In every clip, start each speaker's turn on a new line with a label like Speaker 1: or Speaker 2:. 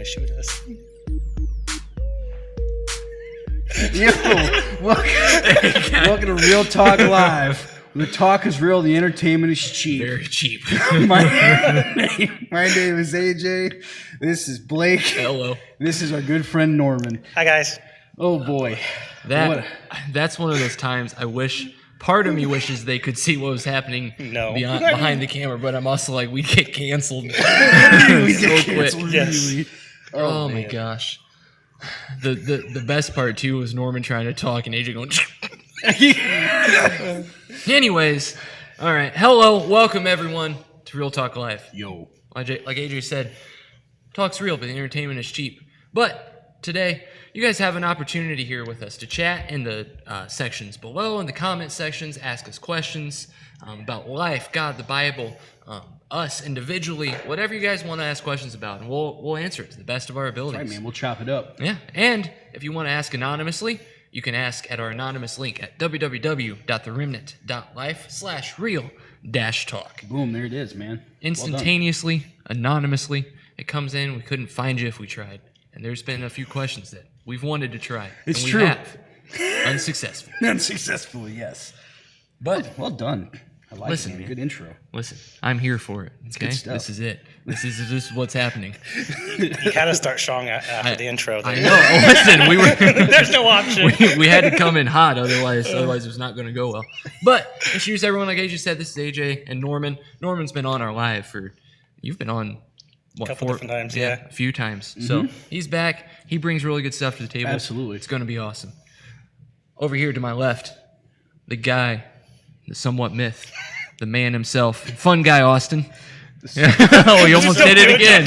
Speaker 1: gonna shoot us.
Speaker 2: Yo, welcome to Real Talk Live. The talk is real, the entertainment is cheap.
Speaker 3: Very cheap.
Speaker 2: My name is AJ. This is Blake.
Speaker 3: Hello.
Speaker 2: This is our good friend Norman.
Speaker 1: Hi guys.
Speaker 2: Oh boy.
Speaker 3: That's one of those times I wish. Part of me wishes they could see what was happening behind the camera, but I'm also like, we get canceled.
Speaker 2: We get
Speaker 3: quick.
Speaker 2: canceled
Speaker 1: Yes.
Speaker 2: immediately.
Speaker 3: Oh my gosh. The best part too was Norman trying to talk and AJ going. Anyways, all right. Hello, welcome everyone to Real Talk Live.
Speaker 2: Yo.
Speaker 3: Like AJ said, talk's real, but the entertainment is cheap. But today, you guys have an opportunity here with us to chat in the sections below, in the comment sections, ask us questions about life, God, the Bible, us individually, whatever you guys want to ask questions about, and we'll answer it to the best of our abilities.
Speaker 2: All right, man. We'll chop it up.
Speaker 3: Yeah, and if you want to ask anonymously, you can ask at our anonymous link at www.theremnant.life/real-talk.
Speaker 2: Boom. There it is, man.
Speaker 3: Instantaneously, anonymously, it comes in. We couldn't find you if we tried. And there's been a few questions that we've wanted to try.
Speaker 2: It's
Speaker 3: and we
Speaker 2: true.
Speaker 3: have. Unsuccessful.
Speaker 2: Unsuccessfully, yes. But well done. I like
Speaker 3: Listen,
Speaker 2: it, man.
Speaker 3: man.
Speaker 2: Good intro.
Speaker 3: Listen, I'm here for it. Okay,
Speaker 2: good stuff.
Speaker 3: this is it. This is what's happening.
Speaker 1: You gotta start strong after the intro.
Speaker 3: I know. Listen, we were.
Speaker 1: There's no option.
Speaker 3: we had to come in hot, otherwise it was not going to go well. But introduce everyone, like AJ said. This is AJ and Norman. Norman's been on our live for. You've been on. What,
Speaker 1: Couple different times, yeah.
Speaker 3: A few times. So he's back. He brings really good stuff to the table.
Speaker 2: Absolutely.
Speaker 3: It's going to be awesome. Over here to my left, the guy, the somewhat myth, the man himself, fun guy Austin. Oh, he almost did it again.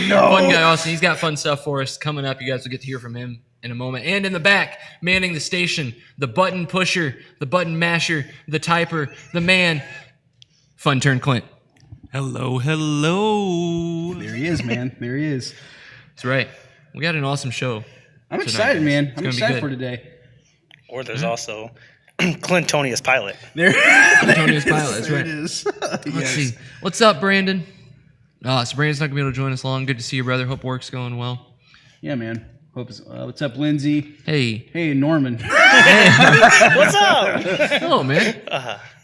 Speaker 3: Fun guy Austin. He's got fun stuff for us coming up. You guys will get to hear from him in a moment. And in the back, manning the station, the button pusher, the button masher, the typer, the man, Fun Turn Clint.
Speaker 4: Hello.
Speaker 2: There he is, man. There he is.
Speaker 3: That's right. We got an awesome show.
Speaker 2: I'm
Speaker 3: tonight,
Speaker 2: excited,
Speaker 3: guys.
Speaker 2: man.
Speaker 3: It's
Speaker 2: I'm
Speaker 3: gonna be
Speaker 2: excited
Speaker 3: good.
Speaker 2: for today.
Speaker 1: Or there's also Clintonius Pilot.
Speaker 2: There,
Speaker 3: Antonius Pilot, that's
Speaker 2: there
Speaker 3: right.
Speaker 2: it is.
Speaker 3: Let's see. What's up, Brandon? So Brandon's not going to be able to join us long. Good to see you, brother. Hope work's going well.
Speaker 2: Yeah, man. Hope it's, what's up, Lindsay?
Speaker 3: Hey.
Speaker 2: Hey, Norman.
Speaker 1: What's up?
Speaker 3: Hello, man.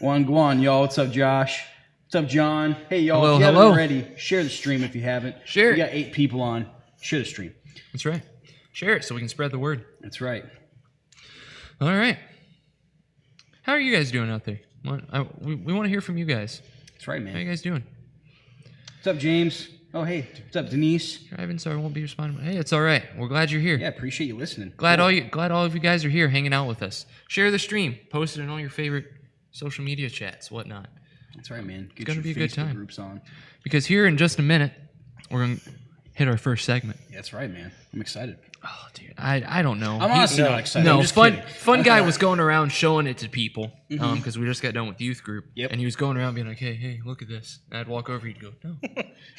Speaker 2: Juan Guan, y'all. What's up, Josh? What's up, John? Hey, y'all.
Speaker 3: Hello,
Speaker 2: if you haven't
Speaker 3: hello.
Speaker 2: already, share the stream if you haven't.
Speaker 3: Share
Speaker 2: We
Speaker 3: it.
Speaker 2: got 8 people on. Share the stream.
Speaker 3: That's right. Share it so we can spread the word.
Speaker 2: That's right.
Speaker 3: All right. How are you guys doing out there? We want to hear from you guys.
Speaker 2: That's right,
Speaker 3: How you
Speaker 2: man.
Speaker 3: guys doing?
Speaker 2: What's up, James? Oh, hey. What's up, Denise?
Speaker 3: Driving, so I won't be responding. Hey, it's all right. We're glad you're here.
Speaker 2: Yeah, appreciate you listening.
Speaker 3: Glad
Speaker 2: Cool.
Speaker 3: all of you guys are here hanging out with us. Share the stream. Post it in all your favorite social media chats, whatnot.
Speaker 2: That's right, man. Get
Speaker 3: gonna
Speaker 2: your
Speaker 3: be a good
Speaker 2: Facebook
Speaker 3: time.
Speaker 2: Groups on.
Speaker 3: Because here in just a minute, we're going to hit our first segment.
Speaker 2: Yeah, that's right, man. I'm excited.
Speaker 3: Oh, dude. I don't know.
Speaker 2: I'm honestly not excited.
Speaker 3: No,
Speaker 2: I'm just
Speaker 3: fun
Speaker 2: kidding.
Speaker 3: guy was going around showing it to people because we just got done with youth group.
Speaker 2: Yep.
Speaker 3: And he was going around being like, hey, look at this. And I'd walk over, he'd go, no.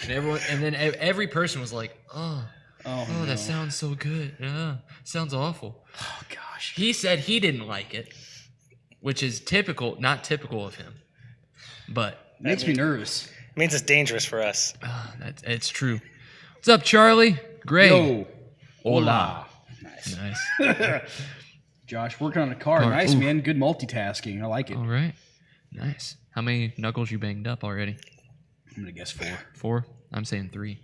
Speaker 3: And then every person was like, oh,
Speaker 2: no.
Speaker 3: that sounds so good. Sounds awful.
Speaker 2: Oh, gosh.
Speaker 3: He said he didn't like it, which is not typical of him. But
Speaker 2: Makes me nervous.
Speaker 1: Means it's dangerous for us.
Speaker 3: it's true. What's up, Charlie? Greg.
Speaker 2: Yo.
Speaker 3: Hola.
Speaker 2: Nice.
Speaker 3: Nice.
Speaker 2: Josh, working on a car.
Speaker 3: Car.
Speaker 2: Nice,
Speaker 3: Ooh.
Speaker 2: man. Good multitasking. I like it.
Speaker 3: All right. Nice. How many knuckles you banged up already?
Speaker 2: I'm going to guess 4.
Speaker 3: 4? I'm saying 3.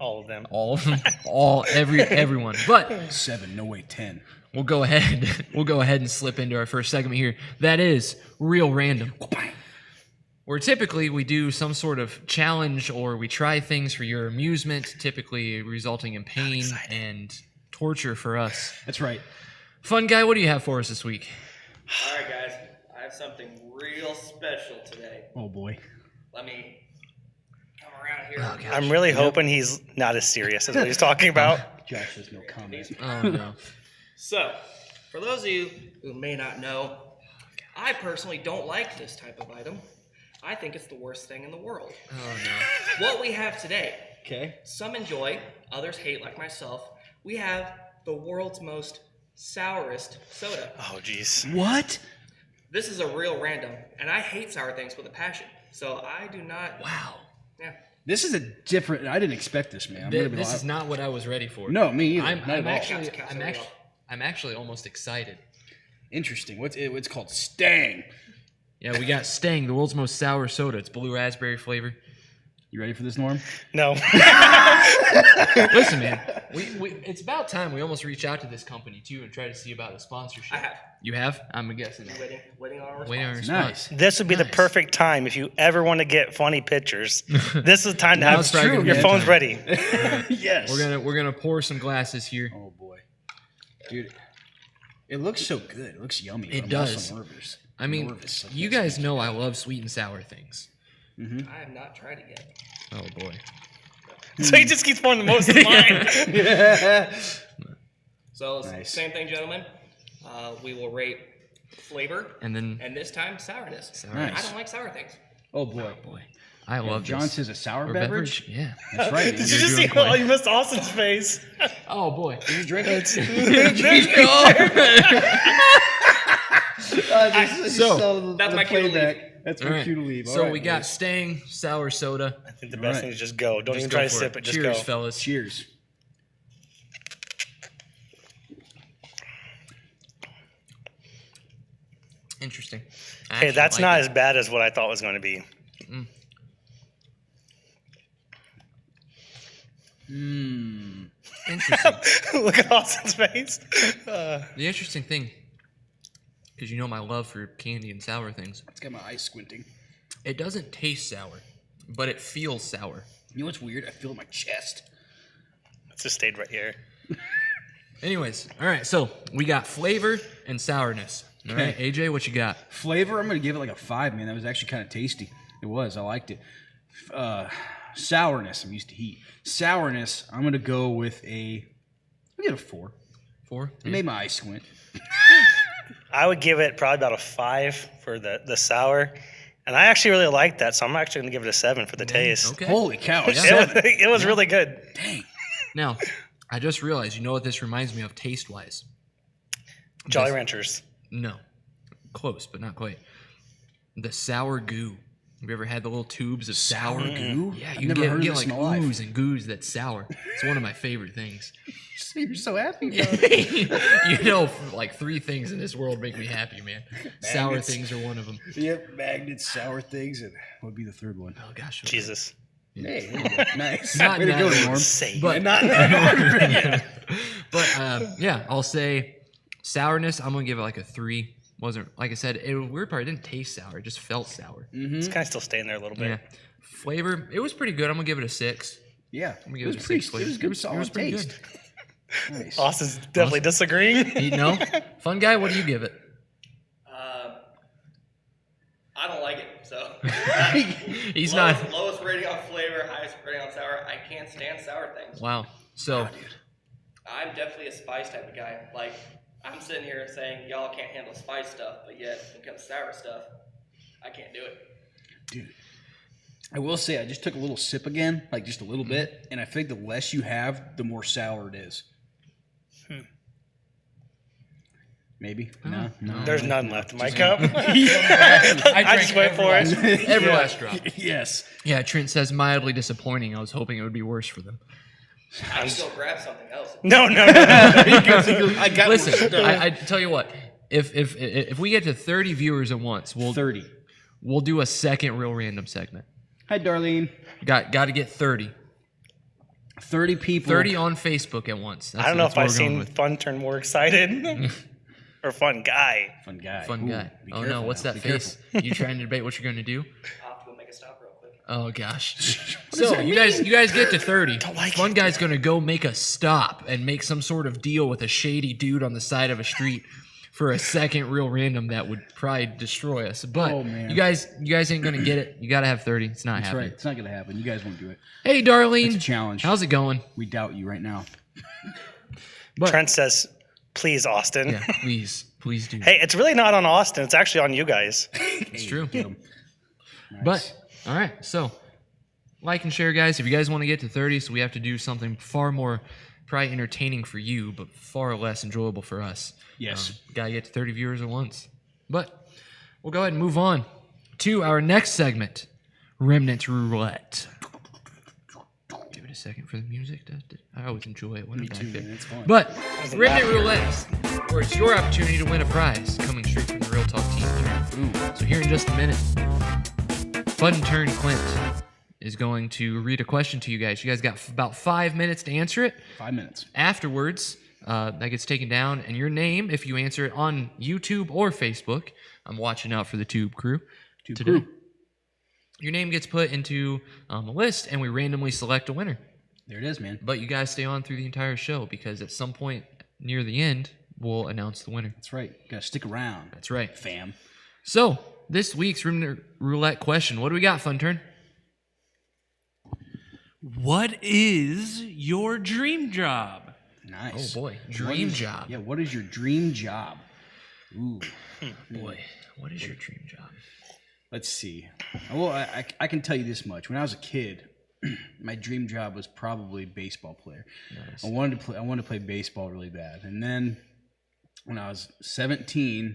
Speaker 1: All of them.
Speaker 3: All of them. Everyone. But
Speaker 2: 7. No way, 10.
Speaker 3: we'll go ahead. We'll go ahead and slip into our first segment here. That is Real Random. Where typically we do some sort of challenge or we try things for your amusement, typically resulting in pain and torture for us.
Speaker 2: That's right.
Speaker 3: Fun guy, what do you have for us this week?
Speaker 4: All right, guys. I have something real special today.
Speaker 2: Oh, boy.
Speaker 4: Let me come around here.
Speaker 3: Oh, gosh.
Speaker 1: I'm really hoping he's not as serious as what he's talking about.
Speaker 2: Josh has no comment.
Speaker 3: Oh, no.
Speaker 4: So, for those of you who may not know, I personally don't like this type of item. I think it's the worst thing in the world.
Speaker 3: Oh, no.
Speaker 4: What we have today,
Speaker 2: Okay.
Speaker 4: some enjoy, others hate like myself. We have the world's most sourest soda.
Speaker 1: Oh, jeez.
Speaker 2: What?
Speaker 4: This is a real random, and I hate sour things with a passion. So I do not.
Speaker 3: Wow.
Speaker 4: Yeah.
Speaker 2: This is a different. I didn't expect this, man. I'm gonna be
Speaker 3: This
Speaker 2: lying.
Speaker 3: is not what I was ready for.
Speaker 2: No, me either.
Speaker 3: I'm
Speaker 2: Not at all.
Speaker 3: actually almost excited.
Speaker 2: Interesting. What's called Stang.
Speaker 3: Yeah, we got Stang, the world's most sour soda. It's blue raspberry flavor.
Speaker 2: You ready for this, Norm?
Speaker 1: No.
Speaker 3: Listen, man, it's about time we almost reach out to this company too and try to see about a sponsorship.
Speaker 4: I have.
Speaker 3: You have? I'm guessing.
Speaker 4: Waiting on a response.
Speaker 3: Waiting on a response.
Speaker 2: Nice.
Speaker 1: This would be the
Speaker 3: Nice.
Speaker 1: perfect time if you ever want to get funny pictures. This is the time to have
Speaker 3: That's true,
Speaker 1: your
Speaker 3: man.
Speaker 1: phone's ready.
Speaker 2: Yes.
Speaker 3: We're gonna pour some glasses here.
Speaker 2: Oh boy, dude, it looks so good. It looks yummy.
Speaker 3: It
Speaker 2: I'm
Speaker 3: does.
Speaker 2: Also nervous.
Speaker 3: I mean,
Speaker 2: Nervous. Like,
Speaker 3: you guys know I love sweet and sour things.
Speaker 4: I have not tried it yet.
Speaker 3: Oh boy.
Speaker 1: So he just keeps pouring the most of mine.
Speaker 4: So
Speaker 2: Nice.
Speaker 4: same thing, gentlemen. We will rate flavor
Speaker 3: And then
Speaker 4: and this time sourness.
Speaker 2: Nice.
Speaker 4: I don't like sour things.
Speaker 2: Oh boy.
Speaker 3: boy, I love
Speaker 2: John
Speaker 3: this.
Speaker 2: says a sour
Speaker 3: Or
Speaker 2: beverage.
Speaker 3: Yeah.
Speaker 2: That's right.
Speaker 1: Did you
Speaker 2: man.
Speaker 1: just see
Speaker 3: doing great.
Speaker 1: how you missed Austin's face?
Speaker 3: Oh boy.
Speaker 2: Did you drink it?
Speaker 3: So,
Speaker 4: that's my cue to leave.
Speaker 2: That's
Speaker 3: All
Speaker 2: my
Speaker 3: right.
Speaker 2: cue to leave.
Speaker 3: So
Speaker 2: All right,
Speaker 3: we got
Speaker 2: boys.
Speaker 3: Stang sour soda.
Speaker 1: I think the best
Speaker 2: Right.
Speaker 1: thing is just go. Don't
Speaker 3: Just
Speaker 1: even
Speaker 3: go
Speaker 1: try to
Speaker 3: for
Speaker 1: sip it. Just
Speaker 3: Cheers,
Speaker 1: go.
Speaker 3: fellas.
Speaker 2: Cheers.
Speaker 3: Interesting. I
Speaker 1: Hey,
Speaker 3: actually
Speaker 1: that's
Speaker 3: like
Speaker 1: not
Speaker 3: it.
Speaker 1: as bad as what I thought it was going to be.
Speaker 3: Interesting.
Speaker 1: Look at Austin's face.
Speaker 3: The interesting thing, because you know my love for candy and sour things,
Speaker 2: It's got my eyes squinting.
Speaker 3: it doesn't taste sour, but it feels sour.
Speaker 2: You know what's weird? I feel it in my chest.
Speaker 1: It just stayed right here.
Speaker 3: Anyways, all right, so we got flavor and sourness. All right,
Speaker 2: Okay.
Speaker 3: AJ, what you got?
Speaker 2: Flavor, I'm gonna give it like a 5, man. That was actually kind of tasty. It was. I liked it. Sourness, I'm used to heat. Sourness, I'm gonna go with I'll give it a 4.
Speaker 3: 4?
Speaker 2: It made my eyes squint.
Speaker 1: I would give it probably about a 5 for the sour. And I actually really like that, so I'm actually going to give it a 7 for the taste.
Speaker 3: Okay.
Speaker 2: Holy cow!
Speaker 3: Yeah.
Speaker 1: It was really good.
Speaker 2: Dang.
Speaker 3: Now, I just realized, you know what this reminds me of taste-wise?
Speaker 1: Jolly Ranchers.
Speaker 3: No. Close, but not quite. The sour goo. Have you ever had the little tubes of sour
Speaker 2: goo?
Speaker 3: Yeah,
Speaker 2: I've
Speaker 3: you
Speaker 2: never
Speaker 3: can
Speaker 2: heard of
Speaker 3: get
Speaker 2: this
Speaker 3: like
Speaker 2: in my life.
Speaker 3: ooze and goos that's sour. It's one of my favorite things.
Speaker 2: You're so happy. About
Speaker 3: You know, like 3 things in this world make me happy, man. Sour
Speaker 2: Magnets.
Speaker 3: things are one of them.
Speaker 2: Yep, magnets, sour things, and what would be the third one?
Speaker 3: Oh gosh.
Speaker 1: Jesus.
Speaker 2: Hey, there you go. Nice.
Speaker 3: Not
Speaker 2: Way to
Speaker 3: in
Speaker 2: go,
Speaker 3: that
Speaker 2: Norm.
Speaker 1: Say.
Speaker 3: But
Speaker 2: Not
Speaker 3: yeah, I'll say sourness. I'm gonna give it like a 3. Wasn't, like I said, it was weird part. It didn't taste sour. It just felt sour.
Speaker 1: It's kind of still staying there a little bit.
Speaker 3: Yeah. Flavor, it was pretty good. I'm gonna give it a 6.
Speaker 2: Yeah,
Speaker 3: I'm gonna
Speaker 2: it
Speaker 3: give
Speaker 2: was
Speaker 3: it a
Speaker 2: pretty.
Speaker 3: 6
Speaker 2: It
Speaker 3: flavor.
Speaker 2: was good, solid
Speaker 3: pretty
Speaker 2: taste.
Speaker 3: good.
Speaker 2: Nice.
Speaker 1: Austin's definitely disagreeing.
Speaker 3: You know, fun guy. What do you give it?
Speaker 4: I don't like it, so.
Speaker 3: He's not.
Speaker 4: Lowest rating on flavor, highest rating on sour. I can't stand sour things.
Speaker 3: Wow. So
Speaker 4: I'm definitely a spice type of guy. Like, I'm sitting here saying y'all can't handle spice stuff, but yet when it comes to sour stuff, I can't do it.
Speaker 2: Dude, I will say I just took a little sip again, like just a little bit, and I think the less you have, the more sour it is. Maybe. No.
Speaker 1: There's none left in my cup.
Speaker 3: I
Speaker 1: I just wait for it.
Speaker 3: Every last drop.
Speaker 2: Yes.
Speaker 3: Yeah, Trent says mildly disappointing. I was hoping it would be worse for them.
Speaker 4: I can go grab something else.
Speaker 1: No.
Speaker 2: I got
Speaker 3: Listen, I tell you what. If we get to 30 viewers at once,
Speaker 2: 30.
Speaker 3: we'll do a second real random segment.
Speaker 2: Hi, Darlene.
Speaker 3: Got to get 30.
Speaker 2: 30 people.
Speaker 3: 30 on Facebook at once.
Speaker 1: I don't know
Speaker 3: That's
Speaker 1: if
Speaker 3: what
Speaker 1: I've
Speaker 3: we're going
Speaker 1: seen
Speaker 3: with.
Speaker 1: Fun turn more excited. Or Fun Guy.
Speaker 2: Fun guy.
Speaker 3: Fun
Speaker 2: Ooh,
Speaker 3: guy.
Speaker 2: be
Speaker 3: Oh no,
Speaker 2: careful
Speaker 3: what's
Speaker 2: now.
Speaker 3: that
Speaker 2: Be
Speaker 3: face? You trying to debate what you're going to do?
Speaker 4: I'll have to go make a stop real quick.
Speaker 3: Oh gosh. So you guys get to 30.
Speaker 1: like
Speaker 3: Fun guy's gonna go make a stop and make some sort of deal with a shady dude on the side of a street for a second real random that would probably destroy us. But
Speaker 2: Oh, man.
Speaker 3: you guys ain't gonna get it. You gotta have 30. It's not
Speaker 2: That's
Speaker 3: happening.
Speaker 2: right. It's not going to happen. You guys won't do it.
Speaker 3: Hey Darlene.
Speaker 2: It's a challenge.
Speaker 3: How's it going?
Speaker 2: We doubt you right now.
Speaker 3: But
Speaker 1: Trent says, please, Austin.
Speaker 3: yeah, please do.
Speaker 1: Hey, it's really not on Austin. It's actually on you guys.
Speaker 3: It's true.
Speaker 2: Get 'em.
Speaker 3: But all right, so like and share, guys. If you guys want to get to 30, so we have to do something far more probably entertaining for you, but far less enjoyable for us.
Speaker 2: Yes.
Speaker 3: Gotta get to 30 viewers at once. But we'll go ahead and move on to our next segment, Remnant Roulette. second for the music. I always enjoy it when
Speaker 2: Me
Speaker 3: I'm back
Speaker 2: too,
Speaker 3: there.
Speaker 2: man. It's fun.
Speaker 3: But Redneck Roulette, where it's your opportunity to win a prize, coming straight from the Real Talk team here. So here in just a minute, Fun Turn Clint is going to read a question to you guys. You guys got about 5 minutes to answer it.
Speaker 2: 5 minutes.
Speaker 3: Afterwards, that gets taken down, and your name, if you answer it on YouTube or Facebook, I'm watching out for the Tube crew today. Your name gets put into a list, and we randomly select a winner.
Speaker 2: There it is, man.
Speaker 3: But you guys stay on through the entire show, because at some point near the end, we'll announce the winner.
Speaker 2: That's right. Gotta stick around.
Speaker 3: That's right.
Speaker 2: Fam.
Speaker 3: So, this week's roulette question. What do we got, Fun Turn?
Speaker 5: What is your dream job?
Speaker 2: Nice.
Speaker 3: Oh, boy. Dream job.
Speaker 2: Yeah, what is your dream job? Ooh.
Speaker 3: Boy, what is your dream job?
Speaker 2: Let's see. Well, I can tell you this much. When I was a kid, my dream job was probably baseball player.
Speaker 3: Nice.
Speaker 2: I wanted to play baseball really bad. And then when I was 17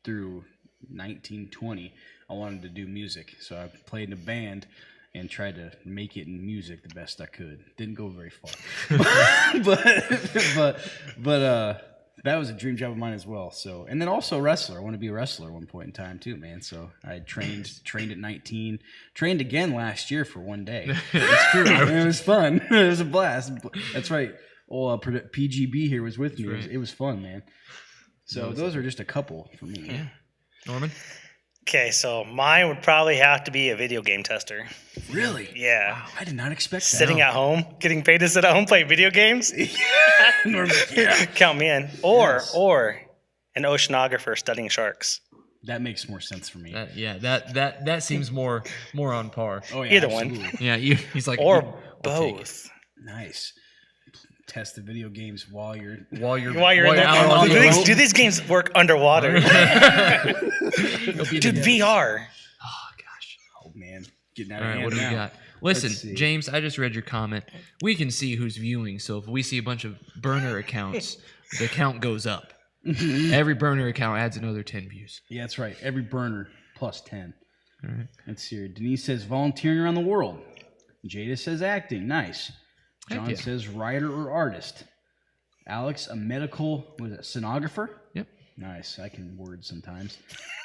Speaker 2: through 19, 20, I wanted to do music. So I played in a band and tried to make it in music the best I could. Didn't go very far. but that was a dream job of mine as well. So, and then also wrestler. I want to be a wrestler at one point in time too, man. So I trained at 19, trained again last year for one day. It's true. It was fun. It was a blast. That's right. Old PGB here was with me.
Speaker 3: right.
Speaker 2: It was fun, man. So those are just a couple for me.
Speaker 3: Yeah. Norman?
Speaker 1: Okay, so mine would probably have to be a video game tester.
Speaker 2: Really?
Speaker 1: Yeah.
Speaker 2: Wow, I did not expect that.
Speaker 1: Sitting at home, getting paid to sit at home, play video games.
Speaker 2: Yeah.
Speaker 1: Count me in. Or
Speaker 2: Yes.
Speaker 1: or an oceanographer studying sharks.
Speaker 2: That makes more sense for me.
Speaker 3: That seems more on par.
Speaker 2: Oh yeah,
Speaker 1: Either one.
Speaker 2: absolutely.
Speaker 3: Yeah, he's like,
Speaker 1: Or
Speaker 3: I'll take it.
Speaker 1: both.
Speaker 2: Nice. Test the video games while you're.
Speaker 3: While you're
Speaker 1: In
Speaker 3: out on
Speaker 1: the,
Speaker 3: the
Speaker 1: do,
Speaker 3: boat.
Speaker 1: do these games work underwater?
Speaker 3: It'll be
Speaker 1: Dude,
Speaker 3: the-
Speaker 1: VR.
Speaker 3: Oh gosh.
Speaker 2: Oh man, getting out
Speaker 3: All
Speaker 2: of
Speaker 3: right,
Speaker 2: hand
Speaker 3: what do we
Speaker 2: now.
Speaker 3: got? Listen,
Speaker 2: Let's see.
Speaker 3: James, I just read your comment. We can see who's viewing, so if we see a bunch of burner accounts, the count goes up. Every burner account adds another 10 views.
Speaker 2: Yeah, that's right. Every burner plus 10.
Speaker 3: All right.
Speaker 2: Let's see here. Denise says volunteering around the world. Jada says acting. Nice.
Speaker 3: Heck
Speaker 2: John
Speaker 3: yeah.
Speaker 2: says writer or artist. Alex, a medical, was it sonographer?
Speaker 3: Yep.
Speaker 2: Nice. I can word sometimes.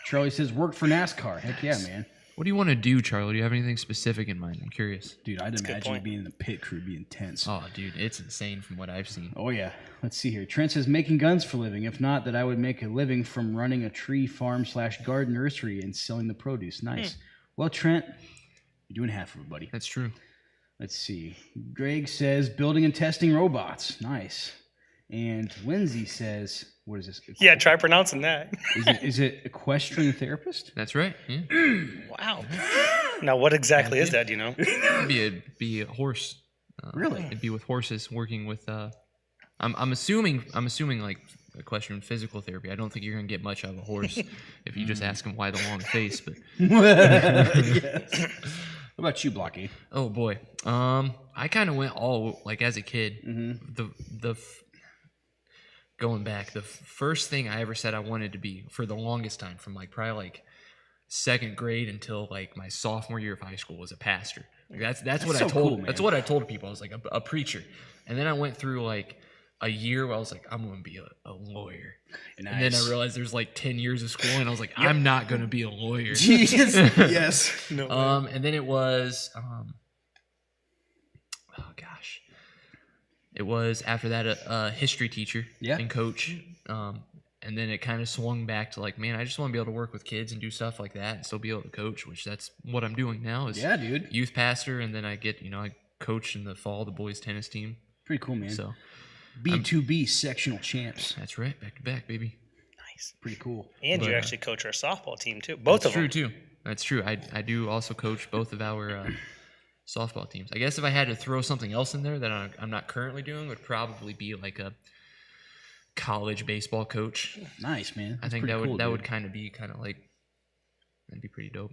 Speaker 2: Charlie says work for NASCAR. Heck yeah, man.
Speaker 3: What do you want to do, Charlie? Do you have anything specific in mind? I'm curious.
Speaker 2: Dude, I'd
Speaker 1: a good
Speaker 2: imagine
Speaker 1: point.
Speaker 2: being in the pit crew would be intense.
Speaker 3: Oh, dude, it's insane from what I've seen.
Speaker 2: Oh, yeah. Let's see here. Trent says making guns for a living. If not, that I would make a living from running a tree farm / garden nursery and selling the produce. Nice. Well, Trent, you're doing half of it, buddy.
Speaker 3: That's true.
Speaker 2: Let's see. Greg says building and testing robots. Nice. And Lindsay says, what is this?
Speaker 1: Yeah, try pronouncing that.
Speaker 2: Is it equestrian therapist?
Speaker 3: That's right. Yeah.
Speaker 1: Wow. Now, what exactly is that? Do you know?
Speaker 3: Be a horse.
Speaker 2: Really?
Speaker 3: It'd be with horses working with. I'm assuming like equestrian physical therapy. I don't think you're gonna get much out of a horse if you just ask him why the long face. But
Speaker 2: Yes. What about you, Blocky?
Speaker 3: oh boy, I kind of went all like as a kid. Going back, the first thing I ever said I wanted to be for the longest time, from like probably like second grade until like my sophomore year of high school, was a pastor. Like that's what
Speaker 2: so
Speaker 3: I told.
Speaker 2: cool, man.
Speaker 3: That's what I told people. I was like a preacher, and then I went through like a year where I was like, I'm going to be a lawyer. And then I realized there's like 10 years of school, and I was like, I'm not going to be a lawyer.
Speaker 2: Jesus. Yes.
Speaker 1: No.
Speaker 3: And then it was, oh gosh, it was after that a history teacher
Speaker 2: Yeah.
Speaker 3: and coach. And then it kind of swung back to like, man, I just want to be able to work with kids and do stuff like that and still be able to coach, which that's what I'm doing now is
Speaker 2: Yeah, dude.
Speaker 3: youth pastor. And then I get, I coach in the fall, the boys tennis team.
Speaker 2: Pretty cool, man.
Speaker 3: So
Speaker 2: B2B sectional champs.
Speaker 3: that's right. Back to back, baby.
Speaker 1: Nice.
Speaker 2: Pretty cool.
Speaker 1: And you
Speaker 3: But,
Speaker 1: actually coach our softball team too. Both
Speaker 3: That's
Speaker 1: of them.
Speaker 3: true too. That's true. I do also coach both of our softball teams. I guess if I had to throw something else in there that I'm not currently doing, would probably be like a college baseball coach.
Speaker 2: Nice, man.
Speaker 3: I
Speaker 2: That's
Speaker 3: think
Speaker 2: pretty
Speaker 3: that would
Speaker 2: cool,
Speaker 3: that
Speaker 2: dude.
Speaker 3: would kind of be like that'd be pretty dope.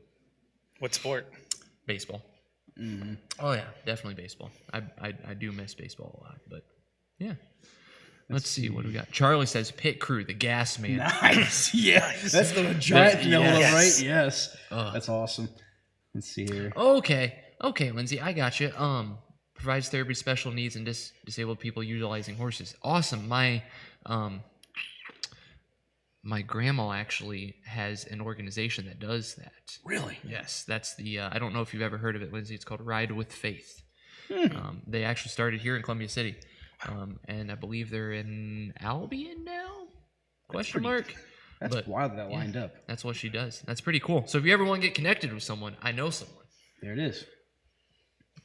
Speaker 1: What sport?
Speaker 3: Baseball.
Speaker 2: Mm-hmm.
Speaker 3: Oh yeah, definitely baseball. I do miss baseball a lot, but yeah. Let's see what do we got. Charlie says pit crew, the gas man.
Speaker 2: Nice. Yeah. That's the giant vanilla,
Speaker 1: yes.
Speaker 2: right? Yes.
Speaker 3: Ugh.
Speaker 2: That's awesome. Let's see here.
Speaker 3: Okay, Lindsay, I got you. provides therapy to special needs and disabled people utilizing horses. Awesome. My grandma actually has an organization that does that.
Speaker 2: Really?
Speaker 3: Yes, that's the. I don't know if you've ever heard of it, Lindsay. It's called Ride with Faith. They actually started here in Columbia City, and I believe they're in Albion now. Question mark.
Speaker 2: That's
Speaker 3: But,
Speaker 2: wild that
Speaker 3: yeah,
Speaker 2: lined up.
Speaker 3: That's what she does. That's pretty cool. So if you ever want to get connected with someone, I know someone.
Speaker 2: There it is.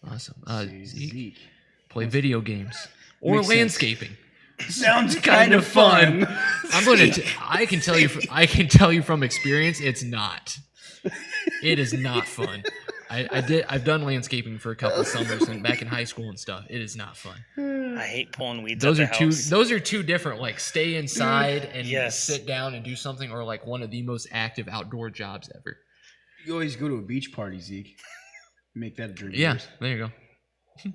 Speaker 3: Awesome.
Speaker 2: See,
Speaker 3: Zeke,
Speaker 2: Zeke.
Speaker 3: play video games or
Speaker 2: Makes sense.
Speaker 3: landscaping.
Speaker 2: Sounds kind of fun.
Speaker 3: I'm going to. I can tell you. I can tell you from experience, it's not. It is not fun. I've done landscaping for a couple of summers and back in high school and stuff. It is not fun.
Speaker 1: I hate pulling weeds.
Speaker 3: Those
Speaker 1: at
Speaker 3: are
Speaker 1: the
Speaker 3: two.
Speaker 1: house.
Speaker 3: Those are two different. Like stay inside and
Speaker 1: Yes.
Speaker 3: sit down and do something, or like one of the most active outdoor jobs ever.
Speaker 2: You always go to a beach party, Zeke. Make that a dream. of
Speaker 3: Yeah,
Speaker 2: yours.
Speaker 3: there you go.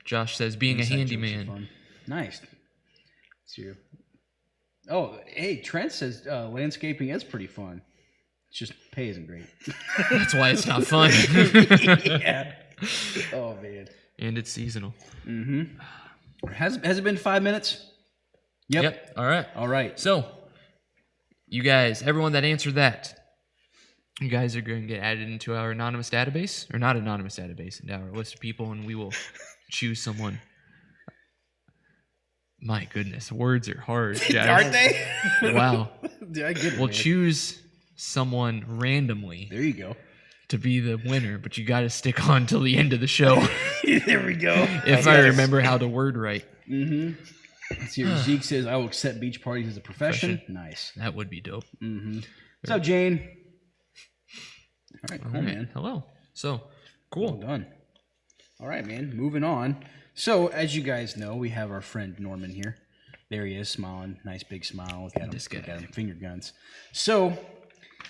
Speaker 3: Josh says being a
Speaker 2: Inside jokes are
Speaker 3: handyman.
Speaker 2: fun. Nice. See you. Oh, hey, Trent says landscaping is pretty fun. It's just pay isn't great.
Speaker 3: That's why it's not fun.
Speaker 2: Yeah. Oh man.
Speaker 3: And it's seasonal.
Speaker 2: Has it been 5 minutes?
Speaker 3: Yep. All right.
Speaker 2: All right.
Speaker 3: So, you guys, everyone that answered that, you guys are going to get added into our anonymous database, or not anonymous database, into our list of people, and we will choose someone. My goodness, words are hard, guys.
Speaker 2: Aren't they?
Speaker 3: Wow.
Speaker 2: Dude, I get it.
Speaker 3: We'll
Speaker 2: man.
Speaker 3: choose someone randomly
Speaker 2: There you go.
Speaker 3: to be the winner, but you got to stick on till the end of the show
Speaker 2: There we go.
Speaker 3: if I remember how to word right.
Speaker 2: Let's see. Zeke says, "I will accept beach parties as a profession." Nice.
Speaker 3: That would be dope.
Speaker 2: What's up, Jane? All right, cool,
Speaker 3: All right.
Speaker 2: man.
Speaker 3: Hello. So,
Speaker 2: Well
Speaker 3: cool.
Speaker 2: done. All right, man. Moving on. So, as you guys know, we have our friend Norman here. There he is, smiling. Nice big smile. Look at him.
Speaker 3: This guy.
Speaker 2: Look at him. Finger guns. So,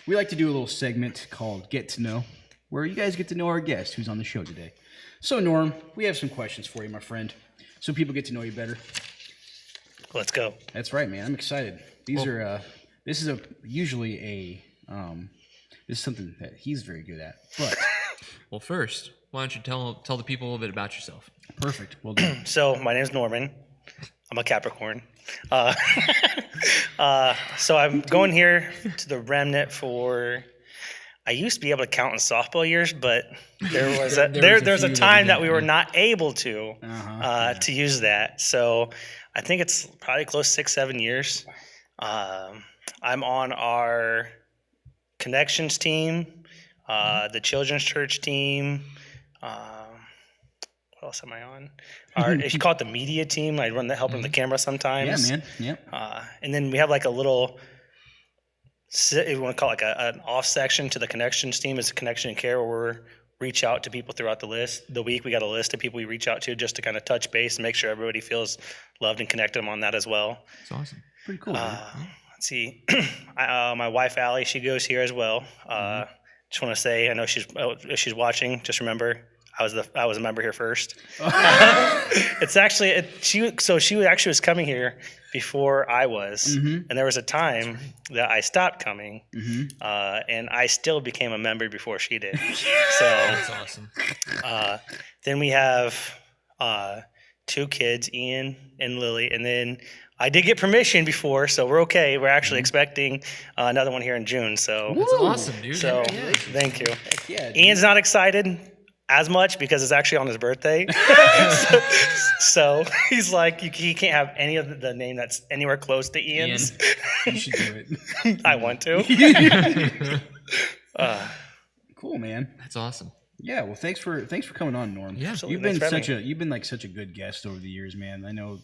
Speaker 2: we like to do a little segment called Get to Know, where you guys get to know our guest who's on the show today. So, Norm, we have some questions for you, my friend, so people get to know you better.
Speaker 1: Let's go.
Speaker 2: That's right, man. I'm excited. These are. This is usually a. This is something that he's very good at. But
Speaker 3: Well, first, why don't you tell the people a little bit about yourself?
Speaker 2: perfect. Well done.
Speaker 1: So my name's Norman. I'm a Capricorn. So I'm going here to the Remnant for. I used to be able to count in softball years, but there was there's a
Speaker 3: few that
Speaker 1: time
Speaker 3: we
Speaker 1: that we
Speaker 3: didn't,
Speaker 1: were
Speaker 3: yeah.
Speaker 1: not able to to use that. So I think it's probably close to 6-7 years. I'm on our connections team, the children's church team. What else am I on? If you call it the media team, I run the help on the camera
Speaker 2: Yeah,
Speaker 1: sometimes.
Speaker 2: man. Yep.
Speaker 1: And then we have like a little, if you want to call it like an off section to the connections team, is a connection and care where we reach out to people throughout the week. We got a list of people we reach out to just to kind of touch base and make sure everybody feels loved and connected. I'm on that as well.
Speaker 3: It's awesome.
Speaker 2: Pretty cool. man.
Speaker 1: Let's see. My wife Allie, she goes here as well. Just want to say, I know if she's watching. Just remember, I was a member here first. It's actually she actually was coming here before I was, and there was a time that I stopped coming, and I still became a member before she did. So
Speaker 3: That's awesome.
Speaker 1: then we have 2 kids, Ian and Lily, and then I did get permission before, so we're okay. We're actually expecting another one here in June. So,
Speaker 3: That's awesome, dude.
Speaker 1: so
Speaker 3: Yeah.
Speaker 1: thank you.
Speaker 2: Yeah, dude.
Speaker 1: Ian's not excited as much because it's actually on his birthday. so he's like, he can't have any of the name that's anywhere close to Ian's.
Speaker 2: You should do it.
Speaker 1: I want to.
Speaker 2: Cool, man.
Speaker 3: That's awesome.
Speaker 2: Yeah, well, thanks for coming on, Norm.
Speaker 3: Yeah.
Speaker 1: Absolutely.
Speaker 2: You've been
Speaker 1: Thanks for having
Speaker 2: you've been like such a good guest over the years, man. I know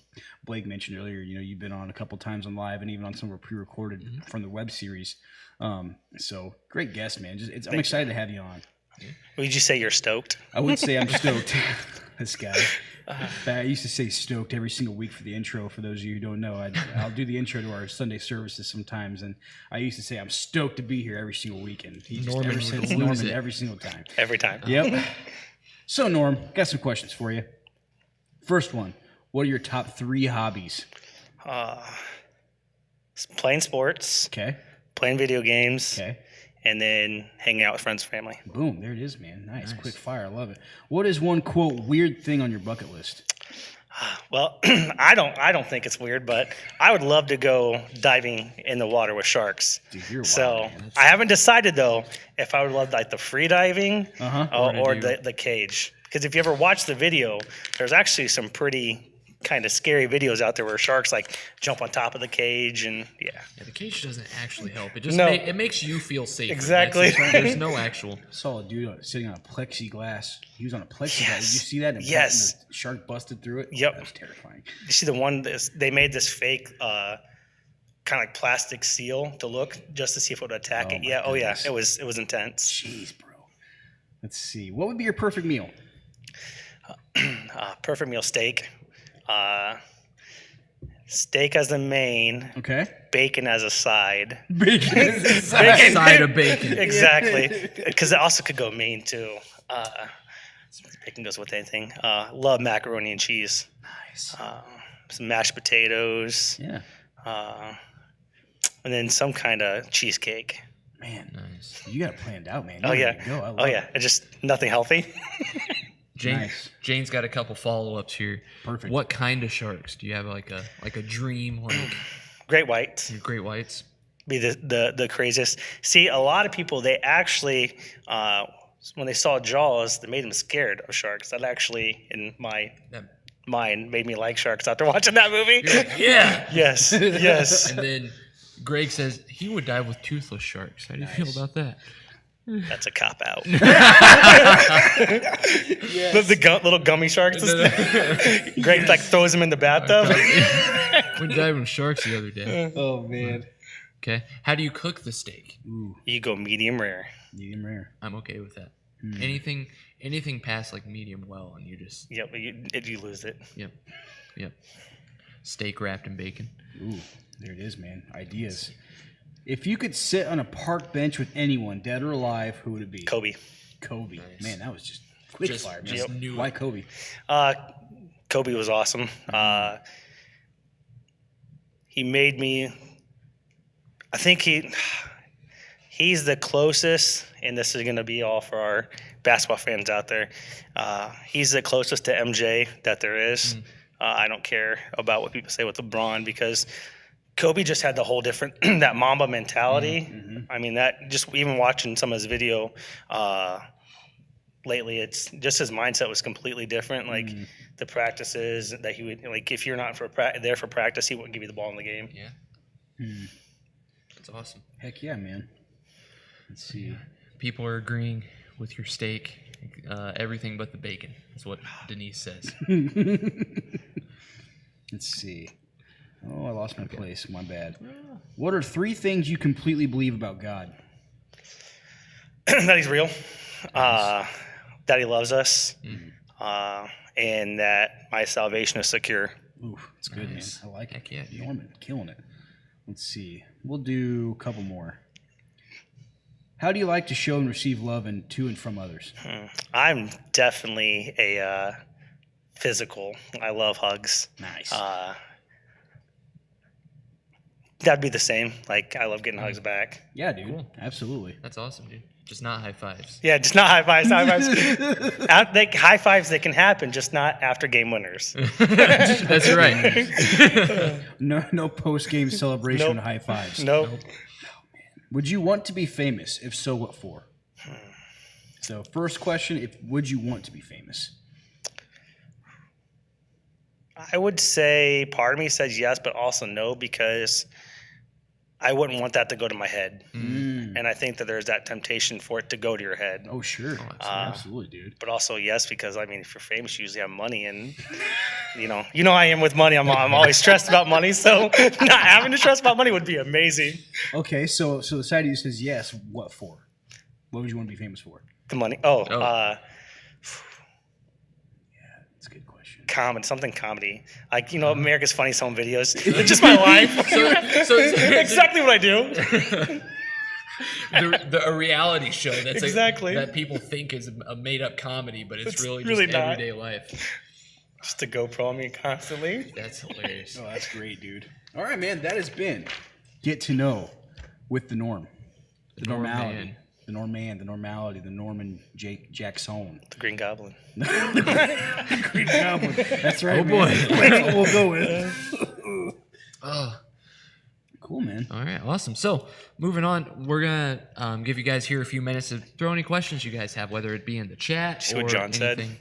Speaker 2: Blake mentioned earlier, you've been on a couple times on live and even on some of our pre-recorded from the web series. So great guest, man. I'm excited to have you on.
Speaker 1: Would you say you're stoked?
Speaker 2: I would say I'm stoked. This guy. I used to say stoked every single week for the intro. For those of you who don't know, I'll do the intro to our Sunday services sometimes, and I used to say I'm stoked to be here every single weekend. He just
Speaker 3: Norman
Speaker 2: ever
Speaker 3: would
Speaker 2: since
Speaker 3: lose
Speaker 2: Norman
Speaker 3: it.
Speaker 2: every single time.
Speaker 1: Every time.
Speaker 2: Yep. So Norm, got some questions for you. First one: what are your top 3 hobbies?
Speaker 1: Playing sports,
Speaker 2: Okay.
Speaker 1: playing video games,
Speaker 2: Okay.
Speaker 1: and then hanging out with friends and family.
Speaker 2: Boom, there it is, man. Nice. Quick fire. I love it. What is one, quote, weird thing on your bucket list?
Speaker 1: Well, I don't think it's weird, but I would love to go diving in the water with sharks.
Speaker 2: Dude, you're wild,
Speaker 1: So
Speaker 2: man.
Speaker 1: I haven't decided though if I would love like the free diving or
Speaker 3: do-
Speaker 1: the cage. Because if you ever watch the video, there's actually some pretty kind of scary videos out there where sharks like jump on top of the cage and
Speaker 3: Yeah, the cage doesn't actually help. It just
Speaker 1: No.
Speaker 3: it makes you feel safe.
Speaker 1: Exactly.
Speaker 3: There's no actual.
Speaker 2: I saw a dude sitting on a plexiglass. He was on a plexiglass.
Speaker 1: Yes.
Speaker 2: Did you see that? And
Speaker 1: Yes.
Speaker 2: the shark busted through it.
Speaker 1: Yep.
Speaker 2: That was terrifying.
Speaker 1: You see the one they made this fake kind of like plastic seal to look just to see if it would attack
Speaker 2: Oh
Speaker 1: it.
Speaker 2: my
Speaker 1: Yeah, oh yeah,
Speaker 2: goodness.
Speaker 1: it was intense.
Speaker 2: Jeez, bro. Let's see. What would be your perfect meal?
Speaker 1: Perfect meal steak. Steak as the main,
Speaker 2: Okay.
Speaker 1: bacon as a side.
Speaker 2: Bacon.
Speaker 3: Side of bacon.
Speaker 1: Exactly, because it also could go main too. Bacon goes with anything. Love macaroni and cheese.
Speaker 2: Nice.
Speaker 1: Some mashed potatoes,
Speaker 2: Yeah.
Speaker 1: and then some kind of cheesecake.
Speaker 2: Man,
Speaker 3: Nice.
Speaker 2: you got it planned out, man.
Speaker 1: Oh
Speaker 2: You're
Speaker 1: yeah,
Speaker 2: ready to go. I love
Speaker 1: oh yeah,
Speaker 2: it.
Speaker 1: and just nothing healthy.
Speaker 3: Jane's got a couple follow-ups here.
Speaker 2: Perfect.
Speaker 3: What kind of sharks? Do you have like a dream, like
Speaker 1: Great white.
Speaker 3: your great whites?
Speaker 1: Be the craziest. See, a lot of people they actually when they saw Jaws, they made them scared of sharks. That actually, in my
Speaker 3: That-
Speaker 1: mind, made me like sharks after watching that movie.
Speaker 3: Yeah.
Speaker 1: Yes, yes.
Speaker 3: And then Greg says he would dive with toothless sharks. How do you feel about that?
Speaker 1: That's a cop out. The little gummy sharks. Greg like throws him in the bathtub.
Speaker 3: We dived with sharks the other day.
Speaker 2: Oh man.
Speaker 3: Okay. How do you cook the steak?
Speaker 2: Ooh,
Speaker 1: You go medium rare.
Speaker 2: medium rare.
Speaker 3: I'm okay with that. Anything past like medium well, and you just
Speaker 1: Yep, you lose it.
Speaker 3: yep. Steak wrapped in bacon.
Speaker 2: Ooh, there it is, man. Ideas. If you could sit on a park bench with anyone, dead or alive, who would it be?
Speaker 1: Kobe.
Speaker 2: Kobe. Man, that was just quick
Speaker 3: Just-
Speaker 2: fire, man.
Speaker 3: just knew
Speaker 2: Why
Speaker 3: it.
Speaker 2: Kobe?
Speaker 1: Kobe was awesome. He made me. I think he's the closest, and this is going to be all for our basketball fans out there. He's the closest to MJ that there is. I don't care about what people say with LeBron because Kobe just had the whole different that Mamba mentality. I mean, that just even watching some of his video lately, it's just his mindset was completely different. Like the practices that he would like, if you're not there for practice, he wouldn't give you the ball in the game.
Speaker 3: Yeah. That's awesome.
Speaker 2: Heck yeah, man. Let's see.
Speaker 3: People are agreeing with your steak. Everything but the bacon. That's what Denise says.
Speaker 2: Let's see. Oh, I lost my place. My bad. What are 3 things you completely believe about God?
Speaker 1: That he's real, that he loves us, and that my salvation is secure.
Speaker 2: Ooh, that's good,
Speaker 3: Nice.
Speaker 2: man. I like
Speaker 3: Heck
Speaker 2: it.
Speaker 3: yeah, dude.
Speaker 2: Norman, killing it. Let's see. We'll do a couple more. How do you like to show and receive love to and from others?
Speaker 1: I'm definitely a physical. I love hugs.
Speaker 2: Nice.
Speaker 1: That'd be the same. Like I love getting hugs back.
Speaker 2: Yeah, dude.
Speaker 3: Cool.
Speaker 2: Absolutely.
Speaker 3: That's awesome, dude. Just not high fives.
Speaker 1: Yeah, just not high fives. High fives. High fives. They can happen, just not after game winners.
Speaker 3: That's right.
Speaker 2: No post-game celebration
Speaker 1: Nope.
Speaker 2: and high fives.
Speaker 1: Nope.
Speaker 2: Would you want to be famous? If so, what for? So, first question, would you want to be famous?
Speaker 1: I would say part of me says yes, but also no because I wouldn't want that to go to my head. And I think that there's that temptation for it to go to your head.
Speaker 2: Oh, sure. Absolutely, dude.
Speaker 1: But also yes, because I mean, if you're famous, you usually have money, and you know I am with money. I'm always stressed about money, so not having to stress about money would be amazing.
Speaker 2: Okay, so the side of you says yes. What for? What would you want to be famous for?
Speaker 1: The money.
Speaker 3: Oh.
Speaker 2: That's a good question.
Speaker 1: Something comedy. Like America's Funniest Home Videos. It's just my life.
Speaker 3: So
Speaker 1: Exactly what I do.
Speaker 3: a reality show that's
Speaker 1: Exactly.
Speaker 3: that people think is a made up comedy, but it's really
Speaker 1: really
Speaker 3: just
Speaker 1: not.
Speaker 3: everyday life.
Speaker 1: Just to GoPro on me constantly.
Speaker 3: That's hilarious.
Speaker 2: Oh, that's great, dude. All right, man. That has been Get to Know with the Norm. The normality.
Speaker 3: Norman.
Speaker 2: The Norman, the normality, the Norman Jackson.
Speaker 1: The Green Goblin.
Speaker 2: Green Goblin. That's right.
Speaker 3: Oh, boy.
Speaker 2: Man. That's what we'll go with.
Speaker 3: Oh,
Speaker 2: Cool, man.
Speaker 3: all right, awesome. So, moving on, we're gonna give you guys here a few minutes to throw any questions you guys have, whether it be in the chat
Speaker 1: See
Speaker 3: or
Speaker 1: what John said?
Speaker 3: anything.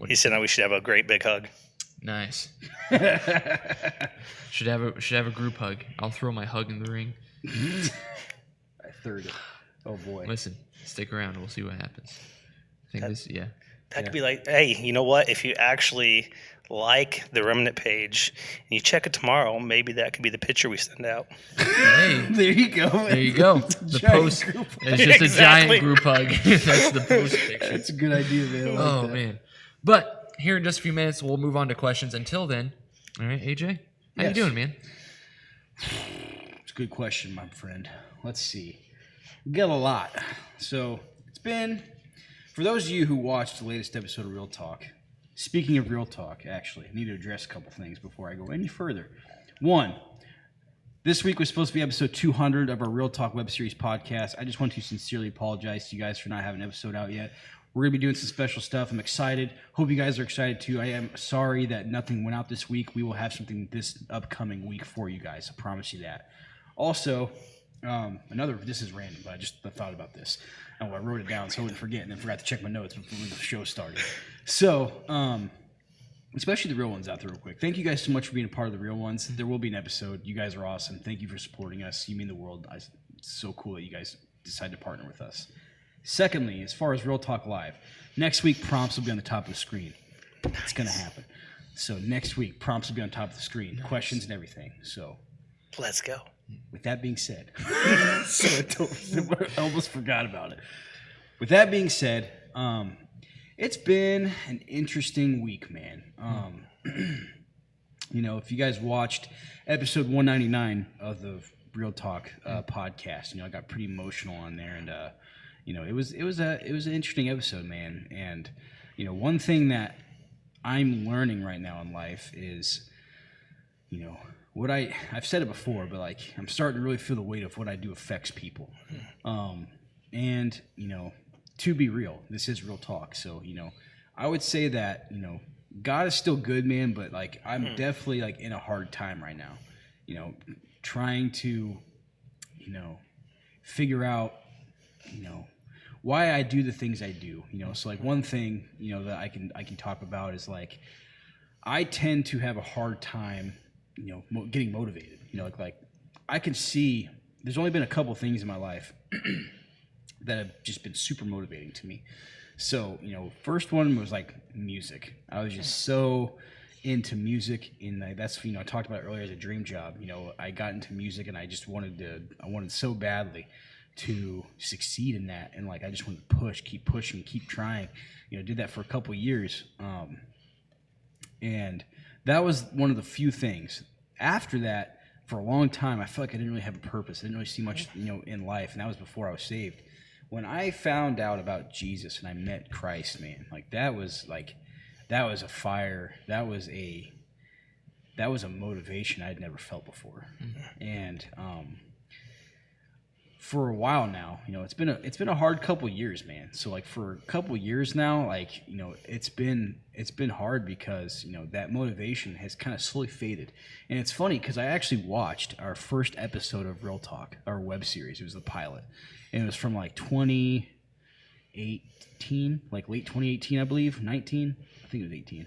Speaker 1: He said we should have a great big hug.
Speaker 3: Nice. should have a group hug. I'll throw my hug in the ring.
Speaker 2: I third it. Oh boy.
Speaker 3: Listen, stick around. We'll see what happens. I think this, yeah.
Speaker 1: That could be like, hey, you know what? If you actually like the Remnant page and you check it tomorrow, maybe that could be the picture we send out.
Speaker 3: Hey,
Speaker 2: There you go.
Speaker 3: there you go. The
Speaker 2: Giant
Speaker 3: post
Speaker 2: group
Speaker 3: is just
Speaker 1: Exactly.
Speaker 3: a giant group hug. That's the post picture.
Speaker 2: That's a good idea, man. I like
Speaker 3: Oh
Speaker 2: that.
Speaker 3: man. But here in just a few minutes, we'll move on to questions. Until then, all right, AJ, how you
Speaker 2: Yes.
Speaker 3: doing, man?
Speaker 2: It's a good question, my friend. Let's see. We got a lot. So it's been, for those of you who watched the latest episode of Real Talk, speaking of Real Talk, actually, I need to address a couple things before I go any further. One, this week was supposed to be episode 200 of our Real Talk web series podcast. I just want to sincerely apologize to you guys for not having an episode out yet. We're going to be doing some special stuff. I'm excited. Hope you guys are excited too. I am sorry that nothing went out this week. We will have something this upcoming week for you guys. I promise you that. Also, this is random, but I just thought about this. Oh, I wrote it down so I wouldn't forget, and then forgot to check my notes before the show started. So, especially the real ones out there real quick. Thank you guys so much for being a part of the real ones. There will be an episode. You guys are awesome. Thank you for supporting us. You mean the world. It's so cool that you guys decided to partner with us. Secondly, as far as Real Talk Live, next week prompts will be on the top of the screen. It's going to happen. So next week, prompts will be on top of the screen. Nice. Questions and everything. So
Speaker 1: Let's go.
Speaker 2: with that being said, I almost forgot about it. With that being said, it's been an interesting week, man. If you guys watched episode 199 of the Real Talk podcast, I got pretty emotional on there, and it was an interesting episode, man. And one thing that I'm learning right now in life is, what I've said it before, but like I'm starting to really feel the weight of what I do affects people. And to be real, this is real talk. So I would say that God is still good, man, but like I'm definitely like in a hard time right now. Trying to figure out why I do the things I do. So like one thing that I can talk about is like I tend to have a hard time getting motivated. Like I can see there's only been a couple things in my life that have just been super motivating to me. So first one was like music. I was just so into music, and that's I talked about it earlier as a dream job. I got into music, and I wanted so badly to succeed in that, and like I just wanted to keep pushing, keep trying. Did that for a couple of years, and that was one of the few things. After that, for a long time, I felt like I didn't really have a purpose. I didn't really see much in life, and that was before I was saved. When I found out about Jesus and I met Christ, man, like that was a fire. That was a motivation I'd never felt before. And for a while now, it's been a hard couple years, man. So like for a couple years now, like it's been hard because that motivation has kind of slowly faded. And it's funny because I actually watched our first episode of Real Talk, our web series. It was the pilot, and it was from like 2018, like late 2018, I believe, 19. I think it was 18.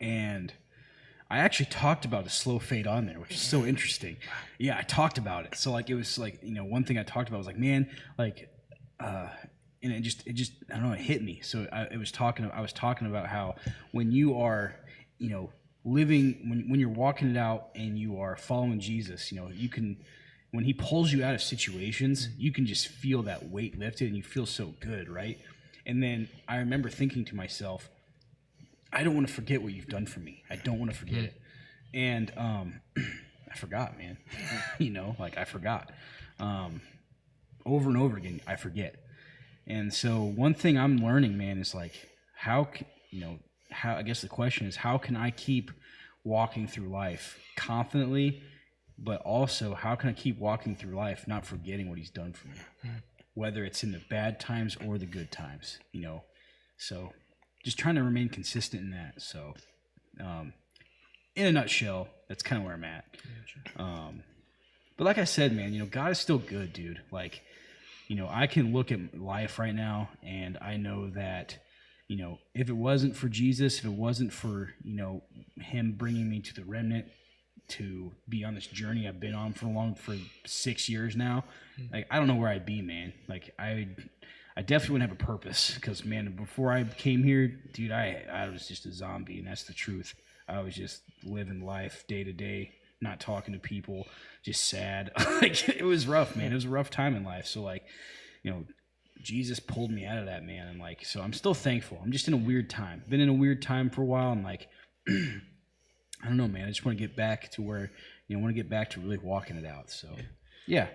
Speaker 2: And I actually talked about a slow fade on there, which is so interesting. Yeah, I talked about it. So like it was like one thing I talked about was like, man, like and it just I don't know, it hit me. So I was talking about how when you are living, when you're walking it out and you are following Jesus, you can, when he pulls you out of situations, you can just feel that weight lifted and you feel so good, right? And then I remember thinking to myself, I don't want to forget what you've done for me. I don't want to forget it. And I forgot, man. I forgot. Over and over again, I forget. And so one thing I'm learning, man, is like how I guess the question is, how can I keep walking through life confidently but also how can I keep walking through life not forgetting what he's done for me, whether it's in the bad times or the good times, you know. So just trying to remain consistent in that. So in a nutshell, that's kind of where I'm at. But like I said, man, you know, God is still good, dude. Like, you know, I can look at life right now and I know that, you know, if it wasn't for Jesus, if it wasn't for, you know, him bringing me to the remnant to be on this journey I've been on for 6 years now, like, I don't know where I'd be, man. Like, I definitely wouldn't have a purpose because, man, before I came here, dude, I was just a zombie, and that's the truth. I was just living life day to day, not talking to people, just sad. Like, it was rough, man. It was a rough time in life. So, like, you know, Jesus pulled me out of that, man. And, like, so I'm still thankful. I'm just in a weird time. Been in a weird time for a while. And, like, I don't know, man. I just want to get back to where, you know, I want to get back to really walking it out. So, yeah.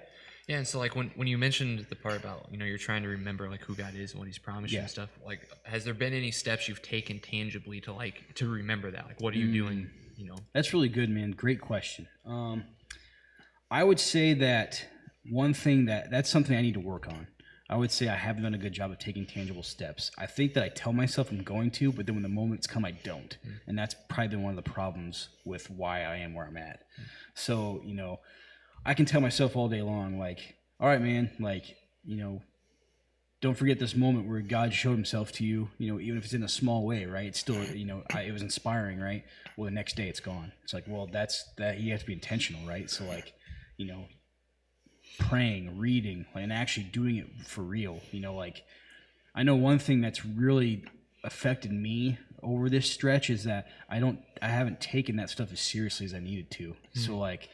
Speaker 3: Yeah, and so like when you mentioned the part about, you know, you're trying to remember like who God is and what he's promised you and stuff, like has there been any steps you've taken tangibly to remember that? Like what are you doing, you know?
Speaker 2: That's really good, man. Great question. I would say that one thing that's something I need to work on. I would say I haven't done a good job of taking tangible steps. I think that I tell myself I'm going to, but then when the moments come, I don't. And that's probably been one of the problems with why I am where I'm at. So, you know, I can tell myself all day long, like, all right, man, like, you know, don't forget this moment where God showed himself to you, you know, even if it's in a small way, right? It's still, you know, it was inspiring, right? Well, the next day it's gone. It's like, well, you have to be intentional, right? So, like, you know, praying, reading, and actually doing it for real, you know, like, I know one thing that's really affected me over this stretch is that I haven't taken that stuff as seriously as I needed to. So, like,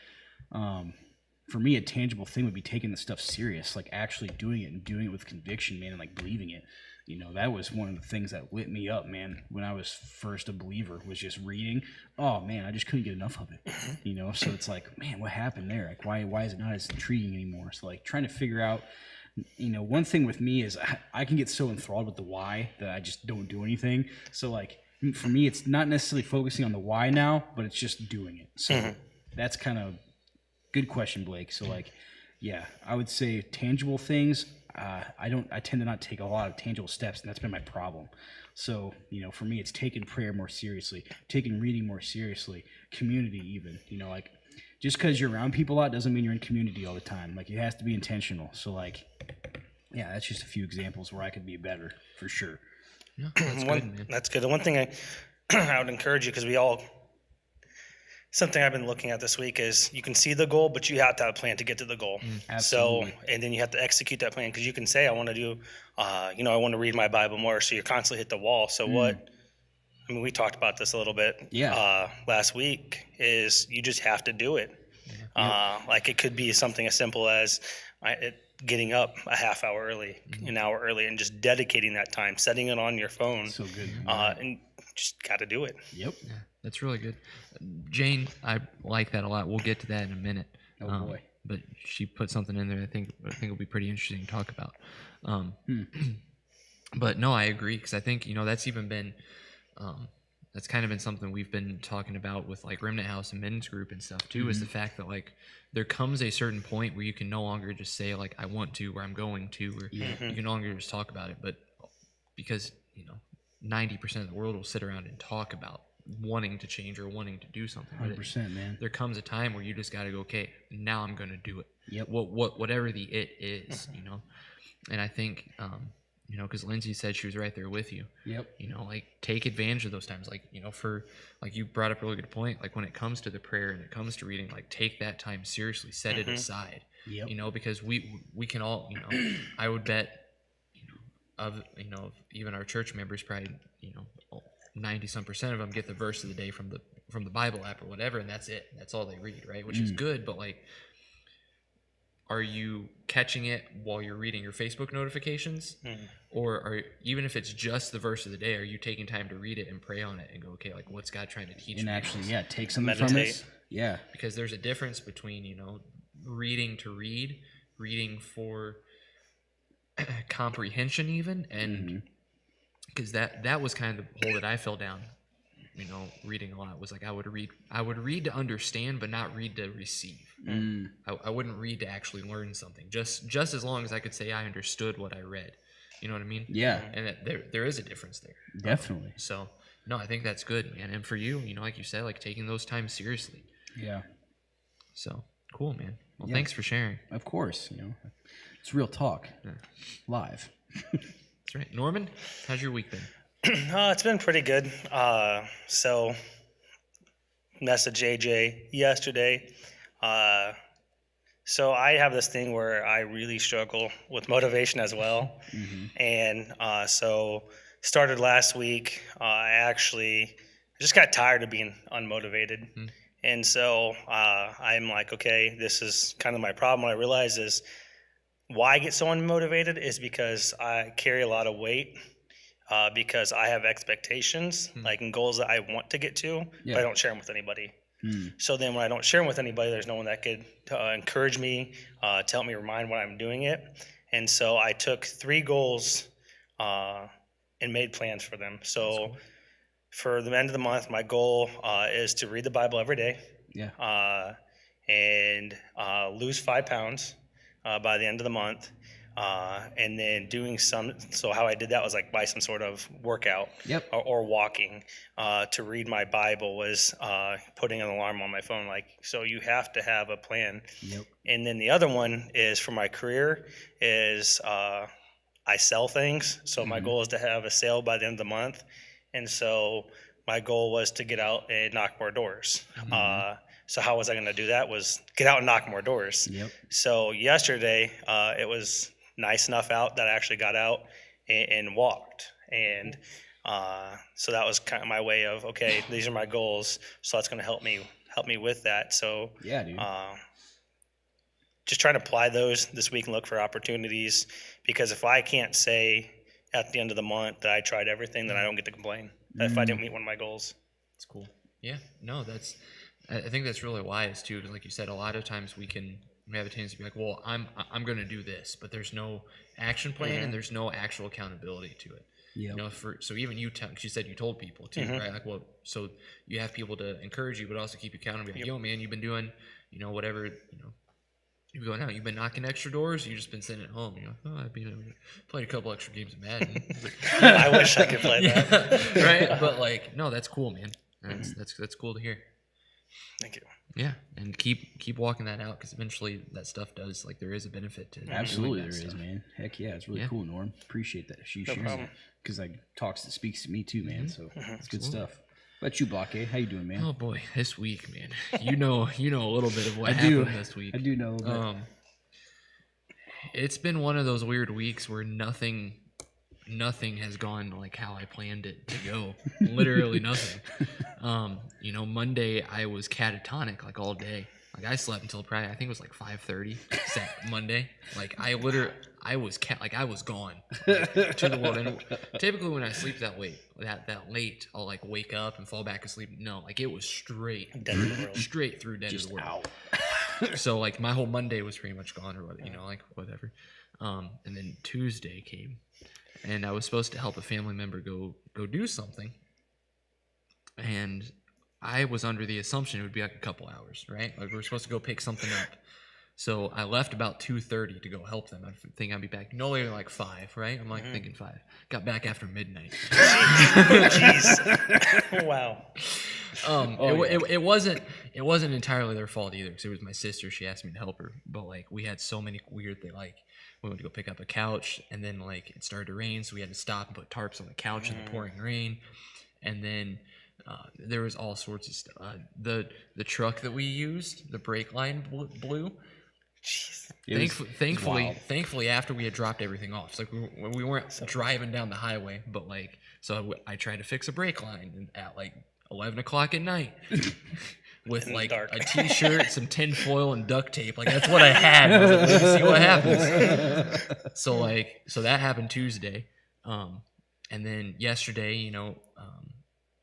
Speaker 2: for me, a tangible thing would be taking the stuff serious, like actually doing it and doing it with conviction, man, and like believing it. You know, that was one of the things that lit me up, man, when I was first a believer, was just reading. Oh, man, I just couldn't get enough of it, you know? So it's like, man, what happened there? Like, why is it not as intriguing anymore? So, like, trying to figure out, you know, one thing with me is I can get so enthralled with the why that I just don't do anything. So, like, for me, it's not necessarily focusing on the why now, but it's just doing it. So that's kind of good question, Blake. So, like, yeah, I would say tangible things. I tend to not take a lot of tangible steps, and that's been my problem. So, you know, for me, it's taking prayer more seriously, taking reading more seriously, community even. You know, like, just because you're around people a lot doesn't mean you're in community all the time. Like, it has to be intentional. So, like, yeah, that's just a few examples where I could be better, for sure.
Speaker 3: No, that's good, man.
Speaker 1: That's good. The one thing I would encourage you, because something I've been looking at this week is you can see the goal, but you have to have a plan to get to the goal.
Speaker 2: Absolutely.
Speaker 1: So, and then you have to execute that plan, because you can say, I want to do, you know, I want to read my Bible more. So you're constantly hit the wall. So I mean, we talked about this a little bit last week, is you just have to do it. Like, it could be something as simple as getting up a half hour early, an hour early, and just dedicating that time, setting it on your phone.
Speaker 2: So good.
Speaker 1: And just got to do it.
Speaker 2: Yep.
Speaker 3: Yeah, that's really good. Jane, I like that a lot. We'll get to that in a minute.
Speaker 2: Oh, boy.
Speaker 3: But she put something in there I think will be pretty interesting to talk about. But no, I agree, because I think, you know, that's even been that's kind of been something we've been talking about with like Remnant House and Men's Group and stuff too, is the fact that like there comes a certain point where you can no longer just say like I want to, or I'm going to, or you can no longer just talk about it, but because, you know, 90% of the world will sit around and talk about wanting to change or wanting to do something.
Speaker 2: 100%, man.
Speaker 3: There comes a time where you just got to go, okay, now I'm going to do it.
Speaker 2: Yep.
Speaker 3: Whatever the it is, you know. And I think, you know, because Lindsay said she was right there with you.
Speaker 2: Yep.
Speaker 3: You know, like, take advantage of those times. Like, you know, like you brought up a really good point. Like, when it comes to the prayer and it comes to reading, like, take that time seriously. Set it aside.
Speaker 2: Yep.
Speaker 3: You know, because we can all, you know, I would bet, of even our church members, probably, you know, 90-some% of them get the verse of the day from the Bible app or whatever, and that's it. That's all they read, right? Which is good, but like, are you catching it while you're reading your Facebook notifications? Or even if it's just the verse of the day, are you taking time to read it and pray on it and go, okay, like, what's God trying to teach me?
Speaker 2: And actually, take something
Speaker 1: Meditate.
Speaker 2: from this. Yeah.
Speaker 3: Because there's a difference between, you know, reading to read, reading for comprehension even, and because that was kind of the hole that I fell down reading a lot was like I would read to understand, but not read to receive. I wouldn't read to actually learn something. Just as long as I could say I understood what I read. You know what I mean?
Speaker 2: Yeah,
Speaker 3: And there is a difference there.
Speaker 2: definitely.
Speaker 3: So no, I think that's good, man. And for you, like you said, like taking those times seriously.
Speaker 2: Yeah,
Speaker 3: So cool, man. Well,
Speaker 2: Yeah.
Speaker 3: thanks for sharing.
Speaker 2: of course. It's real talk, live.
Speaker 3: That's right. Norman, how's your week been?
Speaker 1: It's been pretty good. So, messaged AJ yesterday. So I have this thing where I really struggle with motivation as well, and so started last week. I just got tired of being unmotivated, and so I'm like, okay, this is kind of my problem. What I realize is why I get so unmotivated is because I carry a lot of weight. Because I have expectations, like and goals that I want to get to, but I don't share them with anybody. So then when I don't share them with anybody, there's no one that could encourage me, to help me remind when I'm doing it. And so I took 3 goals and made plans for them. So for the end of the month, my goal is to read the Bible every day and lose 5 pounds by the end of the month. And then so how I did that was like by some sort of workout or walking. To read my Bible was putting an alarm on my phone. So you have to have a plan. And then the other one is for my career is I sell things. So my goal is to have a sale by the end of the month. And so my goal was to get out and knock more doors. So how was I going to do that? Was get out and knock more doors. So yesterday, it was nice enough out that I actually got out and walked. And so that was kind of my way of, okay, these are my goals. So that's going to help me with that. So
Speaker 2: Yeah, dude.
Speaker 1: just trying to apply those this week and look for opportunities, because if I can't say at the end of the month that I tried everything, then I don't get to complain if I didn't meet one of my goals.
Speaker 3: That's cool. Yeah, no, I think that's really wise too. 'Cause like you said, a lot of times we have a tendency to be like, well, I'm going to do this, but there's no action plan and there's no actual accountability to it. So even you, cause you said you told people too, right? Like, well, so you have people to encourage you, but also keep you accountable. Like, yo, man, you've been doing, whatever, you've been going out, you've been knocking extra doors. You've just been sitting at home. Played a couple extra games of Madden.
Speaker 1: I wish I could play that.
Speaker 3: Right? But like, no, that's cool, man. That's cool to hear.
Speaker 1: Thank you.
Speaker 3: Yeah, and keep walking that out, because eventually that stuff does, like, there is a benefit to
Speaker 2: Absolutely,
Speaker 3: doing
Speaker 2: there
Speaker 3: that
Speaker 2: is,
Speaker 3: stuff.
Speaker 2: man. Heck yeah, it's really cool, Norm. Appreciate that. She shares
Speaker 1: problem.
Speaker 2: it because speaks to me too, man. So it's good stuff. What about you, Blockade? How you doing, man?
Speaker 3: Oh boy, this week, man. You know a little bit of what
Speaker 2: I
Speaker 3: happened
Speaker 2: do.
Speaker 3: this week.
Speaker 2: I do know a little bit.
Speaker 3: It's been one of those weird weeks where nothing has gone like how I planned it to go. Literally nothing. Monday I was catatonic like all day. Like I slept until probably I think it was like 5:30 Monday. Like I was gone to the world. And typically when I sleep that late, I'll like wake up and fall back asleep. No, like it was straight through dead to the world. So like my whole Monday was pretty much gone, or whatever. And then Tuesday came, and I was supposed to help a family member go do something, and I was under the assumption it would be like a couple hours, right? Like we were supposed to go pick something up. So I left about 2:30 to go help them. I think I'd be back no later than like 5, right? I'm like thinking 5. Got back after midnight.
Speaker 1: Jeez. Wow.
Speaker 3: It wasn't entirely their fault either, because it was my sister. She asked me to help her, but like we had so many weird things. Like we went to go pick up a couch, and then like it started to rain, so we had to stop and put tarps on the couch in the pouring rain, and then there was all sorts of stuff. The truck that we used, the brake line blew. Thankfully, after we had dropped everything off, so like we weren't driving down the highway, but like, so I tried to fix a brake line at like 11 o'clock at night with like a t-shirt, some tin foil, and duct tape. Like that's what I had. I was like, let's see what happens. So that happened Tuesday, and then yesterday,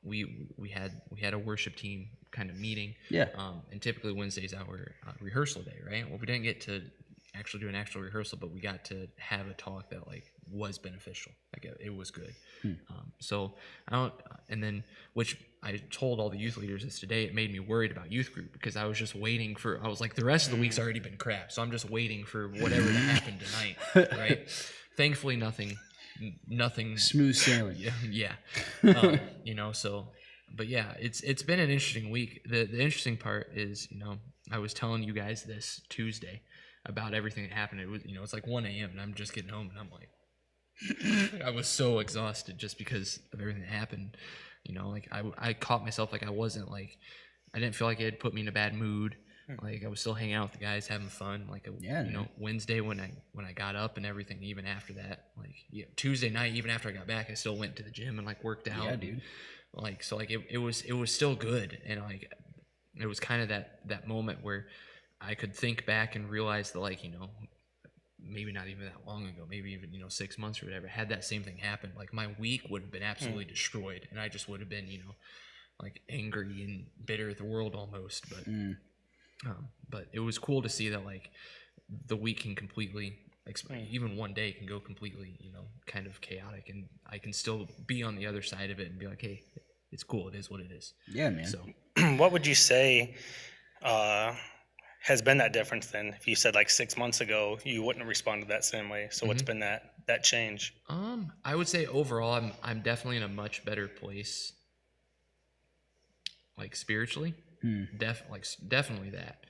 Speaker 3: we had a worship team kind of meeting.
Speaker 2: Yeah.
Speaker 3: And typically Wednesday's our rehearsal day, right? Well, we didn't get to actually do an actual rehearsal, but we got to have a talk that like was beneficial. Like it was good. So I don't, and then which I told all the youth leaders this today. It made me worried about youth group because I was just waiting for. I was like, the rest of the week's already been crap, so I'm just waiting for whatever to happen tonight, right? Thankfully, nothing.
Speaker 2: Smooth sailing.
Speaker 3: Yeah. You know, so, but yeah, it's been an interesting week. The interesting part is, you know, I was telling you guys this Tuesday about everything that happened. It was, you know, it's like 1 a.m. and I'm just getting home and I'm like, I was so exhausted just because of everything that happened. You know, like I caught myself like I wasn't like, I didn't feel like it had put me in a bad mood. Like I was still hanging out with the guys, having fun. Like you know, Wednesday when I got up and everything, even after that, like Tuesday night, even after I got back, I still went to the gym and like worked out.
Speaker 2: Yeah, dude.
Speaker 3: Like so, like it was still good, and like it was kind of that moment where I could think back and realize that, like, you know, maybe not even that long ago, maybe even, you know, 6 months or whatever, had that same thing happen, like my week would have been absolutely destroyed, and I just would have been, you know, like angry and bitter at the world almost. But it was cool to see that like the week can completely, even one day can go completely, you know, kind of chaotic, and I can still be on the other side of it and be like, hey, it's cool. It is what it is.
Speaker 2: Yeah, man.
Speaker 3: So
Speaker 1: What would you say has been that difference then? If you said like 6 months ago, you wouldn't have responded that same way. So what's been that change?
Speaker 3: I would say overall, I'm definitely in a much better place, like spiritually. Definitely that.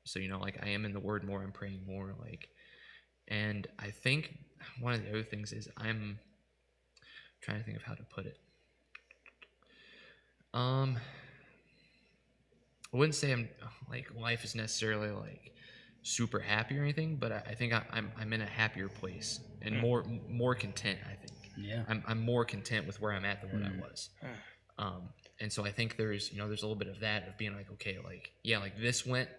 Speaker 3: So, you know, like I am in the Word more. I'm praying more. Like, and I think one of the other things is I'm trying to think of how to put it. I wouldn't say I'm like life is necessarily like super happy or anything, but I think I'm in a happier place and more content. I think.
Speaker 2: Yeah.
Speaker 3: I'm more content with where I'm at than what I was. And so I think there's a little bit of that of being like, okay, like, yeah, like this went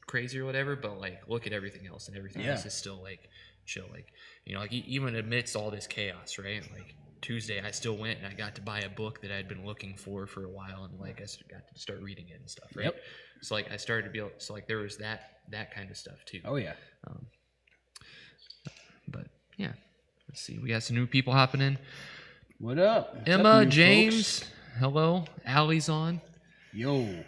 Speaker 3: crazy or whatever, but like look at everything else, and everything else is still like chill. Like, you know, like even amidst all this chaos, right? Like Tuesday, I still went and I got to buy a book that I'd been looking for a while, and like I got to start reading it and stuff, right?
Speaker 2: Yep.
Speaker 3: So like I started to be able, so like there was that kind of stuff too.
Speaker 2: Oh yeah.
Speaker 3: But yeah, let's see, we got some new people hopping in.
Speaker 2: What up? What's
Speaker 3: Emma,
Speaker 2: up, new
Speaker 3: James,
Speaker 2: folks?
Speaker 3: hello. Allie's on.
Speaker 2: Yo.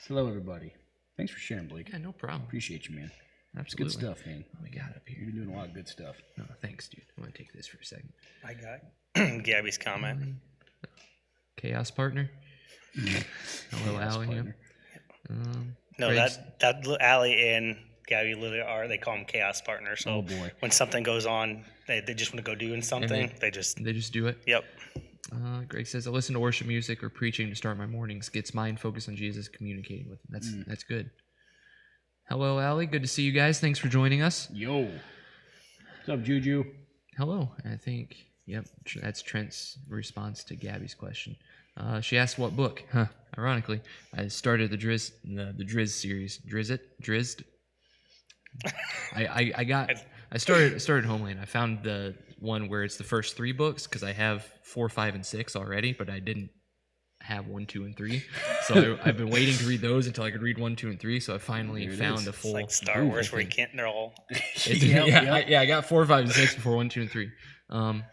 Speaker 2: Hello, everybody. Thanks for sharing, Blake.
Speaker 3: Yeah, no problem.
Speaker 2: Appreciate you, man.
Speaker 3: Absolutely.
Speaker 2: Good stuff, man.
Speaker 3: What we got up
Speaker 2: You've
Speaker 3: here?
Speaker 2: been doing a lot of good stuff.
Speaker 3: No, thanks, dude. I'm gonna take this for a second.
Speaker 1: I got Gabby's comment.
Speaker 3: Chaos partner. Hello, Allie. Yeah.
Speaker 1: No,
Speaker 3: Greg's-
Speaker 1: that Allie and Gabby literally are, they call them chaos partners. So
Speaker 2: Oh, boy.
Speaker 1: when something goes on, they just want to go doing something. They just,
Speaker 3: They just do it.
Speaker 1: yep.
Speaker 3: Greg says, I listen to worship music or preaching to start my mornings. Gets mind focused on Jesus, communicating with him. That's good. Hello, Allie. Good to see you guys. Thanks for joining us.
Speaker 2: Yo. What's up, Juju?
Speaker 3: Hello. I think, yep, that's Trent's response to Gabby's question. She asked what book. Huh. Ironically, I started the Driz series. Drizzed? I started Homeland. I found the one where it's the first 3 books because I have 4, 5, and 6 already, but I didn't have 1, 2, and 3. So I've been waiting to read those until I could read 1, 2, and 3. So I finally found a
Speaker 1: It's
Speaker 3: full.
Speaker 1: like Star Wars where you can't, they're all,
Speaker 3: I got 4, 5, and 6 before 1, 2, and 3.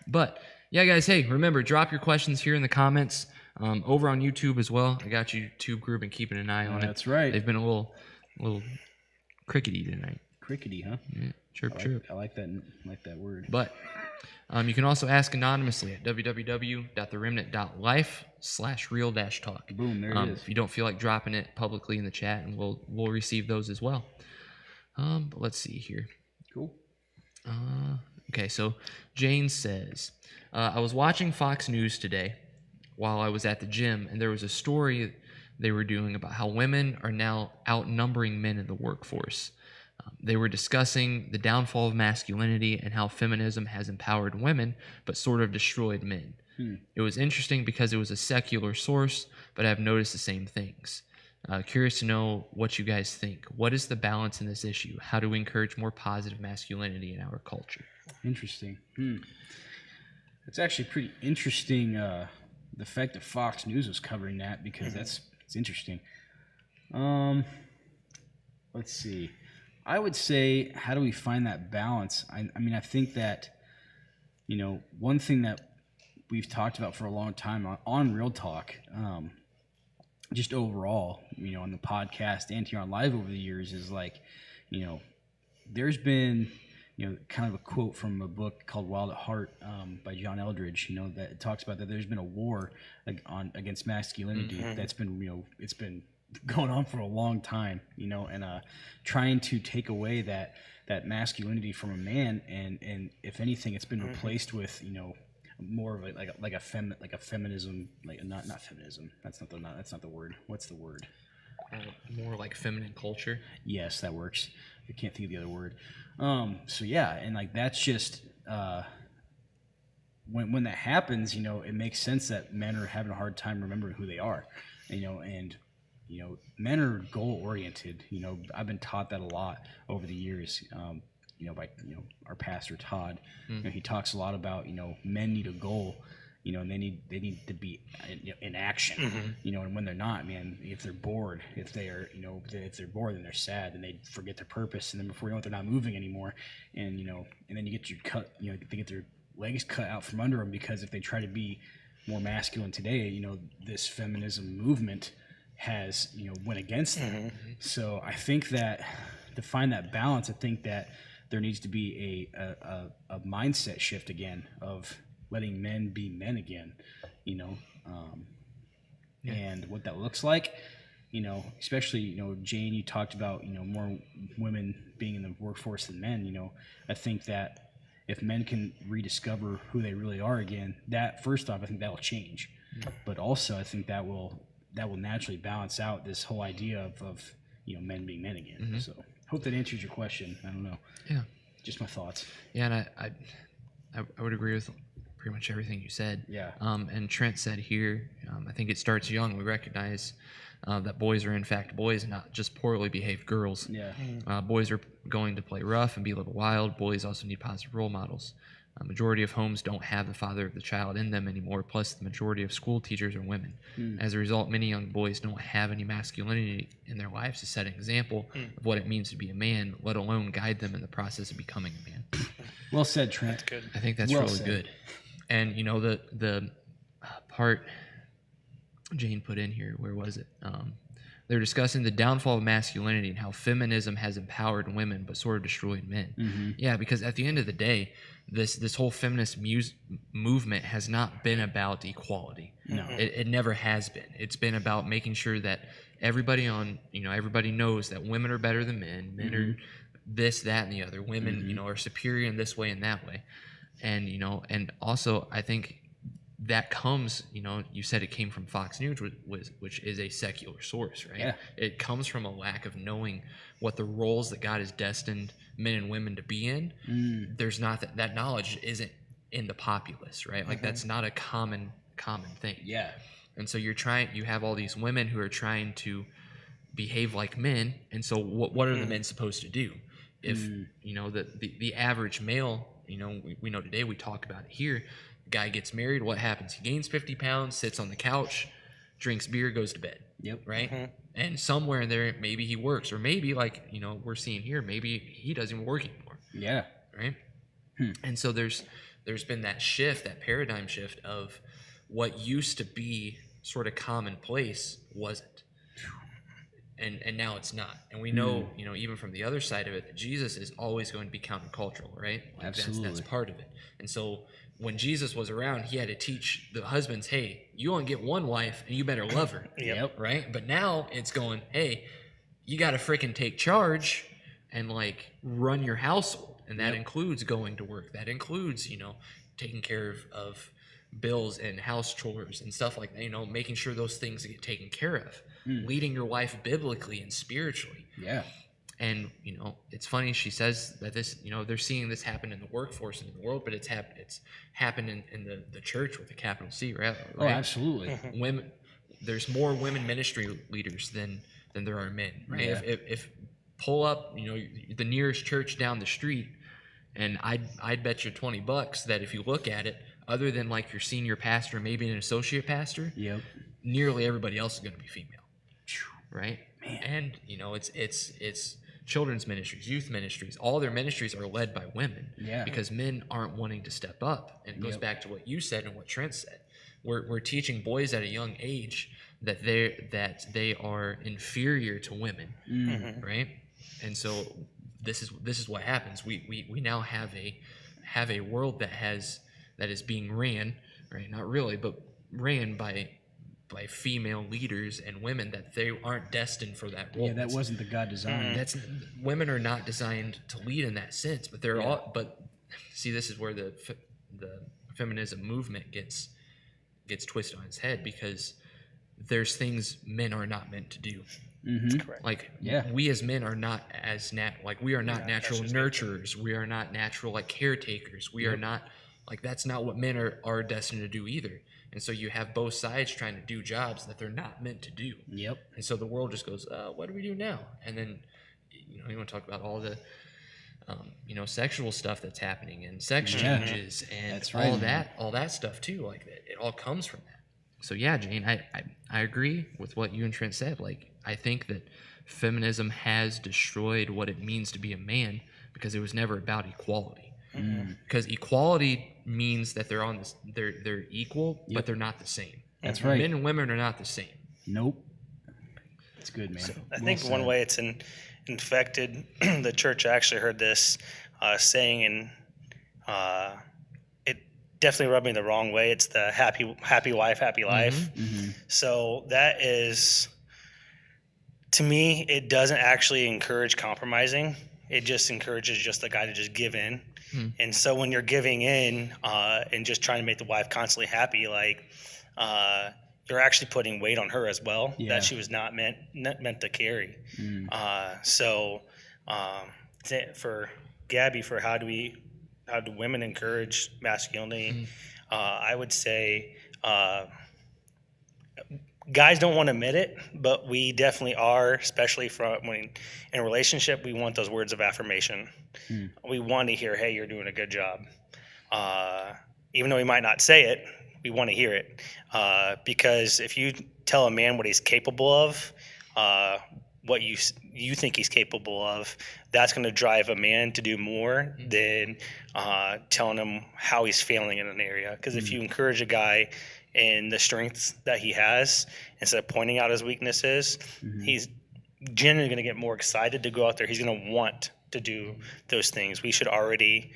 Speaker 3: But yeah, guys, hey, remember, drop your questions here in the comments. Over on YouTube as well. I got you YouTube group and keeping an eye on it.
Speaker 2: That's right.
Speaker 3: They've been a little crickety tonight.
Speaker 2: Crickety, huh?
Speaker 3: Yeah, chirp chirp.
Speaker 2: I like that word.
Speaker 3: But you can also ask anonymously at www.theremnant.life/real-talk.
Speaker 2: Boom, there it is.
Speaker 3: If you don't feel like dropping it publicly in the chat, and we'll receive those as well. But let's see here.
Speaker 2: Cool.
Speaker 3: Okay, so Jane says, I was watching Fox News today while I was at the gym, and there was a story they were doing about how women are now outnumbering men in the workforce. They were discussing the downfall of masculinity and how feminism has empowered women but sort of destroyed men. It was interesting because it was a secular source, but I've noticed the same things. Curious to know what you guys think. What is the balance in this issue? How do we encourage more positive masculinity in our culture?
Speaker 2: Interesting. It's actually pretty interesting, the fact that Fox News was covering that, because it's interesting. Let's see. I would say, how do we find that balance? I mean, I think that, one thing that we've talked about for a long time on Real Talk, just overall, on the podcast and here on live over the years is like, there's been, kind of a quote from a book called Wild at Heart by John Eldridge, that it talks about that there's been a war against masculinity that's been, it's been going on for a long time, and trying to take away that masculinity from a man, and if anything, it's been replaced with, more of a feminism, not feminism. That's not the word. What's the word?
Speaker 3: More like feminine culture.
Speaker 2: Yes, that works. I can't think of the other word. So yeah, and that's just when that happens, it makes sense that men are having a hard time remembering who they are, and men are goal oriented. I've been taught that a lot over the years. By our pastor Todd, he talks a lot about men need a goal, and they need to be in action, and when they're not, man, if they're bored, if they're bored, then they're sad, and they forget their purpose, and then before you know it, they're not moving anymore, and then you get your cut, they get their legs cut out from under them, because if they try to be more masculine today, this feminism movement has went against them. So I think that to find that balance, I think that there needs to be a mindset shift again of letting men be men again, and what that looks like, especially, Jane, you talked about, more women being in the workforce than men. I think that if men can rediscover who they really are again, that first off, I think that will change, but also I think that will naturally balance out this whole idea of men being men again. So hope that answers your question. I don't know.
Speaker 3: Yeah.
Speaker 2: Just my thoughts.
Speaker 3: Yeah, and I would agree with pretty much everything you said.
Speaker 2: Yeah.
Speaker 3: And Trent said here, I think it starts young. We recognize that boys are in fact boys, not just poorly behaved girls.
Speaker 2: Yeah.
Speaker 3: Boys are going to play rough and be a little wild. Boys also need positive role models. A majority of homes don't have the father of the child in them anymore, plus the majority of school teachers are women. As a result, many young boys don't have any masculinity in their lives to set an example of what it means to be a man, let alone guide them in the process of becoming a man.
Speaker 2: Well said, Trent.
Speaker 1: That's good.
Speaker 3: I think that's
Speaker 2: Well
Speaker 3: really
Speaker 2: said.
Speaker 3: good. And the part Jane put in here, where was it? They're discussing the downfall of masculinity and how feminism has empowered women but sort of destroyed men. Yeah, because at the end of the day, this whole feminist movement has not been about equality.
Speaker 2: No.
Speaker 3: It never has been. It's been about making sure that everybody knows that women are better than men. Men are this, that, and the other. Women, are superior in this way and that way. And, and also I think that comes, you said it came from Fox News, which is a secular source, right?
Speaker 2: Yeah.
Speaker 3: It comes from a lack of knowing what the roles that God has destined men and women to be in. There's not that knowledge isn't in the populace, right? Like that's not a common thing.
Speaker 2: Yeah.
Speaker 3: And so you have all these women who are trying to behave like men. And so what are the men supposed to do? If, the average male, we know today, we talk about it here, guy gets married, what happens? He gains 50 pounds, sits on the couch, drinks beer, goes to bed. Yep. Right? And somewhere in there, maybe he works, or maybe we're seeing here, maybe he doesn't even work anymore.
Speaker 2: Yeah.
Speaker 3: Right? And so there's been that shift, that paradigm shift of what used to be sort of commonplace wasn't. And now it's not. And we know, even from the other side of it, that Jesus is always going to be countercultural, right? Like
Speaker 2: Absolutely.
Speaker 3: That's part of it. And so when Jesus was around, he had to teach the husbands, hey, you only get one wife and you better love her.
Speaker 1: Yep.
Speaker 3: Right? But now it's going, hey, you got to freaking take charge and run your household. And that includes going to work. That includes, taking care of bills and house chores and stuff like that, making sure those things get taken care of. Leading your wife biblically and spiritually.
Speaker 2: Yeah.
Speaker 3: And, it's funny, she says that this, they're seeing this happen in the workforce and in the world, but it's happened in the church with a capital C, right?
Speaker 2: Oh, absolutely.
Speaker 3: Women, there's more women ministry leaders than there are men, right?
Speaker 2: Yeah.
Speaker 3: If pull up, the nearest church down the street, and I'd bet you $20 that if you look at it, other than your senior pastor, maybe an associate pastor,
Speaker 2: Yep.
Speaker 3: nearly everybody else is going to be female. Right?
Speaker 2: Man.
Speaker 3: And it's children's ministries, youth ministries, all their ministries are led by women.
Speaker 2: Yeah.
Speaker 3: Because men aren't wanting to step up. And it goes back to what you said and what Trent said. We're teaching boys at a young age that they are inferior to women, right? And so this is what happens. We now have a world that is being ran, right? Not really, but ran by female leaders and women that they aren't destined for that role.
Speaker 2: Yeah, that wasn't the God design.
Speaker 3: That's women are not designed to lead in that sense, but they're all. But see, this is where the feminism movement gets twisted on its head, because there's things men are not meant to do.
Speaker 1: Correct.
Speaker 3: Like
Speaker 2: Yeah.
Speaker 3: we as men are not as we are not natural nurturers. We are not natural like caretakers. We are not like that's not what men are destined to do either. And so you have both sides trying to do jobs that they're not meant to do.
Speaker 2: Yep.
Speaker 3: And so the world just goes, what do we do now? And then you want to talk about all the sexual stuff that's happening and sex changes and
Speaker 2: That's right,
Speaker 3: all that stuff too. Like it all comes from that. So yeah, Jane, I agree with what you and Trent said. Like I think that feminism has destroyed what it means to be a man, because it was never about equality. Because equality means that they're on this, they're equal, but they're not the same.
Speaker 2: That's right.
Speaker 3: Men and women are not the same.
Speaker 2: Nope. It's good, man.
Speaker 1: I think one way it's infected, the church actually heard this saying, and it definitely rubbed me the wrong way. It's the happy wife, happy life. So that is, to me, it doesn't actually encourage compromising. It just encourages just the guy to just give in. And so when you're giving in and just trying to make the wife constantly happy, like you're actually putting weight on her as well that she was not meant to carry. So for Gabby, for how do women encourage masculinity? I would say guys don't want to admit it, but we definitely are, especially when in a relationship, we want those words of affirmation. We want to hear, hey, you're doing a good job. Even though we might not say it, we want to hear it. Because if you tell a man what he's capable of, what you think he's capable of, that's going to drive a man to do more than telling him how he's failing in an area. Because if you encourage a guy in the strengths that he has, instead of pointing out his weaknesses, he's generally going to get more excited to go out there. He's going to want to do those things. We should already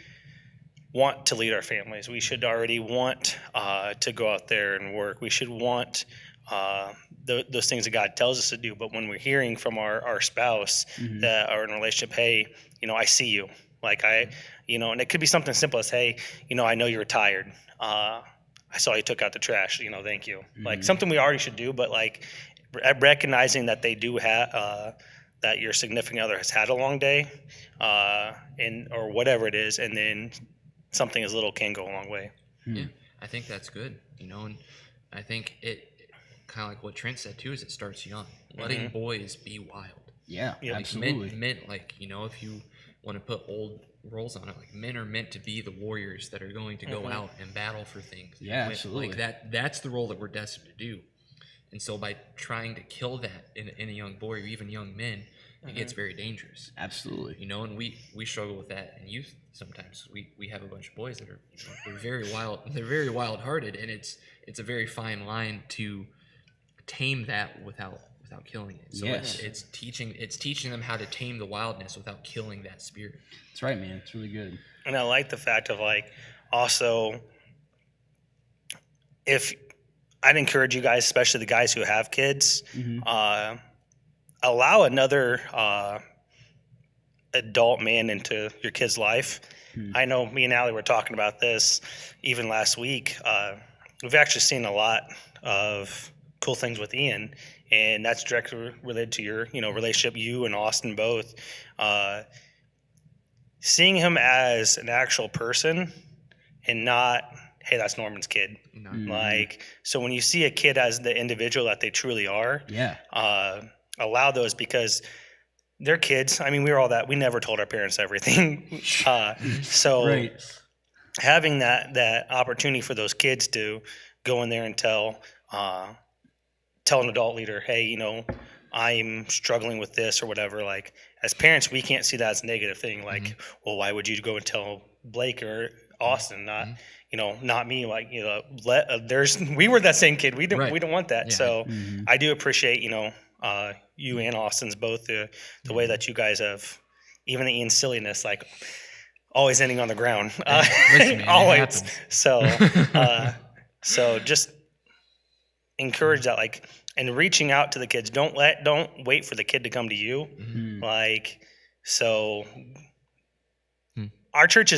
Speaker 1: want to lead our families. We should already want to go out there and work. We should want those things that God tells us to do. But when we're hearing from our spouse that are in a relationship, hey, I see you. Like and it could be something simple as, hey, I know you're tired. I saw you took out the trash, thank you. Like something we already should do, but like recognizing that they do have, that your significant other has had a long day, or whatever it is, and then something as little can go a long way.
Speaker 3: Yeah, I think that's good, and I think it kind of like what Trent said too, is it starts young, letting boys be wild.
Speaker 2: Yeah,
Speaker 1: Yep.
Speaker 2: absolutely.
Speaker 3: Men, if you want to put old roles on it, like men are meant to be the warriors that are going to go out and battle for things.
Speaker 2: Yeah, absolutely.
Speaker 3: Like that's the role that we're destined to do. And so by trying to kill that in a young boy or even young men, it gets very dangerous.
Speaker 2: Absolutely.
Speaker 3: And we struggle with that in youth sometimes. We have a bunch of boys that are they're very wild. They're very wild-hearted, and it's a very fine line to tame that without killing it. So it's teaching them how to tame the wildness without killing that spirit.
Speaker 2: That's right, man. It's really good.
Speaker 1: And I like the fact of also, if I'd encourage you guys, especially the guys who have kids, allow another adult man into your kid's life. I know me and Allie were talking about this even last week. We've actually seen a lot of cool things with Ian, and that's directly related to your relationship, you and Austin both. Seeing him as an actual person and not, hey, that's Norman's kid. So when you see a kid as the individual that they truly are, allow those, because they're kids. I mean, we were all that. We never told our parents everything. So having that opportunity for those kids to go in there and tell an adult leader, hey, I'm struggling with this or whatever, like as parents, we can't see that as a negative thing. Like, well, why would you go and tell Blake or Austin, not, not me? Like, we were that same kid. We don't,
Speaker 3: Right.
Speaker 1: we don't want that.
Speaker 3: Yeah.
Speaker 1: So I do appreciate, you and Austin's both the way that you guys have, even the Ian's silliness, like always ending on the ground.
Speaker 3: Listen, man, it
Speaker 1: Always.
Speaker 3: happens.
Speaker 1: So just encourage that, like, and reaching out to the kids. Don't wait for the kid to come to you. Like, so our church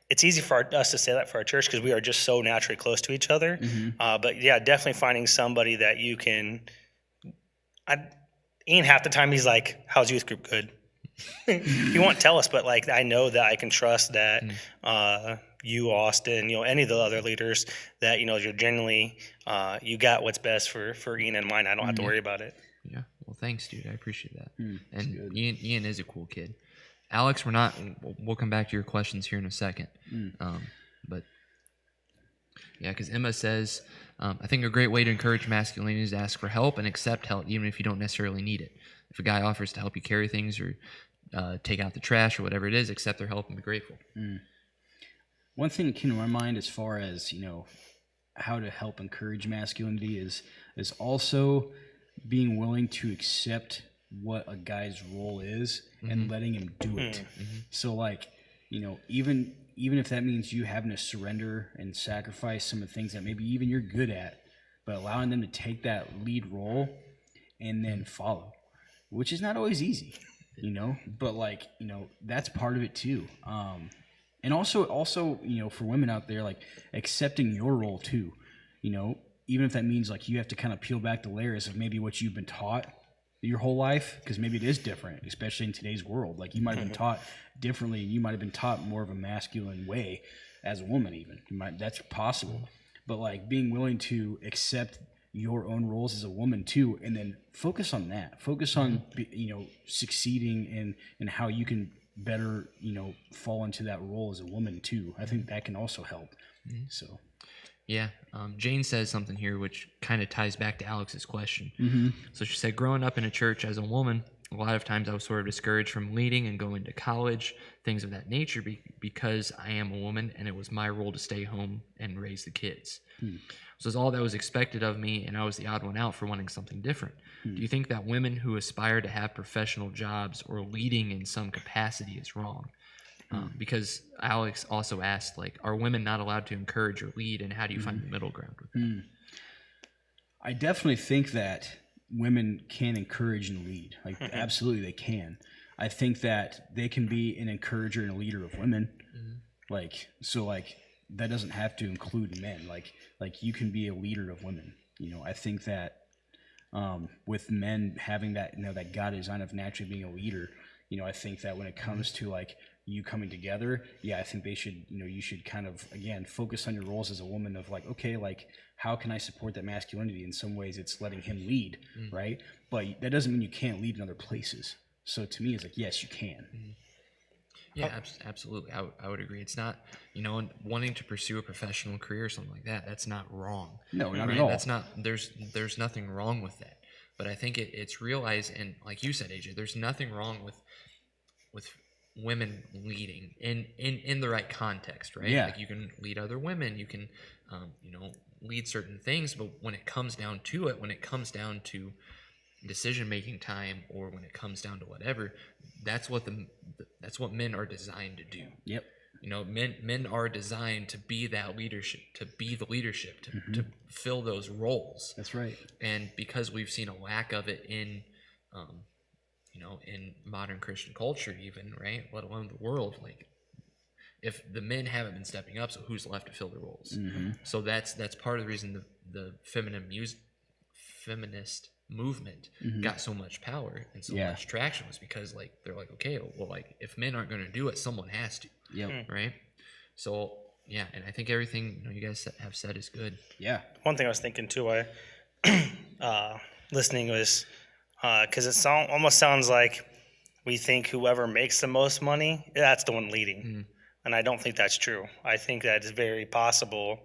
Speaker 1: it's easy for us to say that for our church because we are just so naturally close to each other. But yeah, definitely finding somebody that you can. Ian, half the time he's like, "How's youth group? Good." He won't tell us, but like I know that I can trust that you, Austin, any of the other leaders that you're genuinely you got what's best for Ian and mine. I don't have to worry about it.
Speaker 3: Yeah. Well, thanks, dude. I appreciate that. And Ian is a cool kid. Alex, we'll come back to your questions here in a second. But yeah, because Emma says, I think a great way to encourage masculinity is to ask for help and accept help, even if you don't necessarily need it. If a guy offers to help you carry things or take out the trash or whatever it is, accept their help and be grateful.
Speaker 2: One thing that came to my mind as far as, how to help encourage masculinity is also being willing to accept what a guy's role is and letting him do it. So like, even if that means you having to surrender and sacrifice some of the things that maybe even you're good at, but allowing them to take that lead role and then follow, which is not always easy, but like, that's part of it too. And also, for women out there, like accepting your role too, even if that means like you have to kind of peel back the layers of maybe what you've been taught your whole life, because maybe it is different, especially in today's world. Like you might have been taught differently, and you might have been taught more of a masculine way as a woman. Even that's possible, but like being willing to accept your own roles as a woman too, and then focus on that. Focus on succeeding in how you can better fall into that role as a woman too. I think that can also help. So.
Speaker 3: Yeah. Jane says something here which kind of ties back to Alex's question. So she said, growing up in a church as a woman, a lot of times I was sort of discouraged from leading and going to college, things of that nature, because I am a woman and it was my role to stay home and raise the kids. So it's all that was expected of me, and I was the odd one out for wanting something different. Do you think that women who aspire to have professional jobs or leading in some capacity is wrong? Because Alex also asked, like, are women not allowed to encourage or lead, and how do you find the middle ground with that?
Speaker 2: I definitely think that women can encourage and lead. Like, absolutely they can. I think that they can be an encourager and a leader of women. Like, that doesn't have to include men. Like you can be a leader of women. I think that with men having that, that God design of naturally being a leader, I think that when it comes to like you coming together, I think they should, you should kind of, again, focus on your roles as a woman of like, okay, like how can I support that masculinity? In some ways it's letting him lead, right? But that doesn't mean you can't lead in other places. So to me, it's like, yes, you can.
Speaker 3: Yeah, absolutely. I would agree. It's not, wanting to pursue a professional career or something like that. That's not wrong.
Speaker 2: No, not
Speaker 3: right?
Speaker 2: at all.
Speaker 3: That's not. There's nothing wrong with that. But I think it's realized, and like you said, AJ, there's nothing wrong with women leading in the right context, right?
Speaker 2: Yeah.
Speaker 3: Like you can lead other women, you can, lead certain things. But when it comes down to it, when it comes down to decision-making time, or when it comes down to whatever, that's what men are designed to do.
Speaker 2: Yep.
Speaker 3: Men are designed to be that leadership, to fill those roles.
Speaker 2: That's right.
Speaker 3: And because we've seen a lack of it in modern Christian culture, even, right, let alone the world, like if the men haven't been stepping up, so who's left to fill the roles? So that's part of the reason the feminist movement got so much power and so much traction, was because like they're like, okay, well, like if men aren't going to do it, someone has to. Right. So yeah, and I think everything you guys have said is good.
Speaker 2: Yeah.
Speaker 1: One thing I was thinking too, listening was because it almost sounds like we think whoever makes the most money, that's the one leading, and I don't think that's true. I think that it's very possible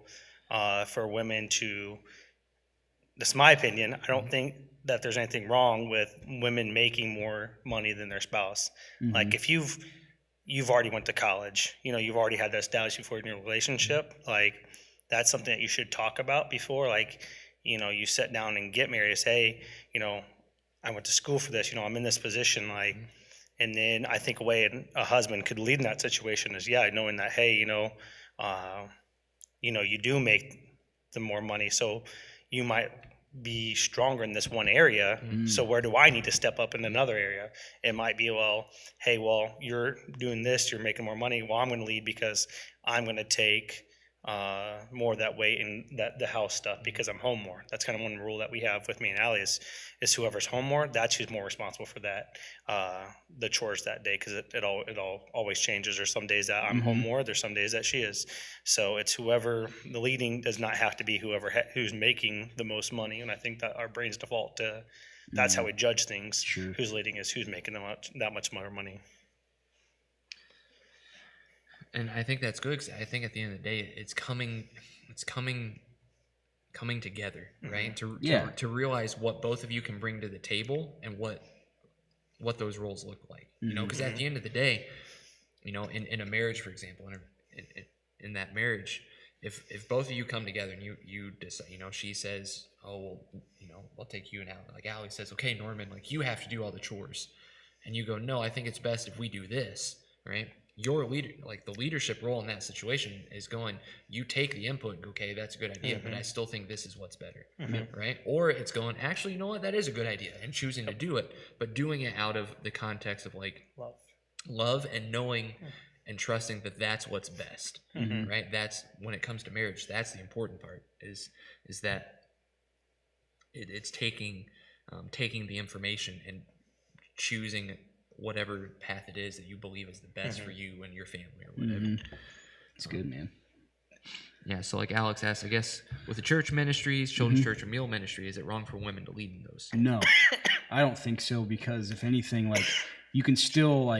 Speaker 1: for women to That's my opinion. I don't think that there's anything wrong with women making more money than their spouse. Like if you've already went to college, you've already had that established before in your relationship, like that's something that you should talk about before, like, you sit down and get married, say, I went to school for this, I'm in this position, like, and then I think a way a husband could lead in that situation is, knowing that, hey, you do make the more money, so you might be stronger in this one area. So where do I need to step up in another area? It might be, you're doing this, you're making more money. Well, I'm going to lead because I'm going to take more of that weight in the house stuff because I'm home more. That's kind of one rule that we have with me and Allie is whoever's home more, that's who's more responsible for that, the chores that day, because it all always changes. There's some days that I'm home more, there's some days that she is. So it's whoever, the leading does not have to be who's making the most money. And I think that our brains default to that's how we judge things.
Speaker 2: Sure.
Speaker 1: Who's leading is who's making that much more money.
Speaker 3: And I think that's good because I think at the end of the day, it's coming together, right? To realize what both of you can bring to the table and what those roles look like, because at the end of the day, in a marriage, for example, in that marriage, if both of you come together and you decide, she says, oh, well, I'll take you and Allie. Like Allie says, okay, Norman, like you have to do all the chores. And you go, no, I think it's best if we do this, right? Your leader, like the leadership role in that situation is going, you take the input and go, okay, that's a good idea, but I still think this is what's better, right? Or it's going, actually, you know what, that is a good idea, and choosing to do it, but doing it out of the context of like love and knowing and trusting that that's what's best, right? That's when it comes to marriage, that's the important part is that it's taking the information and choosing whatever path it is that you believe is the best for you and your family or whatever.
Speaker 2: It's good, man.
Speaker 3: Yeah, so like Alex asked, I guess with the church ministries, children's church or meal ministry, is it wrong for women to lead in those?
Speaker 2: No, I don't think so, because if anything, like you can still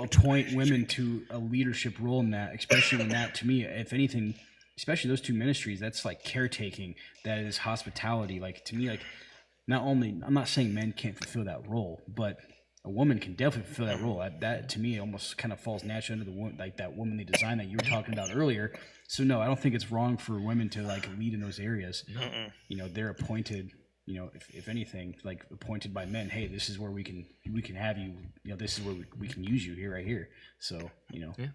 Speaker 2: appoint women to a leadership role in that, especially when that, to me, if anything, especially those two ministries, that's like caretaking, that is hospitality. Like to me, like not only, I'm not saying men can't fulfill that role, but a woman can definitely fulfill that role. That to me almost kind of falls naturally under the like that womanly design that you were talking about earlier. So no, I don't think it's wrong for women to like lead in those areas. They're appointed. If anything, like appointed by men. Hey, this is where we can have you. This is where we can use you here, right here. So
Speaker 3: Yeah.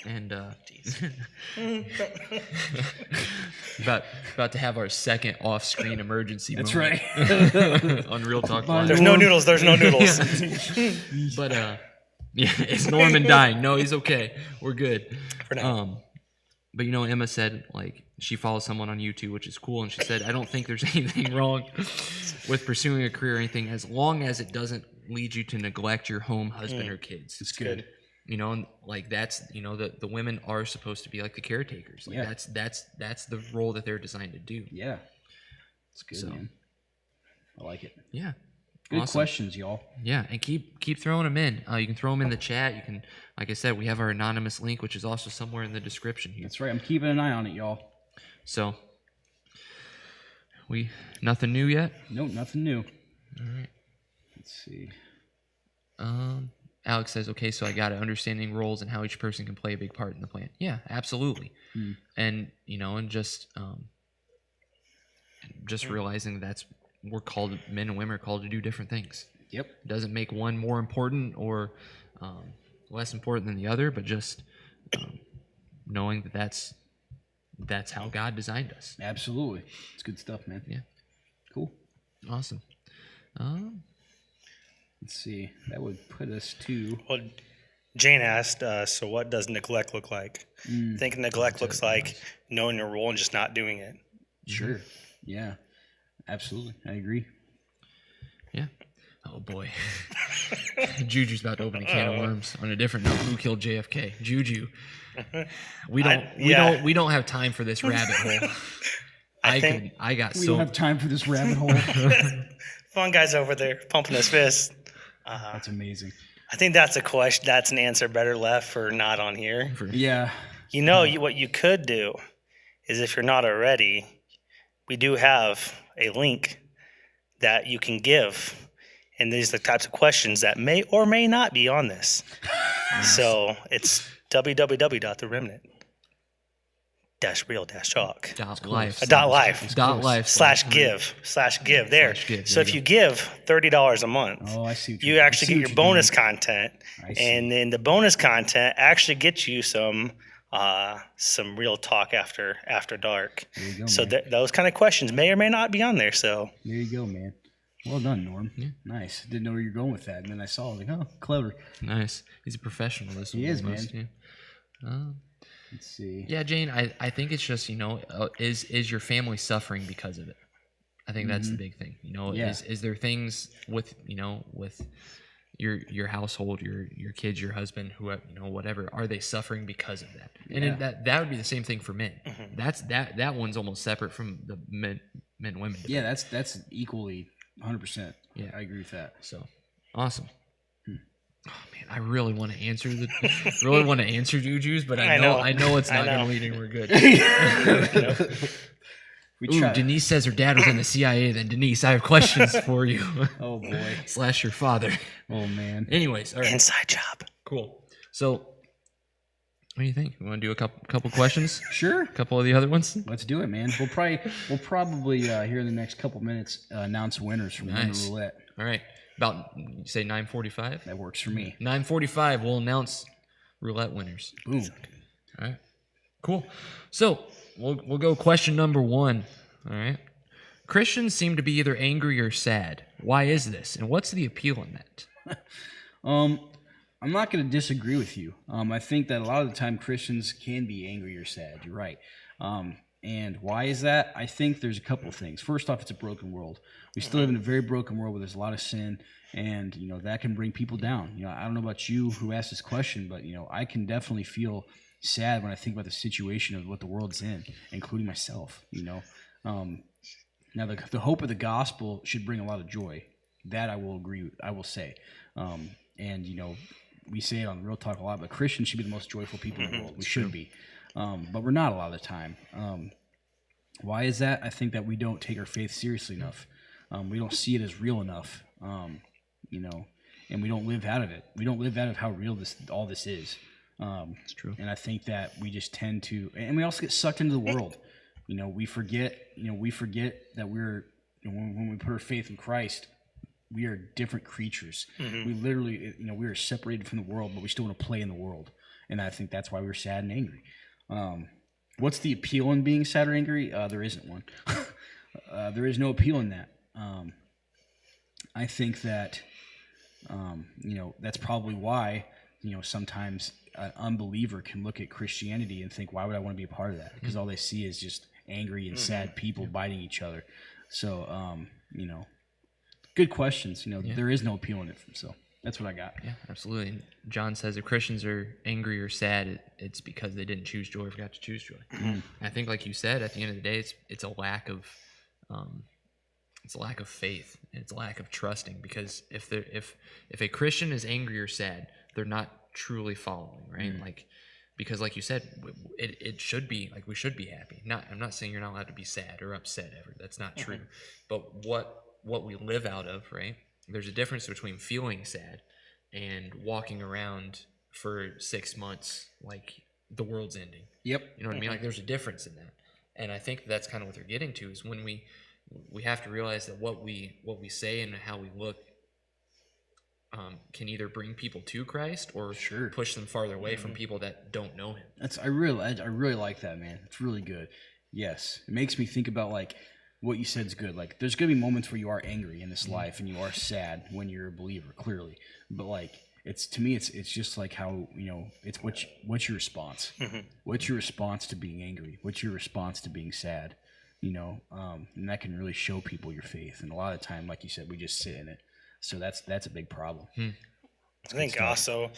Speaker 3: And about to have our second off-screen emergency.
Speaker 2: that's
Speaker 3: moment.
Speaker 2: right.
Speaker 3: On Real Talk
Speaker 2: Bye,
Speaker 3: Live.
Speaker 1: There's no noodles. There's no noodles.
Speaker 3: But yeah, it's Norman dying. No, he's okay. We're good.
Speaker 1: For now.
Speaker 3: But Emma said like she follows someone on YouTube, which is cool, and she said I don't think there's anything wrong with pursuing a career or anything as long as it doesn't lead you to neglect your home, husband, or kids.
Speaker 2: It's good.
Speaker 3: And like that's the women are supposed to be like the caretakers. Like that's the role that they're designed to do.
Speaker 2: Yeah, it's good,
Speaker 3: So.
Speaker 2: man. I like it.
Speaker 3: Yeah.
Speaker 2: Good
Speaker 3: Awesome.
Speaker 2: questions, y'all.
Speaker 3: Yeah, and keep throwing them in. You can throw them in the chat. You can, like I said, we have our anonymous link, which is also somewhere in the description here.
Speaker 2: That's right. I'm keeping an eye on it, y'all.
Speaker 3: So, nothing new yet?
Speaker 2: Nope, nothing new.
Speaker 3: All right.
Speaker 2: Let's see.
Speaker 3: Alex says, okay, so I got it. Understanding roles and how each person can play a big part in the plan. Yeah, absolutely. And, and just realizing we're called, men and women are called to do different things.
Speaker 2: Yep.
Speaker 3: It doesn't make one more important or less important than the other, but just knowing that that's how God designed us.
Speaker 2: Absolutely. It's good stuff, man.
Speaker 3: Yeah.
Speaker 2: Cool.
Speaker 3: Awesome.
Speaker 2: Let's see. That would put us to.
Speaker 1: Well, Jane asked, so what does neglect look like? I think neglect looks like knowing your role and just not doing it.
Speaker 2: Sure. Yeah. Absolutely. I agree.
Speaker 3: Yeah. Oh boy. Juju's about to open a can of worms. On a different note, who killed JFK? Juju. We don't have time for this rabbit hole. I got
Speaker 2: We
Speaker 3: so
Speaker 2: don't have time for this rabbit hole.
Speaker 1: Fun guy's over there pumping his fist.
Speaker 2: That's amazing.
Speaker 1: I think that's a question. That's an answer better left for not on here.
Speaker 2: Yeah.
Speaker 1: What you could do is if you're not already, we do have a link that you can give, and these are the types of questions that may or may not be on this. So it's www.theremnant-real-talk.
Speaker 3: .life.
Speaker 1: .life
Speaker 3: .life.
Speaker 1: /give there.
Speaker 3: give,
Speaker 1: So
Speaker 3: there
Speaker 1: if
Speaker 3: you
Speaker 1: you give $30 a month,
Speaker 2: Oh, I see. What
Speaker 1: you
Speaker 2: I
Speaker 1: actually
Speaker 2: see
Speaker 1: get
Speaker 2: what
Speaker 1: your
Speaker 2: you're
Speaker 1: bonus
Speaker 2: doing.
Speaker 1: content,
Speaker 2: I see.
Speaker 1: and then the bonus content actually gets you some real talk after dark.
Speaker 2: There you go,
Speaker 1: So
Speaker 2: man.
Speaker 1: those kind of questions may or may not be on there. So
Speaker 2: There you go, man. Well done, Norm. Nice. Didn't know where you're going with that, and then I saw it. Like, oh, clever.
Speaker 3: Nice. He's a professional. This
Speaker 2: He
Speaker 3: one
Speaker 2: is,
Speaker 3: almost,
Speaker 2: man.
Speaker 3: Yeah.
Speaker 2: Let's see.
Speaker 3: Yeah, Jane, I think it's just, is your family suffering because of it? I think that's the big thing.
Speaker 2: Yeah.
Speaker 3: Is there things with, with your household, your kids, your husband, whoever, whatever, are they suffering because of that? And
Speaker 2: Yeah.
Speaker 3: that would be the same thing for men. That one's almost separate from the men and women.
Speaker 2: Yeah, that's equally 100%.
Speaker 3: Yeah.
Speaker 2: I agree with that.
Speaker 3: So awesome. Oh man, I really want to answer Juju's, but I know it's not going to lead anywhere good.
Speaker 2: We
Speaker 3: Ooh,
Speaker 2: try.
Speaker 3: Denise says her dad was in the CIA. Then Denise, I have questions for you.
Speaker 2: Oh boy.
Speaker 3: / your father.
Speaker 2: Oh man.
Speaker 3: Anyways, all right,
Speaker 1: inside job.
Speaker 3: cool. So, what do you think? You want to do a couple questions?
Speaker 2: Sure.
Speaker 3: A couple of the other ones.
Speaker 2: Let's do it, man. We'll probably here in the next couple minutes announce winners from Winner
Speaker 3: Nice.
Speaker 2: Roulette.
Speaker 3: All right, about you say 9:45.
Speaker 2: That works for me.
Speaker 3: 9:45. We'll announce roulette winners.
Speaker 2: Boom.
Speaker 3: All right, cool. So we'll go question number 1. All right. Christians seem to be either angry or sad. Why is this? And what's the appeal in that?
Speaker 2: I'm not going to disagree with you. I think that a lot of the time Christians can be angry or sad. You're right. And why is that? I think there's a couple of things. First off, it's a broken world. We still live in a very broken world where there's a lot of sin, and that can bring people down. I don't know about you who asked this question, but I can definitely feel sad when I think about the situation of what the world's in, including myself. Now the hope of the gospel should bring a lot of joy. That I will agree with. I will say, and we say it on Real Talk a lot, but Christians should be the most joyful people in the world. We should be, but we're not a lot of the time. Why is that? I think that we don't take our faith seriously enough. We don't see it as real enough, and we don't live out of it. We don't live out of how real all this is.
Speaker 3: It's true.
Speaker 2: And I think that we just tend to, and we also get sucked into the world. We forget that we're, when we put our faith in Christ, we are different creatures. We literally, we are separated from the world, but we still want to play in the world. And I think that's why we're sad and angry. What's the appeal in being sad or angry? There isn't one. There is no appeal in that. I think that, that's probably why, sometimes an unbeliever can look at Christianity and think, why would I want to be a part of that? Because all they see is just angry and sad people biting each other. So, good questions. There is no appeal in it. So that's what I got.
Speaker 3: Yeah, absolutely. And John says if Christians are angry or sad, it's because they didn't choose joy or forgot to choose joy. And I think, like you said, at the end of the day, it's a lack of faith, and it's a lack of trusting. Because if a Christian is angry or sad, they're not truly following, right? Because like you said, it should be like we should be happy. I'm not saying you're not allowed to be sad or upset ever. That's not true. But what we live out of, right? There's a difference between feeling sad and walking around for 6 months like the world's ending.
Speaker 2: Yep.
Speaker 3: You know what I mean? Like there's a difference in that. And I think that's kind of what they're getting to is when we have to realize that what we say and how we look can either bring people to Christ or push them farther away from people that don't know Him.
Speaker 2: I really like that, man. It's really good. Yes, it makes me think about like what you said is good. Like there's gonna be moments where you are angry in this life and you are sad when you're a believer, clearly. But like it's just like how it's what's your response? What's your response to being angry? What's your response to being sad? And that can really show people your faith. And a lot of the time, like you said, we just sit in it. So that's a big problem.
Speaker 1: I think also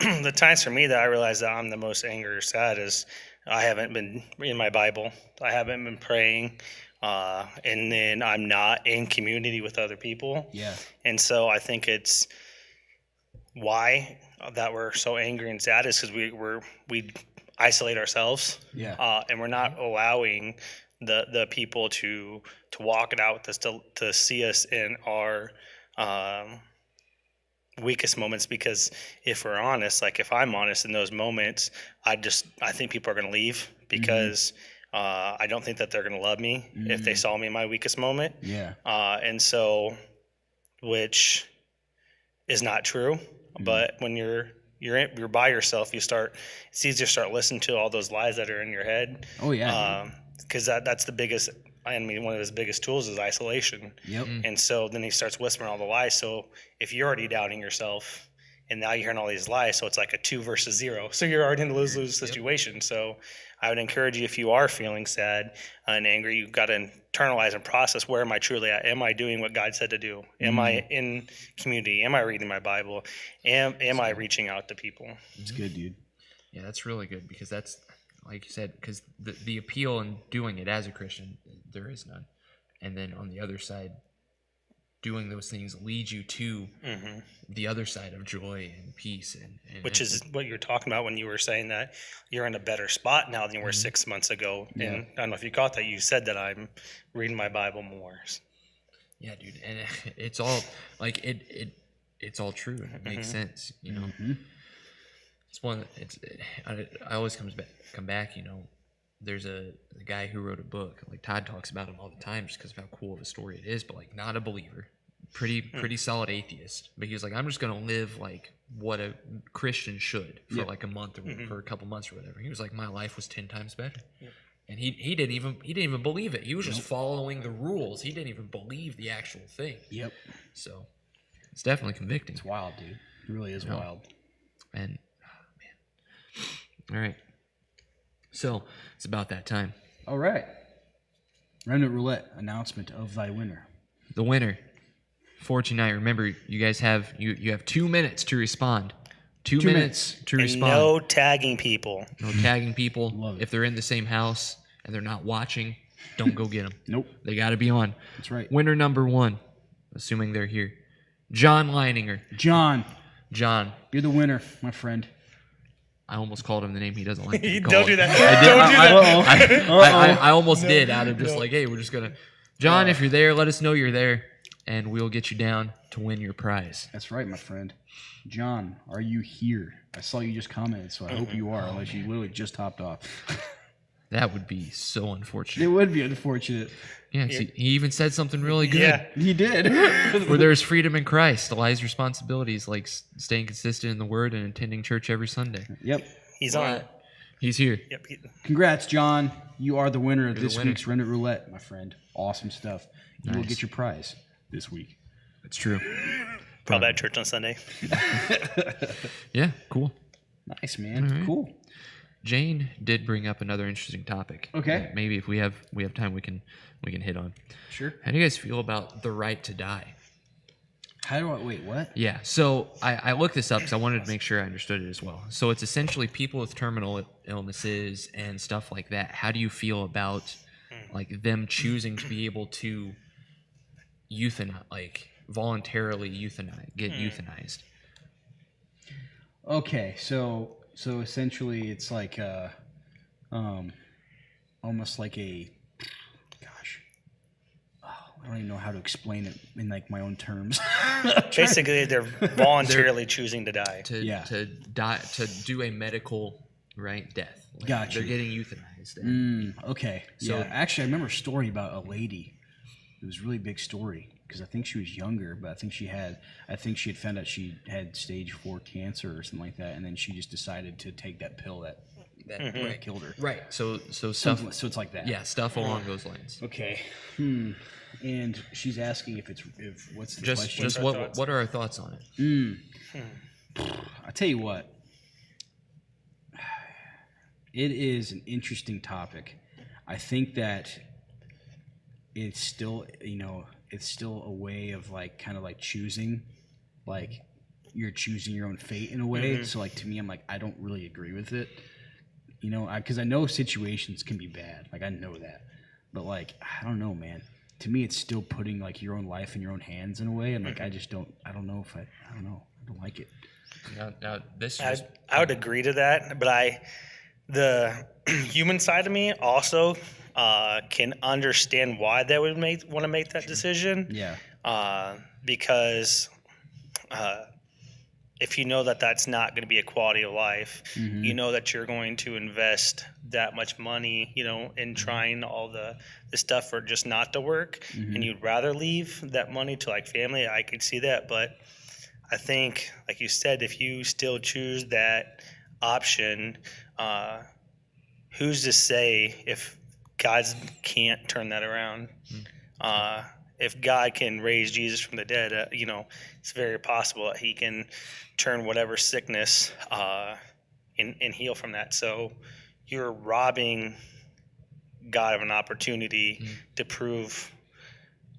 Speaker 1: the times for me that I realize that I'm the most angry or sad is I haven't been reading my Bible. I haven't been praying. And then I'm not in community with other people.
Speaker 2: Yeah.
Speaker 1: And so I think it's why that we're so angry and sad is because we isolate ourselves.
Speaker 2: Yeah.
Speaker 1: And we're not allowing the people to walk it out with us, to see us in our weakest moments. Because if we're honest, like if I'm honest in those moments, I think people are going to leave because I don't think that they're going to love me if they saw me in my weakest moment.
Speaker 2: Yeah.
Speaker 1: And so, which is not true. But when you're by yourself, it's easier to start listening to all those lies that are in your head.
Speaker 2: Oh yeah.
Speaker 1: Because that's the biggest. I mean, one of his biggest tools is isolation.
Speaker 2: Yep.
Speaker 1: And so then he starts whispering all the lies. So if you're already doubting yourself, and now you're hearing all these lies, so it's like a 2 versus 0. So you're already in a lose-lose situation. So I would encourage you, if you are feeling sad and angry, you've got to internalize and process, where am I truly at? Am I doing what God said to do? Am I in community? Am I reading my Bible? Am I reaching out to people?
Speaker 2: It's good, dude.
Speaker 3: Yeah, that's really good, because that's, like you said, because the appeal in doing it as a Christian, there is none. And then on the other side, doing those things leads you to the other side of joy and peace. And
Speaker 1: Which is what you're talking about when you were saying that you're in a better spot now than you were 6 months ago.
Speaker 2: Yeah.
Speaker 1: And I don't know if you caught that. You said that I'm reading my Bible more.
Speaker 3: yeah, dude, and it's all like it's all true, and it makes sense, you know. It's one. I always come back. You know, there's a guy who wrote a book. Like Todd talks about him all the time, just because of how cool of a story it is. But like, not a believer, pretty solid atheist. But he was like, I'm just gonna live like what a Christian should for like a month or for a couple months or whatever. He was like, my life was 10 times better. And he didn't even believe it. He was just following the rules. He didn't even believe the actual thing.
Speaker 2: Yep.
Speaker 3: So it's definitely convicting.
Speaker 2: It's wild, dude. It really is wild.
Speaker 3: And all right. So it's about that time.
Speaker 2: All right. Remnant Roulette announcement of thy winner.
Speaker 3: The winner, Fortune Night. Remember, you guys have you have 2 minutes to respond. 2 minutes to
Speaker 1: And
Speaker 3: respond.
Speaker 1: no tagging people.
Speaker 3: No tagging people.
Speaker 2: Love it.
Speaker 3: If they're in the same house and they're not watching, don't go get them.
Speaker 2: Nope.
Speaker 3: They got to be on.
Speaker 2: That's right.
Speaker 3: Winner number 1, assuming they're here, John Leininger.
Speaker 2: John,
Speaker 3: John.
Speaker 2: you're the winner, my friend.
Speaker 3: I almost called him the name he doesn't like to be
Speaker 1: Don't
Speaker 3: called.
Speaker 1: do that.
Speaker 3: I did.
Speaker 1: Don't do that.
Speaker 3: I almost did, out of just like, hey, we're just gonna. John, if you're there, let us know you're there, and we'll get you down to win your prize.
Speaker 2: That's right, my friend. John, are you here? I saw you just commented, so I hope you are, unless you literally just hopped off.
Speaker 3: That would be so
Speaker 2: It
Speaker 3: unfortunate.
Speaker 2: would be unfortunate.
Speaker 3: Yeah, see, he even said something really good.
Speaker 1: Yeah.
Speaker 2: He did.
Speaker 3: Where there's freedom in Christ lies responsibilities like staying consistent in the Word and attending church every Sunday.
Speaker 2: Yep.
Speaker 1: He's on.
Speaker 3: He's here.
Speaker 1: Yep.
Speaker 2: Congrats, John. You are the winner of
Speaker 3: You're the
Speaker 2: this
Speaker 3: winner.
Speaker 2: week's Remnant Roulette, my friend. Awesome stuff. You will
Speaker 3: Nice.
Speaker 2: get your prize this week.
Speaker 3: It's true.
Speaker 1: Probably at church on Sunday.
Speaker 3: Yeah, cool.
Speaker 2: Nice, man. Cool.
Speaker 3: Jane did bring up another interesting topic.
Speaker 2: Okay.
Speaker 3: that maybe if we have time, we can hit on.
Speaker 2: Sure.
Speaker 3: How do you guys feel about the right to die?
Speaker 2: How do I wait? What?
Speaker 3: Yeah, so I looked this up because I wanted to make sure I understood it as well. So it's essentially people with terminal illnesses and stuff like that. How do you feel about like them choosing to be able to voluntarily get euthanized?
Speaker 2: Okay, so essentially it's like almost like a I don't even know how to explain it in like my own terms.
Speaker 1: Basically, they're voluntarily choosing to die.
Speaker 3: To die, to do a medical death. Like,
Speaker 2: Gotcha.
Speaker 3: They're getting euthanized.
Speaker 2: Okay.
Speaker 3: So-
Speaker 2: Yeah, actually I remember a story about a lady. It was a really big story because I think she was younger, but I think she had found out she had stage 4 cancer or something like that, and then she just decided to take that pill that killed her.
Speaker 3: Right. So stuff.
Speaker 2: So it's like that.
Speaker 3: Yeah, stuff along those lines.
Speaker 2: Okay. And she's asking if what's the
Speaker 3: Just
Speaker 2: question?
Speaker 3: what are our thoughts on it?
Speaker 2: I tell you what. It is an interesting topic. I think that it's still, it's still a way of like kind of like choosing, like you're choosing your own fate in a way. So like to me, I'm like, I don't really agree with it, because I know situations can be bad. Like I know that, but like, I don't know, man. To me, it's still putting like your own life in your own hands in a way. And like, I don't know. I don't like it.
Speaker 3: Now this
Speaker 1: I,
Speaker 3: is
Speaker 1: I would agree to that, but the human side of me also can understand why they would want to make that decision.
Speaker 2: Yeah.
Speaker 1: Because if you know that that's not going to be a quality of life,
Speaker 2: Mm-hmm.
Speaker 1: you know that you're going to invest that much money, in trying all the stuff for just not to work,
Speaker 2: Mm-hmm.
Speaker 1: and you'd rather leave that money to like family. I could see that, but I think, like you said, if you still choose that option, who's to say if God can't turn that around? If God can raise Jesus from the dead, it's very possible that He can turn whatever sickness and heal from that. So you're robbing God of an opportunity to prove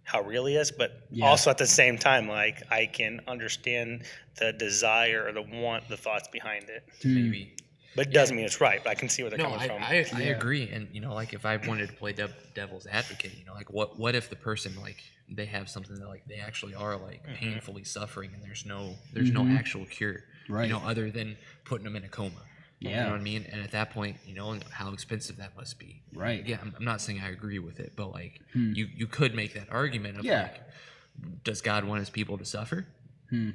Speaker 1: how real He is, but
Speaker 2: Yeah.
Speaker 1: also at the same time, like, I can understand the desire or the want, the thoughts behind it.
Speaker 3: Maybe.
Speaker 1: But it doesn't mean it's right. But I can see where they're
Speaker 3: No,
Speaker 1: coming from.
Speaker 3: I agree. And, like if I wanted to play devil's advocate, like what if the person, like they have something that like they actually are like painfully suffering and there's no actual cure,
Speaker 2: Right.
Speaker 3: Other than putting them in a coma. You
Speaker 2: Yeah.
Speaker 3: know what I mean? And at that point, how expensive that must be.
Speaker 2: Right.
Speaker 3: Yeah, I'm not saying I agree with it, but like you could make that argument of
Speaker 2: Yeah.
Speaker 3: like, does God want His people to suffer?
Speaker 2: I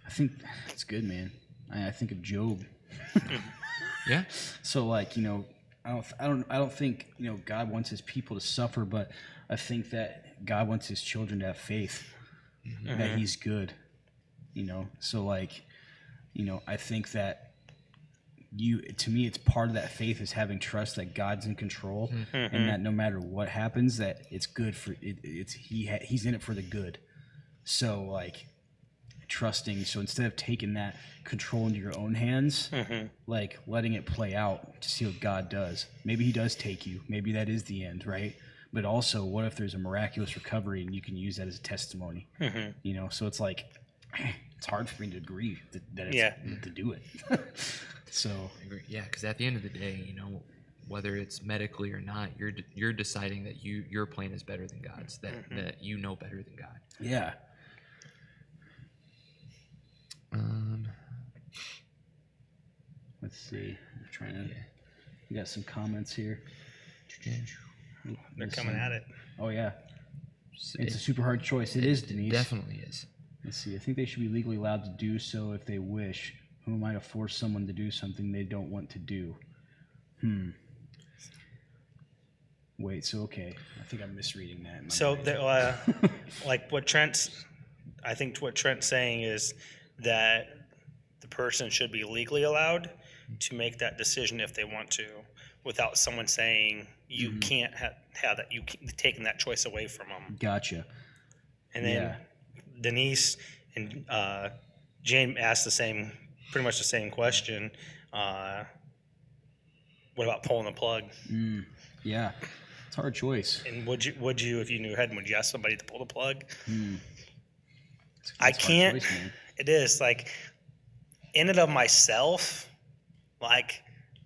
Speaker 2: think it's good, man. I think of Job.
Speaker 3: Yeah.
Speaker 2: So like, I don't think, God wants His people to suffer, but I think that God wants His children to have faith that He's good. So like, I think that to me, it's part of that faith is having trust that God's in control and that no matter what happens, that it's good for it. He's in it for the good. So like trusting. So instead of taking that control into your own hands, like letting it play out to see what God does. Maybe He does take you. Maybe that is the end, right? But also, what if there's a miraculous recovery and you can use that as a testimony? So it's like it's hard for me to agree that it's to do it. So
Speaker 3: I agree. Yeah, because at the end of the day, whether it's medically or not, you're deciding that your plan is better than God's. That you know better than God.
Speaker 2: yeah, let's see. I'm trying to. We got some comments here.
Speaker 1: They're coming at it.
Speaker 2: Oh yeah, it's a super hard choice. It is, Denise.
Speaker 3: Definitely is.
Speaker 2: Let's see. I think they should be legally allowed to do so if they wish. Who am I to force someone to do something they don't want to do? Wait. So okay. I think I'm misreading that. In my
Speaker 1: So,
Speaker 2: brain.
Speaker 1: like I think what Trent's saying is that the person should be legally allowed to make that decision if they want to, without someone saying you can't have that, taking that choice away from them.
Speaker 2: Gotcha.
Speaker 1: And then
Speaker 2: Yeah.
Speaker 1: Denise and Jane asked pretty much the same question. What about pulling the plug?
Speaker 2: Yeah. It's a hard choice.
Speaker 1: And would you, if you knew ahead, would you ask somebody to pull the plug?
Speaker 2: It's a
Speaker 1: I
Speaker 2: hard
Speaker 1: can't.
Speaker 2: choice, man.
Speaker 1: It is like in and of myself, like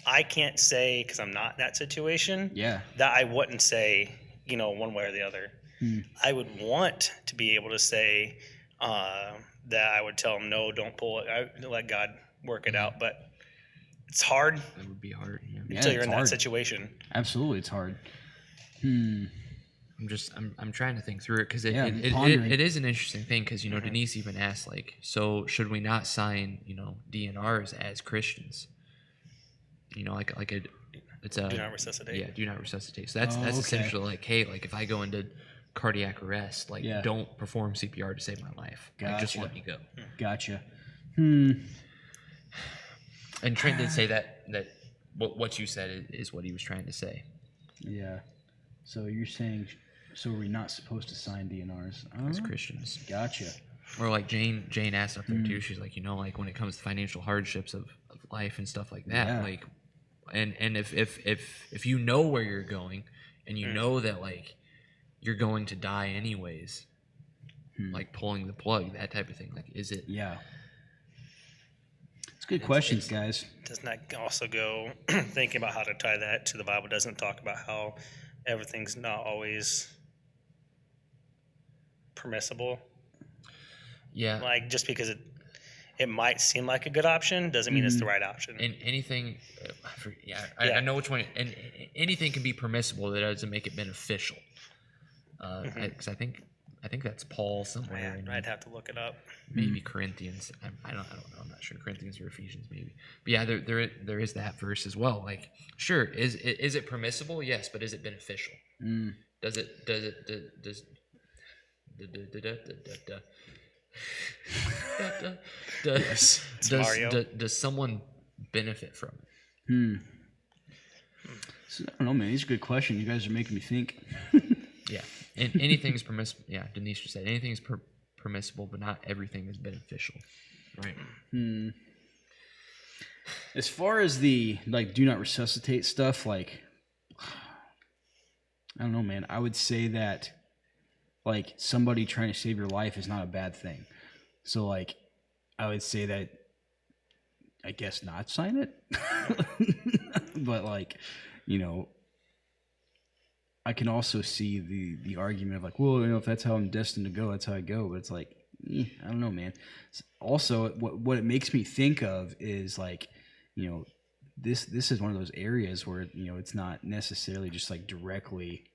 Speaker 1: I can't say because I'm not in that situation
Speaker 2: Yeah.
Speaker 1: that I wouldn't say, one way or the other. I would want to be able to say that I would tell them, no, don't pull it. I let God work it out, but it's hard
Speaker 3: That would be hard. Yeah.
Speaker 2: Yeah,
Speaker 1: until you're
Speaker 2: it's
Speaker 1: in that
Speaker 2: hard.
Speaker 1: situation.
Speaker 2: Absolutely, it's hard.
Speaker 3: I'm trying to think through it because
Speaker 2: Yeah, I'm pondering.
Speaker 3: it is an interesting thing because Denise even asked like, so should we not sign DNRs as Christians? It's a
Speaker 1: Do not resuscitate.
Speaker 3: Yeah, do not resuscitate. So that's
Speaker 2: okay.
Speaker 3: essentially like, hey, like if I go into cardiac arrest, like
Speaker 2: Yeah.
Speaker 3: don't perform CPR to save my life. Like, just
Speaker 2: Gotcha.
Speaker 3: let me go.
Speaker 2: Gotcha.
Speaker 3: And Trent did say that what you said is what he was trying to say.
Speaker 2: Yeah. So you're saying, so we're not supposed to sign DNRs?
Speaker 3: As Christians.
Speaker 2: Gotcha.
Speaker 3: Or like Jane asked up there too. She's like, like when it comes to financial hardships of life and stuff like that,
Speaker 2: Yeah.
Speaker 3: like, and if you know where you're going, and you know that like you're going to die anyways, like pulling the plug, that type of thing. Like, is it?
Speaker 2: Yeah. It's good questions, guys.
Speaker 1: Doesn't that also go thinking about how to tie that to the Bible? Doesn't talk about how everything's not always permissible.
Speaker 3: Yeah.
Speaker 1: Like just because it might seem like a good option, doesn't mean it's the right option.
Speaker 3: And anything, I know which one. And anything can be permissible that doesn't make it beneficial. Because I think that's Paul somewhere. in
Speaker 1: I'd have to look it up.
Speaker 3: maybe Corinthians. I don't know. I'm not sure. Corinthians or Ephesians, maybe. But yeah, there is that verse as well. Like, sure, is it permissible? Yes, but is it beneficial? Does someone benefit from it?
Speaker 2: So, I don't know, man. These are good questions. You guys are making me think.
Speaker 3: Yeah, and anything is permissible. Yeah, Denise just said anything is permissible, but not everything is beneficial. Right.
Speaker 2: As far as the like do not resuscitate stuff, like I don't know, man. I would say that like somebody trying to save your life is not a bad thing. So like I would say that I guess not sign it. But like, you know, I can also see the argument of like, well, you know, if that's how I'm destined to go, that's how I go. But it's like, I don't know, man. Also, what it makes me think of is like, you know, this is one of those areas where, you know, it's not necessarily just like directly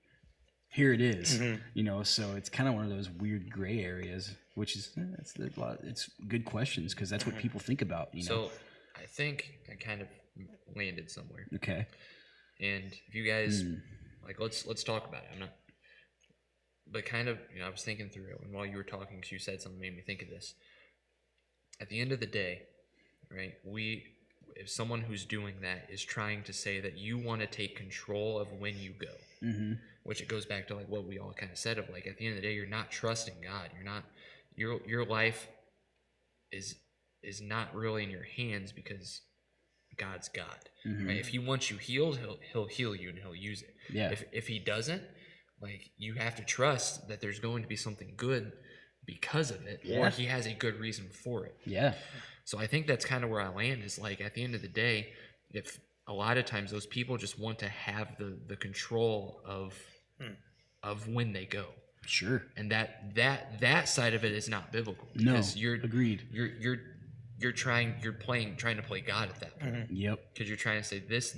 Speaker 2: here it is, you know, so it's kind of one of those weird gray areas, which is it's good questions because that's what people think about, you know.
Speaker 3: So I think I kind of landed somewhere.
Speaker 2: Okay.
Speaker 3: And if you guys like, let's talk about it. I'm not, but kind of, you know, I was thinking through it, and while you were talking, because you said something made me think of this. At the end of the day, right? If someone who's doing that is trying to say that you want to take control of when you go, which it goes back to like what we all kind of said of like at the end of the day, you're not trusting God. You're not your life is not really in your hands because God's God. Right? If He wants you healed, He'll heal you and He'll use it.
Speaker 2: Yeah.
Speaker 3: If He doesn't, like you have to trust that there's going to be something good because of it, or He has a good reason for it.
Speaker 2: Yeah.
Speaker 3: So I think that's kind of where I land is like at the end of the day, if a lot of times those people just want to have the control of when they go.
Speaker 2: Sure.
Speaker 3: And that side of it is not biblical because
Speaker 2: agreed.
Speaker 3: You're trying to play God at that point.
Speaker 2: Yep.
Speaker 3: Because you're trying to say this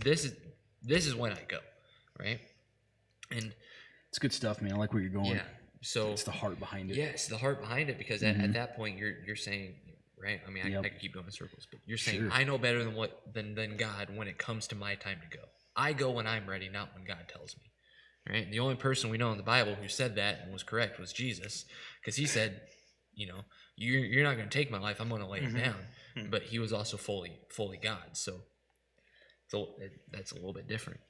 Speaker 3: is when I go, right? And
Speaker 2: It's good stuff, man. I like where you're going.
Speaker 3: yeah, so
Speaker 2: It's the heart behind it.
Speaker 3: yes, the heart behind it, because at that point you're saying, right? I mean, I could keep going in circles, but you're saying I know better than God when it comes to my time to go. I go when I'm ready, not when God tells me, right? And the only person we know in the Bible who said that and was correct was Jesus, because He said, you know, you're not going to take my life, I'm going to lay it down. But He was also fully God, so that's a little bit different.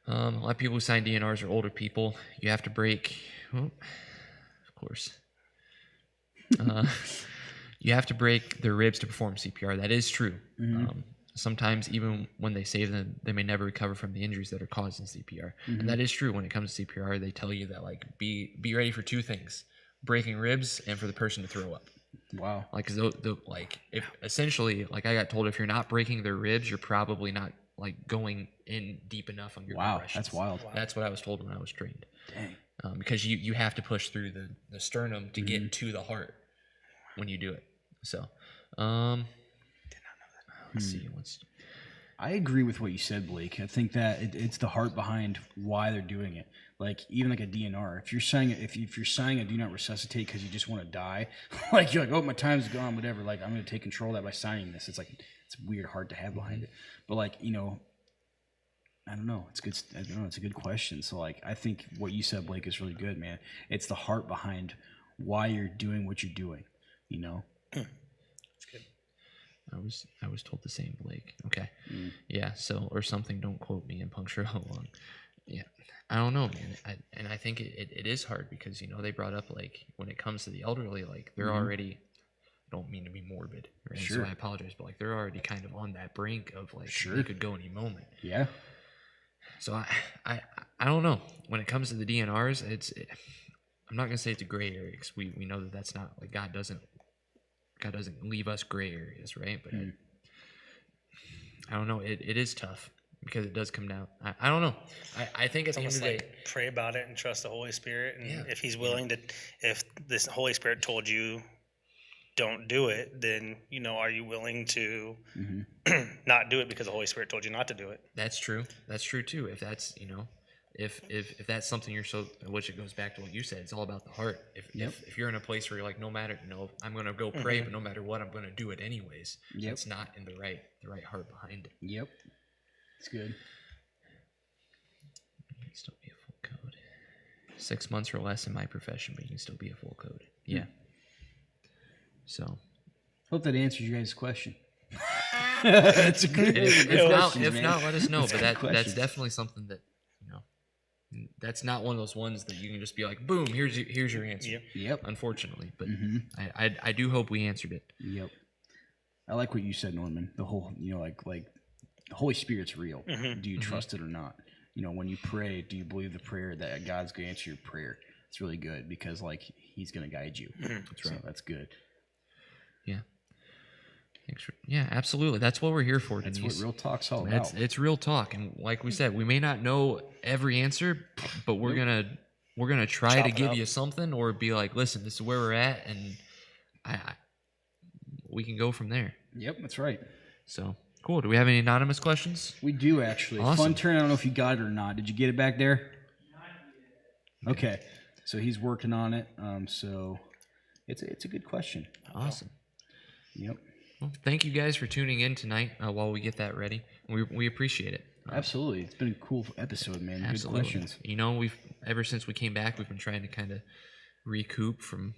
Speaker 3: A lot of people who sign DNRs are older people. You have to break, well, of course. You have to break their ribs to perform CPR. That is true. Sometimes even when they save them, they may never recover from the injuries that are caused in CPR. And that is true when it comes to CPR. They tell you that like be ready for two things: breaking ribs and for the person to throw up.
Speaker 2: Wow.
Speaker 3: Like like if essentially like I got told if you're not breaking their ribs, you're probably not like going in deep enough on your compressions.
Speaker 2: That's wild.
Speaker 3: That's what I was told when I was trained.
Speaker 2: Dang.
Speaker 3: Because you have to push through the sternum to get to the heart when you do it. So, let's see.
Speaker 2: I agree with what you said, Blake. I think that it's the heart behind why they're doing it. Like even like a DNR, if you're signing a do not resuscitate because you just want to die, like you're like, oh, my time's gone, whatever. Like I'm going to take control of that by signing this. It's like it's a weird heart to have behind it. But like, you know, I don't know. It's good. I don't know. It's a good question. So like, I think what you said, Blake, is really good, man. It's the heart behind why you're doing what you're doing. You know.
Speaker 1: That's good.
Speaker 3: I was told the same, Blake. Okay. Yeah. So or something. Don't quote me and puncture how long. Yeah. I don't know, man. I think it is hard because, you know, they brought up like when it comes to the elderly, like they're already. I don't mean to be morbid, right?
Speaker 2: Sure.
Speaker 3: So I apologize, but like they're already kind of on that brink of like they could go any moment.
Speaker 2: Yeah.
Speaker 3: So I don't know. When it comes to the DNRs, I'm not gonna say it's a gray area because we know that that's not like God doesn't leave us gray areas, right? But I don't know. It is tough because it does come down. I don't know. I think at the end of
Speaker 1: Almost
Speaker 3: the day,
Speaker 1: like pray about it and trust the Holy Spirit, and
Speaker 3: Yeah.
Speaker 1: if He's willing to, if this Holy Spirit told you don't do it, then are you willing to
Speaker 2: Mm-hmm.
Speaker 1: not do it because the Holy Spirit told you not to do it?
Speaker 3: That's true. That's true too. If that's if that's something you're so, which it goes back to what you said, it's all about the heart. If you're in a place where you're like, no matter, I'm gonna go pray, but no matter what, I'm gonna do it anyways.
Speaker 2: Yep.
Speaker 3: It's not in the right heart behind it.
Speaker 2: Yep. It's good.
Speaker 3: You can still be a full code. 6 months or less in my profession, but you can still be a full code. Yeah. So
Speaker 2: Hope that answers you guys' question. That's a good.
Speaker 3: if not, let us know. But that's
Speaker 2: questions.
Speaker 3: definitely something that that's not one of those ones that you can just be like, boom, here's your answer.
Speaker 2: Yep.
Speaker 3: Unfortunately, but
Speaker 2: Mm-hmm.
Speaker 3: I do hope we answered it.
Speaker 2: Yep. I like what you said, Norman. The whole, like the Holy Spirit's real. Do you trust it or not? When you pray, do you believe the prayer that God's going to answer your prayer? It's really good because He's going to guide you. That's right. So that's good.
Speaker 3: Yeah. Thanks for, yeah, absolutely. That's what we're here for.
Speaker 2: That's
Speaker 3: Denise.
Speaker 2: what real talk's all about.
Speaker 3: It's real talk, and like we said, we may not know every answer, but we're gonna try
Speaker 1: Chop
Speaker 3: to
Speaker 1: it
Speaker 3: give
Speaker 1: up.
Speaker 3: you something, or be like, listen, this is where we're at, and we can go from there.
Speaker 2: Yep, that's right.
Speaker 3: So cool. Do we have any anonymous questions?
Speaker 2: We do actually.
Speaker 3: Awesome.
Speaker 2: Fun turn. I don't know if you got it or not. Did you get it back there? Okay. So he's working on it. So it's a good question.
Speaker 3: Awesome.
Speaker 2: Yep.
Speaker 3: Well, thank you guys for tuning in tonight while we get that ready. We appreciate it.
Speaker 2: Absolutely. It's been a cool episode, man.
Speaker 3: Absolutely.
Speaker 2: Good questions.
Speaker 3: We've ever since we came back, we've been trying to kind of recoup from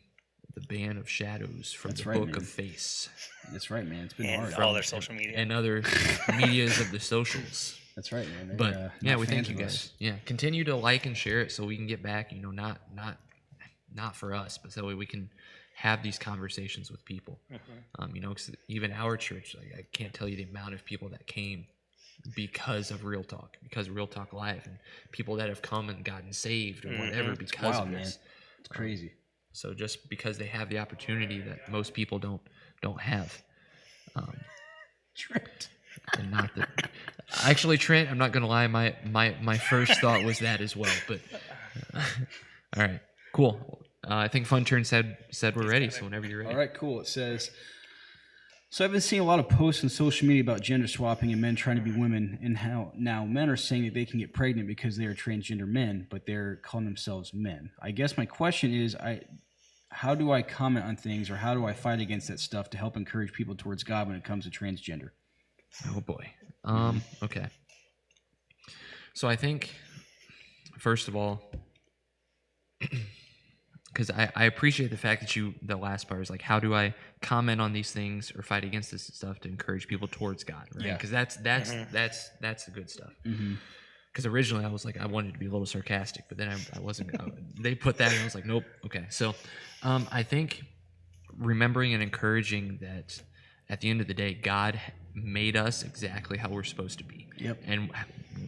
Speaker 3: the Band of Shadows, from
Speaker 2: That's
Speaker 3: the
Speaker 2: right,
Speaker 3: Book
Speaker 2: man.
Speaker 3: of Face,
Speaker 2: It's right, man. It's been
Speaker 1: And
Speaker 2: hard.
Speaker 1: all their social media.
Speaker 3: and other medias of the socials.
Speaker 2: That's right, man. They're,
Speaker 3: But yeah,
Speaker 2: not
Speaker 3: we thank
Speaker 2: fans
Speaker 3: you
Speaker 2: of
Speaker 3: guys.
Speaker 2: us.
Speaker 3: Yeah, continue to like and share it so we can get back. Not for us, but so we can have these conversations with people. 'Cause even our church, I can't tell you the amount of people that came because of Real Talk, because of Real Talk Live, and people that have come and gotten saved or whatever because
Speaker 2: Wild,
Speaker 3: of
Speaker 2: man.
Speaker 3: this.
Speaker 2: It's crazy.
Speaker 3: So just because they have the opportunity that most people don't have.
Speaker 2: Trent.
Speaker 3: And not that actually, Trent, I'm not gonna lie, my first thought was that as well, but all right, cool. I think Fun Turn said we're ready, so whenever you're ready.
Speaker 2: All right, cool. It says, so I've been seeing a lot of posts on social media about gender swapping and men trying to be women, and how now men are saying that they can get pregnant because they are transgender men, but they're calling themselves men. I guess my question is, how do I comment on things, or how do I fight against that stuff to help encourage people towards God when it comes to transgender?
Speaker 3: Oh boy. Okay. So I think, first of all, because I appreciate the fact that the last part is like, how do I comment on these things or fight against this stuff to encourage people towards God, right?
Speaker 2: Yeah.
Speaker 3: Because that's the good stuff. Because originally I was like, I wanted to be a little sarcastic, but then I wasn't. They put that, and I was like, nope. Okay. So I think remembering and encouraging that at the end of the day, God made us exactly how we're supposed to be.
Speaker 2: Yep.
Speaker 3: And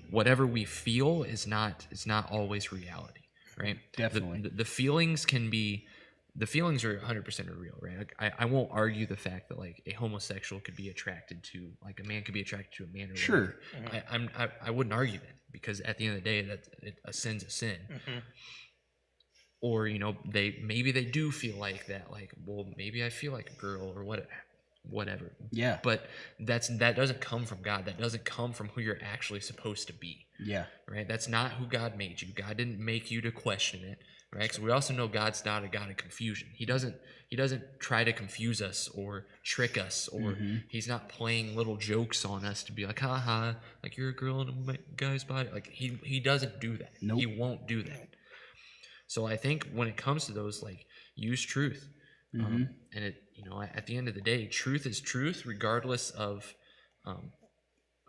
Speaker 3: whatever we feel is not always reality, right?
Speaker 2: Definitely.
Speaker 3: The feelings can be. The feelings are 100% real, right? Like, I won't argue the fact that like a homosexual could be attracted to, like, a man could be attracted to a man. Or
Speaker 2: Sure.
Speaker 3: whatever. I wouldn't argue that, because at the end of the day, a sin's a sin. Or maybe they do feel like that, like, well, maybe I feel like a girl or whatever.
Speaker 2: Yeah.
Speaker 3: But that doesn't come from God. That doesn't come from who you're actually supposed to be.
Speaker 2: Yeah.
Speaker 3: Right? That's not who God made you. God didn't make you to question it. Right? Because we also know God's not a God of confusion. He doesn't try to confuse us or trick us, or he's not playing little jokes on us to be like, haha, like, you're a girl in a guy's body. Like, he doesn't do that.
Speaker 2: Nope.
Speaker 3: He won't do that. So I think when it comes to those, like, use truth. And it, at the end of the day, truth is truth, regardless of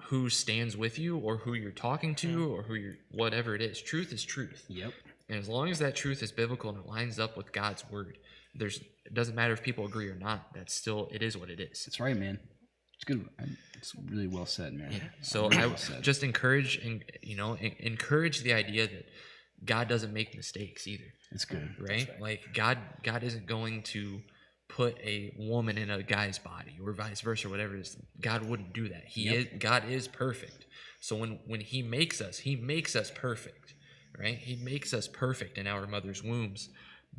Speaker 3: who stands with you or who you're talking to or whatever it is. Truth is truth.
Speaker 2: Yep.
Speaker 3: And as long as that truth is biblical and it lines up with God's word, it doesn't matter if people agree or not. It is what it is.
Speaker 2: That's right, man. It's good. It's really well said, man.
Speaker 3: Yeah. So
Speaker 2: Really
Speaker 3: I
Speaker 2: well said.
Speaker 3: just encourage the idea that God doesn't make mistakes either.
Speaker 2: It's good.
Speaker 3: Right? Like, God isn't going to put a woman in a guy's body or vice versa, whatever it is. God wouldn't do that. God is perfect. So when he makes us perfect, right? He makes us perfect in our mother's wombs,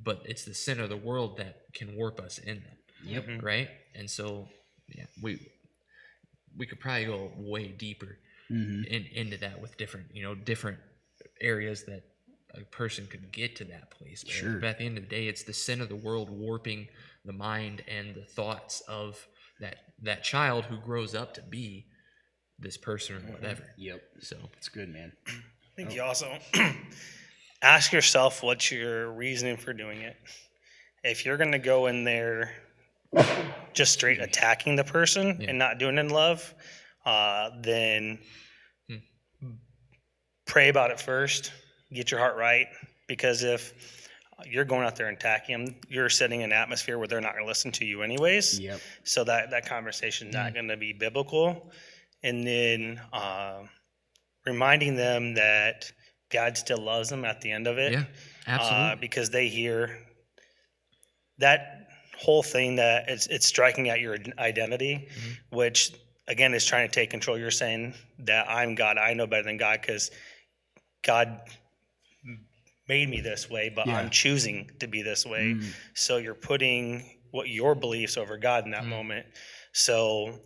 Speaker 3: but it's the sin of the world that can warp us in that.
Speaker 2: Yep.
Speaker 3: right? And so, yeah, we could probably go way deeper into that with different areas that a person could get to that place. But at the end of the day, it's the sin of the world warping the mind and the thoughts of that child who grows up to be this person or whatever.
Speaker 2: Yep.
Speaker 3: So
Speaker 2: It's good, man.
Speaker 1: I think you also ask yourself what's your reasoning for doing it. If you're going to go in there just straight attacking the person and not doing it in love, then pray about it first. Get your heart right. Because if you're going out there and attacking them, you're setting an atmosphere where they're not going to listen to you anyways.
Speaker 2: Yep.
Speaker 1: So that conversation is not going to be biblical. And then reminding them that God still loves them at the end of it.
Speaker 3: yeah, absolutely.
Speaker 1: Because they hear that whole thing that it's striking at your identity, which again is trying to take control. You're saying that I'm God, I know better than God because God made me this way, but I'm choosing to be this way. So you're putting what your beliefs over God in that moment. So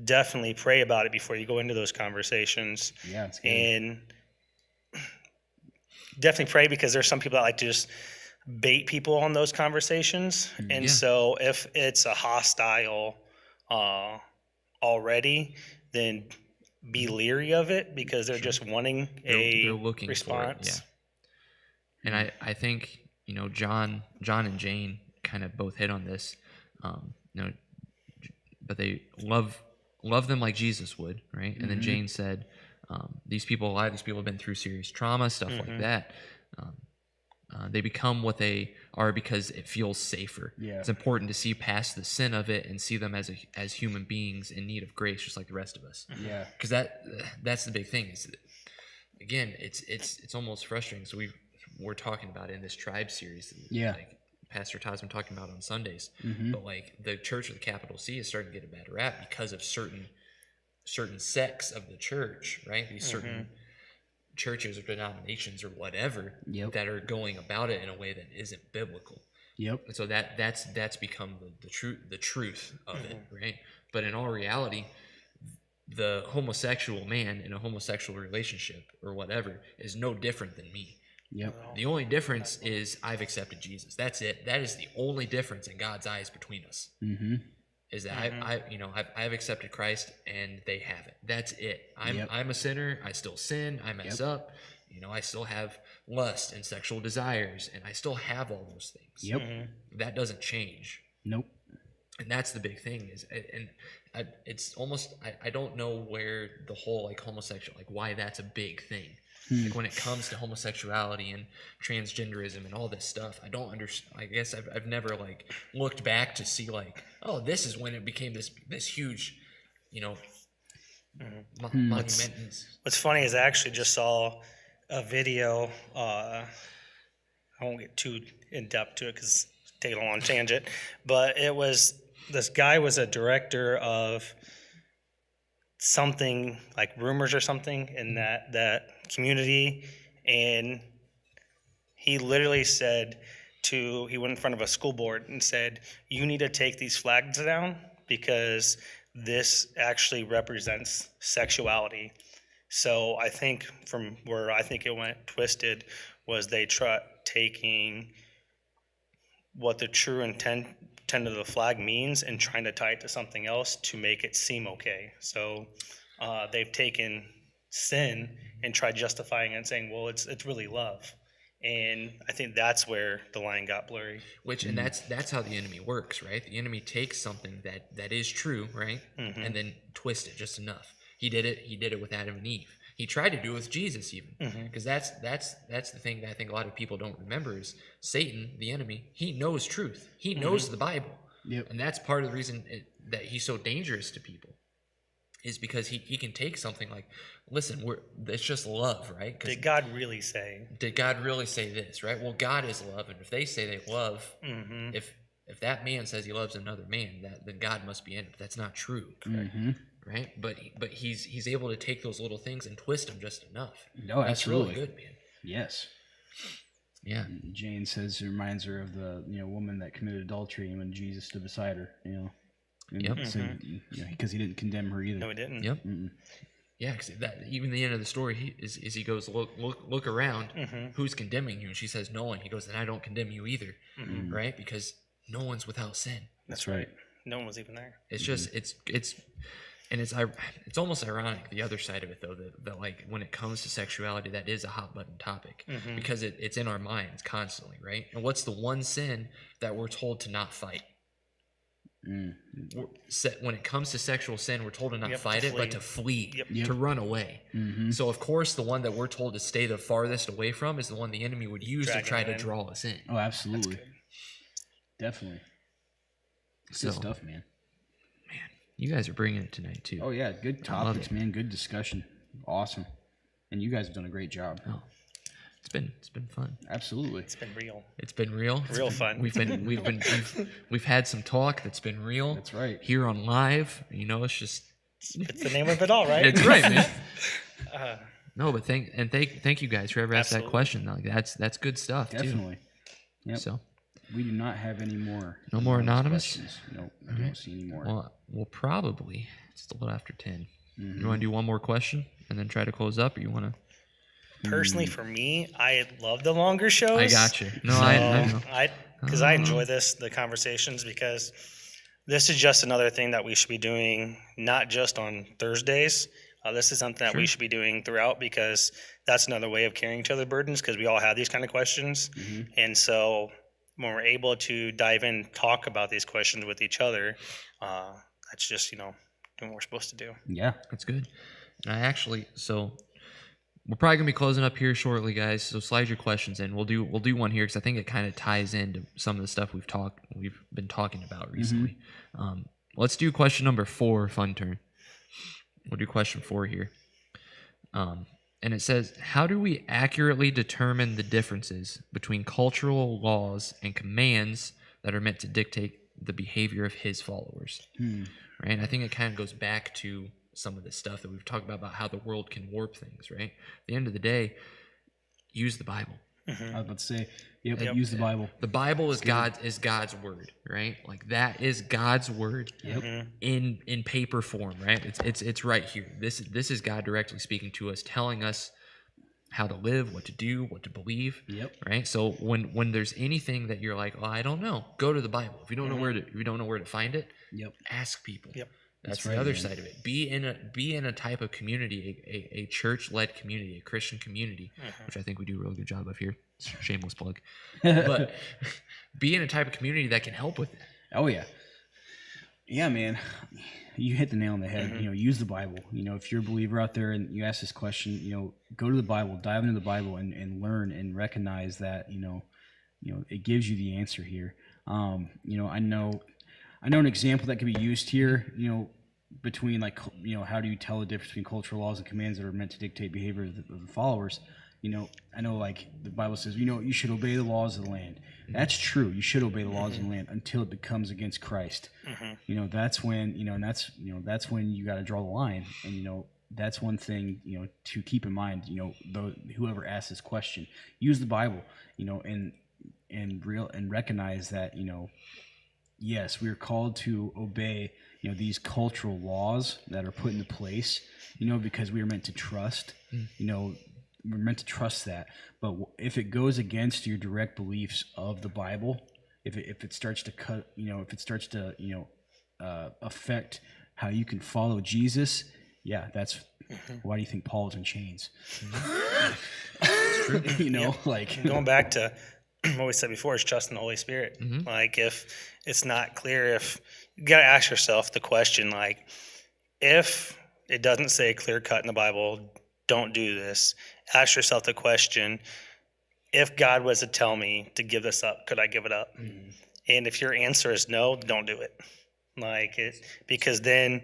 Speaker 1: definitely pray about it before you go into those conversations.
Speaker 2: Yeah, it's good.
Speaker 1: And definitely pray because there's some people that like to just bait people on those conversations. And so if it's a hostile already, then be leery of it because they're just wanting
Speaker 3: They're looking
Speaker 1: response.
Speaker 3: for it, yeah. And I think John and Jane kind of both hit on this, but they love them like Jesus would, right? And then Jane said, a lot of these people have been through serious trauma, stuff like that. They become what they are because it feels safer.
Speaker 2: Yeah.
Speaker 3: It's important to see past the sin of it and see them as human beings in need of grace, just like the rest of us.
Speaker 2: Yeah.
Speaker 3: Because that's the big thing. Is again, it's almost frustrating. So we're talking about it in this tribe series.
Speaker 2: Yeah.
Speaker 3: Like Pastor Todd's been talking about on Sundays. But like the church with a capital C is starting to get a bad rap because of certain sects of the church, right? These certain churches or denominations or whatever that are going about it in a way that isn't biblical.
Speaker 2: Yep.
Speaker 3: And so that's become the truth of it, right? But in all reality, the homosexual man in a homosexual relationship or whatever is no different than me.
Speaker 2: Yep.
Speaker 3: The only difference is I've accepted Jesus. That's it. That is the only difference in God's eyes between us. Is that I've accepted Christ and they haven't. That's it. I'm a sinner. I still sin. I mess up. I still have lust and sexual desires, and I still have all those things.
Speaker 2: Yep.
Speaker 3: That doesn't change.
Speaker 2: Nope.
Speaker 3: And that's the big thing it's almost I don't know where the whole like homosexual, like why that's a big thing. Like when it comes to homosexuality and transgenderism and all this stuff, I don't understand. I guess I've never like looked back to see like, oh, this is when it became this huge, monument.
Speaker 1: What's funny is I actually just saw a video. I won't get too in depth to it because it's taking a long tangent. But this guy was a director of something like Rumors or something in that community, and he literally said he went in front of a school board and said, you need to take these flags down because this actually represents sexuality. So I think from where I think it went twisted was they taking what the true intent of the flag means and trying to tie it to something else to make it seem okay. So they've taken sin and tried justifying it and saying, well, it's really love. And I think that's where the line got blurry.
Speaker 3: And that's how the enemy works, right? The enemy takes something that is true, right? And then twist it just enough. He did it with Adam and Eve. He tried to do it with Jesus even. Because that's the thing that I think a lot of people don't remember is Satan, the enemy, he knows truth. He knows the Bible.
Speaker 2: Yep.
Speaker 3: And that's part of the reason that he's so dangerous to people. Is because he can take something like, listen, it's just love, right?
Speaker 1: Did God really say?
Speaker 3: Did God really say this, right? Well, God is love, and if they say they love, if that man says he loves another man, then God must be in it. But that's not true, right? But he's able to take those little things and twist them just enough.
Speaker 2: No,
Speaker 3: That's
Speaker 2: absolutely.
Speaker 3: really good, man.
Speaker 2: Yes.
Speaker 3: Yeah.
Speaker 2: Jane says it reminds her of the woman that committed adultery when Jesus stood beside her. And
Speaker 3: Yep.
Speaker 2: so, because he didn't condemn her either.
Speaker 1: No, we didn't.
Speaker 3: Yep. Yeah, because even the end of the story he goes, look around, who's condemning you? And she says, no one. He goes, then I don't condemn you either, right? Because no one's without sin.
Speaker 2: That's right.
Speaker 1: No one was even there.
Speaker 3: It's just it's almost ironic the other side of it though that like when it comes to sexuality, that is a hot button topic because it's in our minds constantly, right? And what's the one sin that we're told to not fight? When it comes to sexual sin, we're told to not fight it, but to flee, to run away. So of course, the one that we're told to stay the farthest away from is the one the enemy would use to try to draw us in.
Speaker 2: Oh, absolutely. Definitely. Good stuff, man.
Speaker 3: You guys are bringing it tonight too.
Speaker 2: Oh yeah, good topics, man. Good discussion. Awesome. And you guys have done a great job.
Speaker 3: Oh, it's been fun.
Speaker 2: Absolutely.
Speaker 1: It's been real.
Speaker 3: It's been real.
Speaker 1: Fun.
Speaker 3: We've had some talk that's been real.
Speaker 2: That's right.
Speaker 3: Here on live, it's just
Speaker 1: It's the name of it all, right?
Speaker 3: it's right, man. No, but thank you guys for ever asked that question. Like that's good stuff
Speaker 2: Definitely.
Speaker 3: too.
Speaker 2: Yep.
Speaker 3: So
Speaker 2: We do not have any more.
Speaker 3: No more anonymous?
Speaker 2: questions. No, I don't see any more.
Speaker 3: well, we'll probably it's a little after 10. You want to do one more question and then try to close up, or you want to?
Speaker 1: Personally, for me, I love the longer shows.
Speaker 3: I got you. No, I know.
Speaker 1: Because I enjoy the conversations, because this is just another thing that we should be doing, not just on Thursdays. This is something that we should be doing throughout, because that's another way of carrying each other's burdens, because we all have these kind of questions. And so when we're able to dive in, talk about these questions with each other, that's just, doing what we're supposed to do.
Speaker 2: Yeah.
Speaker 3: That's good. And so we're probably gonna be closing up here shortly, guys. So slide your questions in. We'll do one here because I think it kind of ties into some of the stuff we've been talking about recently. Let's do question number 4. Fun turn. We'll do question 4 here. And it says, how do we accurately determine the differences between cultural laws and commands that are meant to dictate the behavior of his followers? Right? And I think it kind of goes back to some of the stuff that we've talked about how the world can warp things, right? At the end of the day, use the Bible.
Speaker 2: I was about to say, use the Bible.
Speaker 3: The Bible is God's word, right? Like that is God's word in paper form, right? It's right here. This is God directly speaking to us, telling us how to live, what to do, what to believe. Right. So when there's anything that you're like, oh, I don't know, go to the Bible. If you don't know where to find it, ask people. That's the other side of it. Be in a type of community, a church-led community, a Christian community, which I think we do a really good job of here. Shameless plug. But be in a type of community that can help with it.
Speaker 2: Oh yeah. Yeah, man. You hit the nail on the head. Use the Bible. If you're a believer out there and you ask this question, go to the Bible, dive into the Bible and learn and recognize that, it gives you the answer here. I know an example that could be used here, between how do you tell the difference between cultural laws and commands that are meant to dictate behavior of the followers? I know like the Bible says, you should obey the laws of the land. That's true. You should obey the laws of the land until it becomes against Christ. That's when, that's when you got to draw the line. And, that's one thing, to keep in mind, whoever asks this question, use the Bible, and recognize that, yes, we are called to obey, these cultural laws that are put into place, because we are meant to trust, we're meant to trust that. But if it goes against your direct beliefs of the Bible, if it starts to cut, if it starts to, affect how you can follow Jesus, that's why do you think Paul was in chains? Like
Speaker 1: going back to what we said before is trust in the Holy Spirit. Like if it's not clear, if you got to ask yourself the question, like if it doesn't say clear cut in the Bible, don't do this. Ask yourself the question, if God was to tell me to give this up, could I give it up? And if your answer is no, don't do it. Because then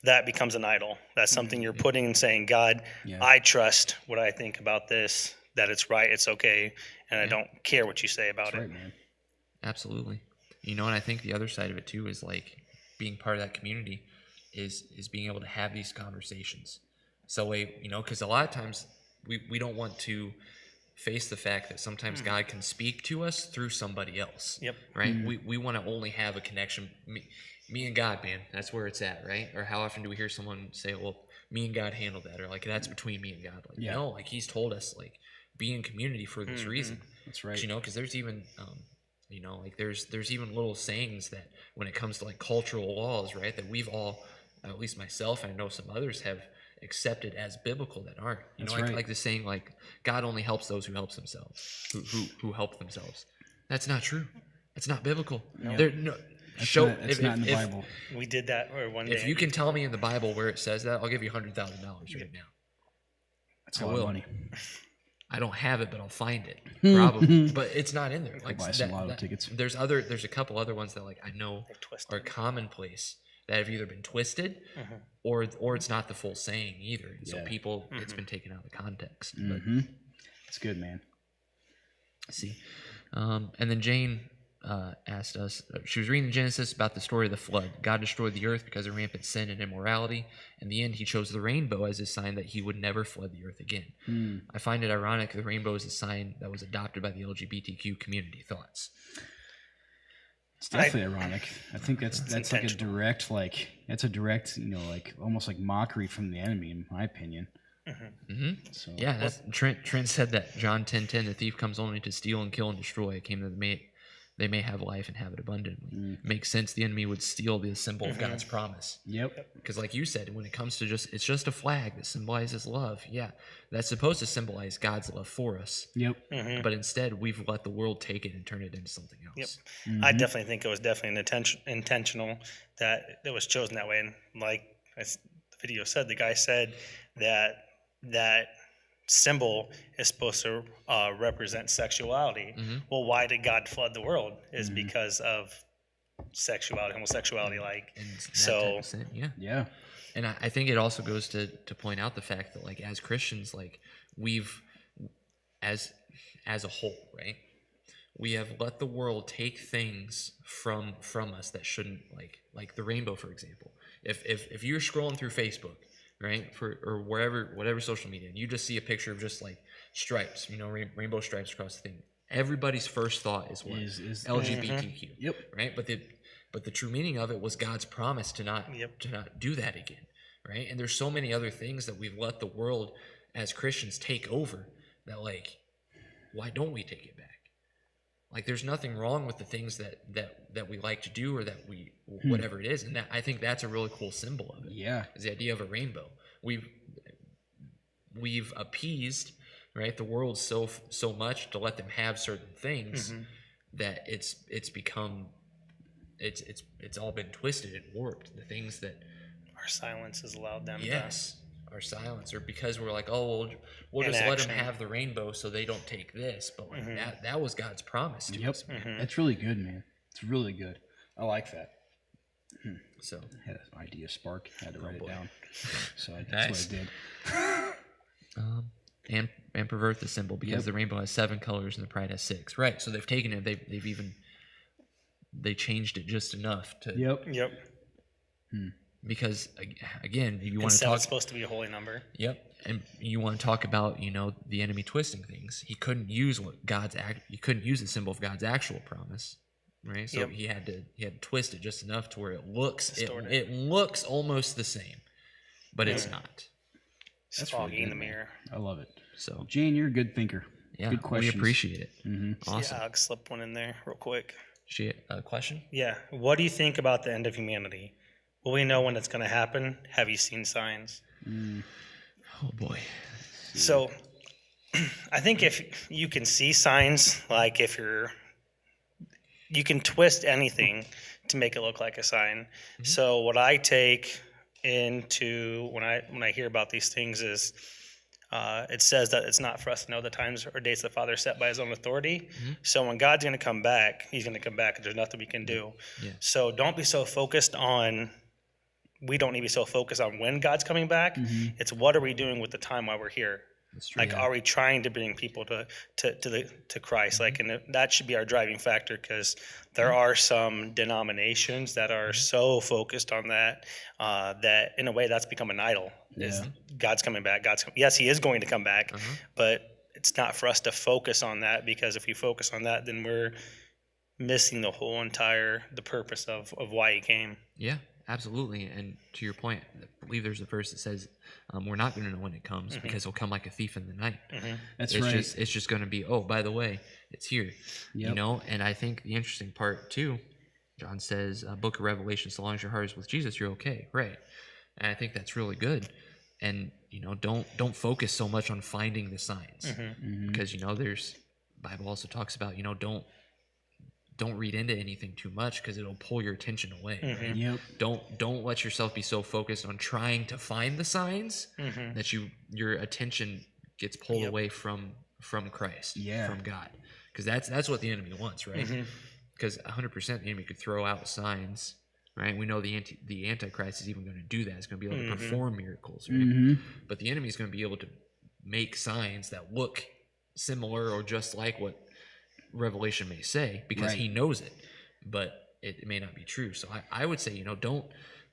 Speaker 1: that becomes an idol. That's something you're putting and saying, God, I trust what I think about this, that it's right, it's okay, and I don't care what you say about it.
Speaker 2: Right, man.
Speaker 3: Absolutely. And I think the other side of it too is like being part of that community is being able to have these conversations. So because a lot of times we don't want to face the fact that sometimes God can speak to us through somebody else.
Speaker 1: Yep.
Speaker 3: Right? We want to only have a connection. Me and God, man, that's where it's at, right? Or how often do we hear someone say, well, me and God handle that, or like that's between me and God? Like,
Speaker 2: Yeah.
Speaker 3: no, like he's told us, like, be in community for this reason.
Speaker 2: That's right.
Speaker 3: You know, because there's even, like there's even little sayings that when it comes to like cultural laws, right, that we've all, at least myself, and I know some others have accepted as biblical that aren't. You
Speaker 2: That's
Speaker 3: know,
Speaker 2: right.
Speaker 3: like the saying, like God only helps those who helps themselves, who help themselves. That's not true. That's not biblical. There, no, show
Speaker 2: It's not in the Bible.
Speaker 1: We did that one day.
Speaker 3: if you can tell me in the Bible where it says that, I'll give you $100,000 right now.
Speaker 2: That's a
Speaker 3: I
Speaker 2: lot
Speaker 3: will.
Speaker 2: of money.
Speaker 3: I don't have it, but I'll find it probably. But it's not in there. Like
Speaker 2: buy some lotto tickets.
Speaker 3: There's a couple other ones that like I know
Speaker 1: twisted.
Speaker 3: are commonplace that have either been twisted or it's not the full saying either. And so
Speaker 2: Yeah.
Speaker 3: people, it's been taken out of context.
Speaker 2: Mm-hmm. It's good, man.
Speaker 3: But see, and then Jane asked us. She was reading Genesis about the story of the flood. God destroyed the earth because of rampant sin and immorality. In the end, he chose the rainbow as a sign that he would never flood the earth again. I find it ironic the rainbow is a sign that was adopted by the LGBTQ community. Thoughts?
Speaker 2: It's definitely ironic. I think that's like a
Speaker 1: intentional.
Speaker 2: direct, that's a direct, like almost like mockery from the enemy, in my opinion. So
Speaker 3: Yeah, that's, Trent said that. John 10:10, the thief comes only to steal and kill and destroy. It came that they may have life and have it abundantly. Makes sense the enemy would steal the symbol of God's promise.
Speaker 2: Yep.
Speaker 3: Because like you said, when it comes to it's just a flag that symbolizes love. Yeah, that's supposed to symbolize God's love for us.
Speaker 2: Yep.
Speaker 3: But instead, we've let the world take it and turn it into something else.
Speaker 1: I definitely think it was definitely intentional that it was chosen that way. And like as the video said, the guy said that symbol is supposed to represent sexuality. Well, why did God flood the world? Is because of sexuality, homosexuality. Like,
Speaker 3: And that type
Speaker 1: so
Speaker 3: of sin, yeah.
Speaker 2: Yeah.
Speaker 3: And I think it also goes to point out the fact that like as Christians, like we've as a whole, right? We have let the world take things from us that shouldn't, like the rainbow, for example. If you're scrolling through Facebook, right, or whatever social media, and you just see a picture of just like stripes, rainbow stripes across the thing, everybody's first thought is what?
Speaker 2: Is
Speaker 3: LGBTQ.
Speaker 2: Yep.
Speaker 3: Right? But the true meaning of it was God's promise to not
Speaker 1: Yep.
Speaker 3: do that again. Right? And there's so many other things that we've let the world as Christians take over that, like, why don't we take it back? Like, there's nothing wrong with the things that we like to do or that we whatever it is, and that I think that's a really cool symbol of it.
Speaker 2: Yeah.
Speaker 3: Is the idea of a rainbow. We've appeased, right, the world so much to let them have certain things that it's become it's all been twisted and warped. The things that
Speaker 1: our silence has allowed them
Speaker 3: our silence, or because we're like, oh, we'll just let them
Speaker 1: Inaction.
Speaker 3: have the rainbow so they don't take this. But like that was God's promise to
Speaker 2: Yep.
Speaker 3: us, man.
Speaker 2: That's really good, man. It's really good. I like that.
Speaker 3: So
Speaker 2: Had an idea spark. Had to write it
Speaker 3: boy.
Speaker 2: down. So
Speaker 3: Nice.
Speaker 2: that's what I did.
Speaker 3: and pervert the symbol because the rainbow has 7 colors and the pride has 6. Right. So they've taken it. They changed it just enough to.
Speaker 2: Yep.
Speaker 1: Yep.
Speaker 3: Because again, you want to
Speaker 1: Instead,
Speaker 3: talk.
Speaker 1: it's supposed to be a holy number.
Speaker 3: Yep. And you want to talk about, the enemy twisting things. He couldn't use he couldn't use the symbol of God's actual promise, right? So
Speaker 1: Yep.
Speaker 3: he had to twist it just enough to where it looks
Speaker 1: Distort
Speaker 3: it looks almost the same, but it's not.
Speaker 1: It's
Speaker 2: That's
Speaker 1: foggy
Speaker 2: really
Speaker 1: in
Speaker 2: good,
Speaker 1: the
Speaker 2: man.
Speaker 1: mirror.
Speaker 2: I love it.
Speaker 3: So
Speaker 2: Jane, you're a good thinker.
Speaker 3: yeah,
Speaker 2: Good
Speaker 3: we
Speaker 2: questions.
Speaker 3: appreciate it. Awesome.
Speaker 1: Yeah, I'll slip one in there real quick.
Speaker 3: She a question?
Speaker 1: Yeah. What do you think about the end of humanity? Will we know when it's going to happen? Have you seen signs?
Speaker 3: Oh boy.
Speaker 1: So I think if you can see signs, like if you can twist anything to make it look like a sign. So what I take into when I hear about these things is it says that it's not for us to know the times or dates the Father set by his own authority. So when God's going to come back, he's going to come back. There's nothing we can do.
Speaker 3: Yeah.
Speaker 1: So don't be so focused on, we don't need to be so focused on when God's coming back. It's what are we doing with the time while we're here?
Speaker 3: That's true.
Speaker 1: Like, are we trying to bring people to Christ? Like, and that should be our driving factor, because there are some denominations that are so focused on that that in a way that's become an idol. Is God's coming back? Yes, he is going to come back, but it's not for us to focus on that, because if we focus on that, then we're missing the whole the purpose of why he came.
Speaker 3: Yeah, absolutely. And to your point, I believe there's a verse that says we're not going to know when it comes because he'll come like a thief in the night.
Speaker 2: That's
Speaker 3: it's
Speaker 2: right.
Speaker 3: It's just going to be, oh, by the way, it's here. You
Speaker 2: Yep.
Speaker 3: know, and I think the interesting part too, John says, Book of Revelation, so long as your heart is with Jesus, you're okay, right? And I think that's really good. And you know, don't focus so much on finding the signs, because you know, there's Bible also talks about, you know, don't read into anything too much because it'll pull your attention away. Right?
Speaker 2: Yep.
Speaker 3: Don't let yourself be so focused on trying to find the signs that your attention gets pulled away from Christ, from God, because that's what the enemy wants, right? Because 100% the enemy could throw out signs, right? We know the Antichrist is even going to do that. It's going to be able to perform miracles, right? But the enemy is going to be able to make signs that look similar or just like what Revelation may say, because he knows it, but it may not be true. So I would say, you know, don't,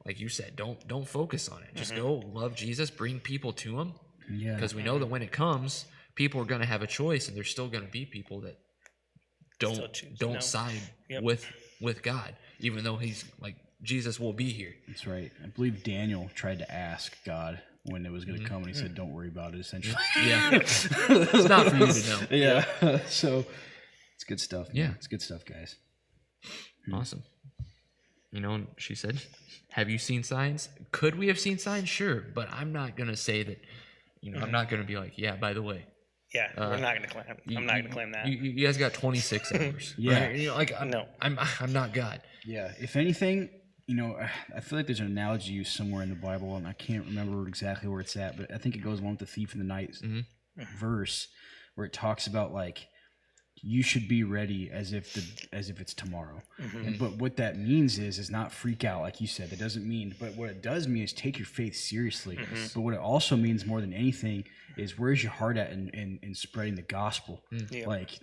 Speaker 3: like you said, don't focus on it. Just go love Jesus, bring people to him, because we know that when it comes, people are going to have a choice, and there's still going to be people that don't side with God, even though he's like, Jesus will be here.
Speaker 2: That's right. I believe Daniel tried to ask God when it was going to come, and he said, "Don't worry about it." Essentially,
Speaker 3: Yeah, it's not for you to know.
Speaker 2: yeah. So it's good stuff. Man.
Speaker 3: Yeah.
Speaker 2: It's good stuff, guys.
Speaker 3: Awesome. You know, and she said, have you seen signs? Could we have seen signs? Sure. But I'm not going to say that, you know, I'm not going to be like, yeah, by the way.
Speaker 1: Yeah, we're not going to claim. I'm not going to claim that.
Speaker 3: You guys got 26 hours.
Speaker 2: Yeah.
Speaker 3: Right? You know, like,
Speaker 1: No.
Speaker 3: I'm not God.
Speaker 2: Yeah. If anything, you know, I feel like there's an analogy used somewhere in the Bible, and I can't remember exactly where it's at, but I think it goes along with the thief in the night verse, where it talks about like, you should be ready as if it's tomorrow. But what that means is not freak out, like you said. That doesn't mean, but what it does mean is take your faith seriously. But what it also means more than anything is, where's your heart at in spreading the gospel? Like,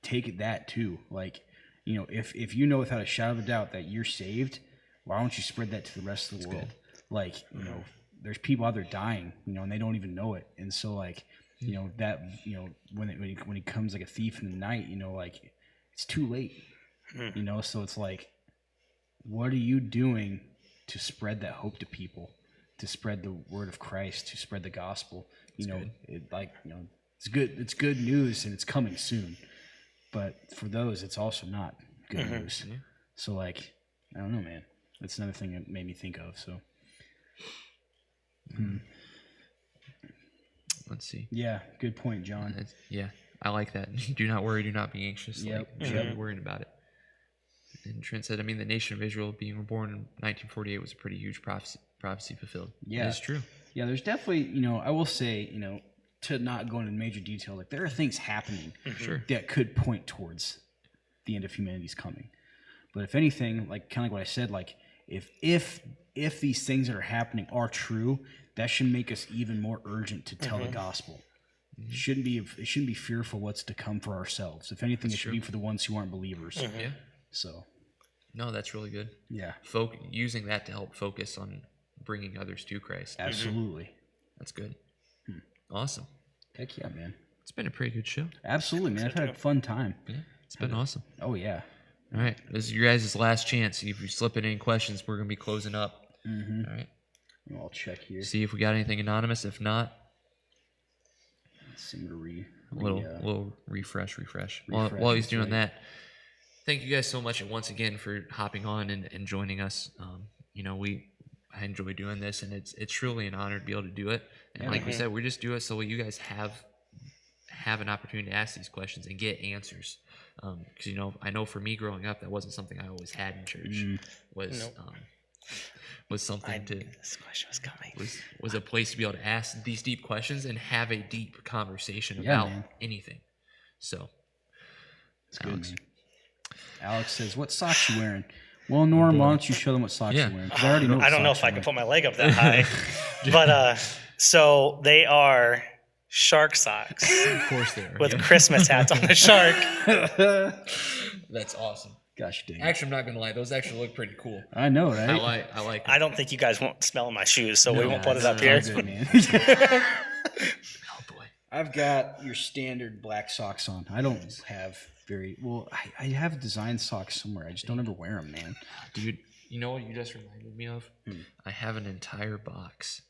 Speaker 2: take it that too. Like, you know, if you know without a shadow of a doubt that you're saved, why don't you spread that to the rest of the world? Like, you know, there's people out there dying, you know, and they don't even know it. And so, like, you know, that, you know, when he comes like a thief in the night, you know, like, it's too late, you know. So it's like, what are you doing to spread that hope to people, to spread the word of Christ, to spread the gospel? You know, like, you know, it's good news, and it's coming soon. But for those, it's also not good news. So, like, I don't know, man. That's another thing that made me think of. So,
Speaker 3: Let's see.
Speaker 2: yeah, good point, John.
Speaker 3: Yeah, I like that. Do not worry, do not be anxious.
Speaker 2: Yep.
Speaker 3: Like, you shouldn't be worrying about it. And Trent said, I mean, the nation of Israel being reborn in 1948 was a pretty huge prophecy fulfilled.
Speaker 2: Yeah.
Speaker 3: It's true.
Speaker 2: Yeah, there's definitely, you know, I will say, you know, to not go into major detail, like, there are things happening that could point towards the end of humanity's coming. But if anything, like, kind of like what I said, like, if these things that are happening are true, that should make us even more urgent to tell the gospel. It shouldn't be fearful what's to come for ourselves. If anything, it should be for the ones who aren't believers.
Speaker 3: Yeah.
Speaker 2: So,
Speaker 3: No, that's really good.
Speaker 2: yeah,
Speaker 3: Using that to help focus on bringing others to Christ.
Speaker 2: absolutely.
Speaker 3: That's good. Awesome.
Speaker 2: Heck yeah, man.
Speaker 3: It's been a pretty good show.
Speaker 2: Absolutely, man. I've had a fun time.
Speaker 3: Yeah, it's been awesome.
Speaker 2: Oh, yeah.
Speaker 3: All right, this is your guys' last chance. If you slip in any questions, we're gonna be closing up. All right.
Speaker 2: I'll check here.
Speaker 3: See if we got anything anonymous. If not, little refresh. While he's doing that, thank you guys so much, and once again for hopping on and joining us. You know, I enjoy doing this, and it's truly an honor to be able to do it. And like we said, we just do it so you guys have an opportunity to ask these questions and get answers. Because, you know, I know for me growing up, that wasn't something I always had in church. Was something to
Speaker 1: This question was coming.
Speaker 3: was a place to be able to ask these deep questions and have a deep conversation
Speaker 2: Yeah,
Speaker 3: about
Speaker 2: man.
Speaker 3: anything. So,
Speaker 2: It's good,
Speaker 3: Alex.
Speaker 2: man. Alex says, "What socks you wearing?" Well, Norm, why don't you show them what socks
Speaker 3: Yeah.
Speaker 2: you're wearing? 'Cause I already know. What
Speaker 1: I don't know
Speaker 2: socks
Speaker 1: if I
Speaker 2: you're
Speaker 1: can put my leg up that high, but so they are shark socks
Speaker 3: of course, there.
Speaker 1: with Christmas hats on the shark.
Speaker 2: wearing.
Speaker 3: That's awesome.
Speaker 2: Gosh dang.
Speaker 3: Actually, I'm not gonna lie; those actually look pretty cool.
Speaker 2: I know, right?
Speaker 3: I like.
Speaker 1: I don't think you guys won't smell my shoes, so we won't put it up
Speaker 2: It's
Speaker 1: here.
Speaker 2: all good, man.
Speaker 3: Oh boy.
Speaker 2: I've got your standard black socks on. I don't have very well. I have design socks somewhere. I just don't ever wear them, man.
Speaker 3: Dude, you know what you just reminded me of? I have an entire box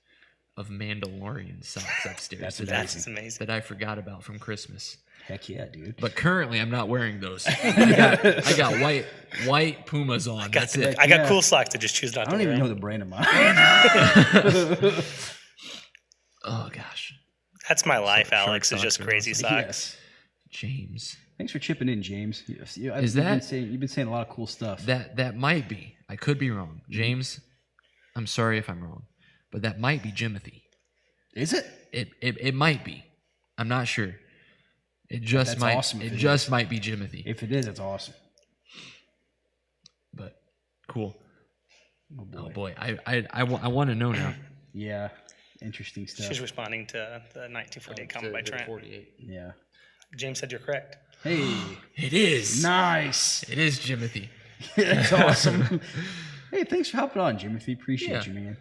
Speaker 3: of Mandalorian socks upstairs
Speaker 2: That's
Speaker 1: That's amazing.
Speaker 3: that I forgot about from Christmas.
Speaker 2: Heck yeah, dude.
Speaker 3: But currently, I'm not wearing those. I got white Pumas on. That's it.
Speaker 1: I got
Speaker 2: Yeah.
Speaker 1: cool socks to just choose not
Speaker 2: I
Speaker 1: to
Speaker 2: don't
Speaker 1: wear
Speaker 2: even know
Speaker 1: them.
Speaker 2: the brand of mine.
Speaker 3: Oh gosh,
Speaker 1: That's my life,
Speaker 3: Shark
Speaker 1: Alex. Is
Speaker 3: socks
Speaker 1: just
Speaker 3: are
Speaker 1: crazy
Speaker 3: awesome.
Speaker 1: socks.
Speaker 2: Yes.
Speaker 3: James.
Speaker 2: Thanks for chipping in, James.
Speaker 3: Is that-
Speaker 2: you've been saying a lot of cool stuff?
Speaker 3: That might be. I could be wrong, James. I'm sorry if I'm wrong, but that might be Jimothy.
Speaker 2: Is it?
Speaker 3: It might be. I'm not sure. It just
Speaker 2: That's
Speaker 3: might.
Speaker 2: awesome if
Speaker 3: It
Speaker 2: it
Speaker 3: just
Speaker 2: is.
Speaker 3: might be Jimothy.
Speaker 2: If it is, it's awesome.
Speaker 3: But cool.
Speaker 2: Oh boy.
Speaker 3: Oh boy, I want to know now.
Speaker 2: Yeah. Interesting stuff.
Speaker 1: She's responding to the 1948 comment by Trent.
Speaker 3: 48.
Speaker 2: Yeah.
Speaker 1: James said you're correct.
Speaker 2: Hey.
Speaker 3: It is.
Speaker 2: Nice.
Speaker 3: It is Jimothy.
Speaker 2: That's awesome. Hey, thanks for hopping on, Jimothy. Appreciate
Speaker 3: Yeah.
Speaker 2: you, man.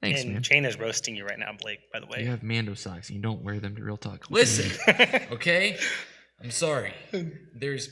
Speaker 3: Thanks,
Speaker 1: And
Speaker 3: man.
Speaker 1: Jane is roasting you right now, Blake, by the way.
Speaker 3: You have Mando socks and you don't wear them to Real Talk. Listen, okay? I'm sorry. There's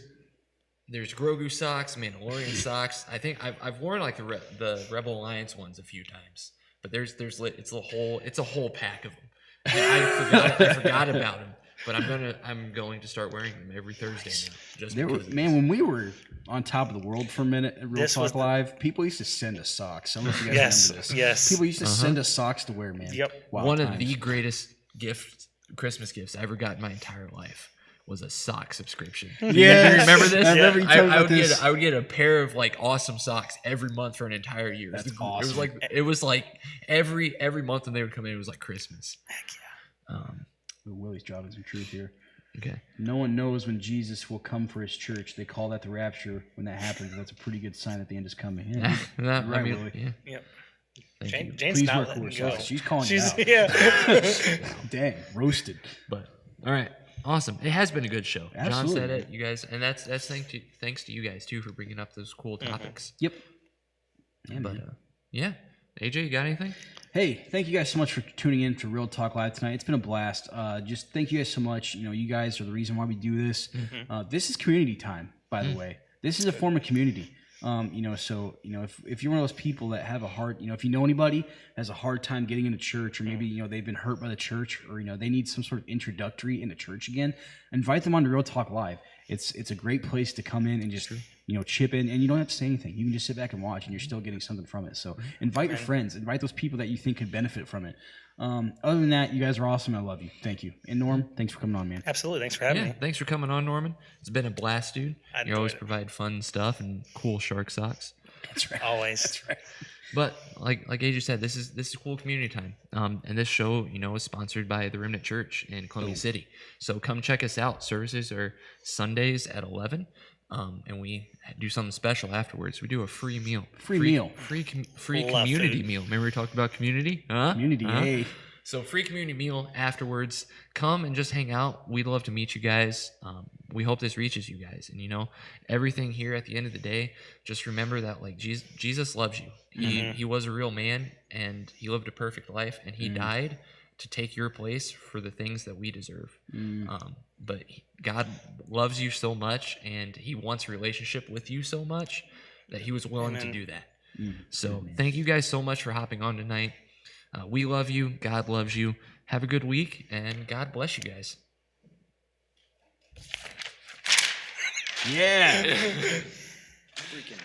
Speaker 3: Grogu socks, Mandalorian socks. I think I've worn like the Rebel Alliance ones a few times, but it's a whole pack of them. I forgot about them, but I'm going to start wearing them every Thursday now. Just
Speaker 2: There were,
Speaker 3: because of
Speaker 2: man,
Speaker 3: this.
Speaker 2: when we were on top of the world for a minute at Real
Speaker 1: This was
Speaker 2: Talk Live, people used to send us socks. I don't know if you guys
Speaker 1: Yes,
Speaker 2: remember this.
Speaker 1: yes.
Speaker 2: People used to send us socks to wear, man.
Speaker 1: Yep.
Speaker 2: Wild
Speaker 3: One
Speaker 2: times.
Speaker 3: of the greatest Christmas gifts I ever got in my entire life was a sock subscription.
Speaker 2: Yes.
Speaker 3: You remember this?
Speaker 2: I remember you talking about this.
Speaker 3: I would get a pair of like awesome socks every month for an entire year.
Speaker 2: That's
Speaker 3: It
Speaker 2: awesome.
Speaker 3: was like every month when they would come in, it was like Christmas.
Speaker 2: Willie's job is in truth here.
Speaker 3: Okay.
Speaker 2: No one knows when Jesus will come for his church. They call that the rapture. When that happens, that's a pretty good sign that the end is coming. Yeah.
Speaker 3: That, I
Speaker 2: Right,
Speaker 3: mean,
Speaker 2: Willie.
Speaker 3: yeah.
Speaker 1: Yep.
Speaker 3: Thank you.
Speaker 1: Jane's
Speaker 2: Please
Speaker 1: not
Speaker 2: wear
Speaker 1: letting
Speaker 2: cool
Speaker 1: go.
Speaker 2: socks. She's calling
Speaker 1: She's
Speaker 2: you out.
Speaker 1: yeah.
Speaker 2: Dang, roasted.
Speaker 3: But all right, awesome. It has been a good show. John
Speaker 2: Absolutely.
Speaker 3: said it, you guys, and that's thanks to you guys too for bringing up those cool topics.
Speaker 2: Yep. Yeah,
Speaker 3: But
Speaker 2: man.
Speaker 3: yeah, AJ, you got anything?
Speaker 2: Hey, thank you guys so much for tuning in to Real Talk Live tonight. It's been a blast. Just thank you guys so much. You know, you guys are the reason why we do this. This is community time, by the way. This is a form of community. You know, so you know, if you're one of those people that have a hard, you know, if you know anybody that has a hard time getting into church, or maybe you know they've been hurt by the church, or you know they need some sort of introductory into church again, invite them on to Real Talk Live. It's a great place to come in and just you know chip in, and you don't have to say anything. You can just sit back and watch, and you're still getting something from it. So invite your friends, invite those people that you think could benefit from it. Other than that, you guys are awesome. I love you. Thank you. And Norm, thanks for coming on, man.
Speaker 1: Absolutely. Thanks for having
Speaker 3: Yeah,
Speaker 1: me.
Speaker 3: thanks for coming on, Norman. It's been a blast, dude.
Speaker 1: I
Speaker 3: You always
Speaker 1: enjoyed it.
Speaker 3: provide fun stuff and cool shark socks.
Speaker 2: That's right.
Speaker 1: Always.
Speaker 2: That's right.
Speaker 3: But like AJ said, this is cool community time. And this show, you know, is sponsored by the Remnant Church in Columbia City. So come check us out. Services are Sundays at 11. And we do something special afterwards. We do a free meal.
Speaker 2: Free meal.
Speaker 3: Free
Speaker 1: Love
Speaker 3: community
Speaker 1: food.
Speaker 3: meal. Remember we talked about community? Huh?
Speaker 2: Community,
Speaker 3: Huh?
Speaker 2: hey.
Speaker 3: So free community meal afterwards. Come and just hang out. We'd love to meet you guys. We hope this reaches you guys. And you know, everything here at the end of the day, just remember that like Jesus loves you. He was a real man and he lived a perfect life and he died to take your place for the things that we deserve. But God loves you so much and he wants a relationship with you so much that he was willing to do that. So thank you guys so much for hopping on tonight. We love you. God loves you. Have a good week, and God bless you guys.
Speaker 2: Yeah. Freaking.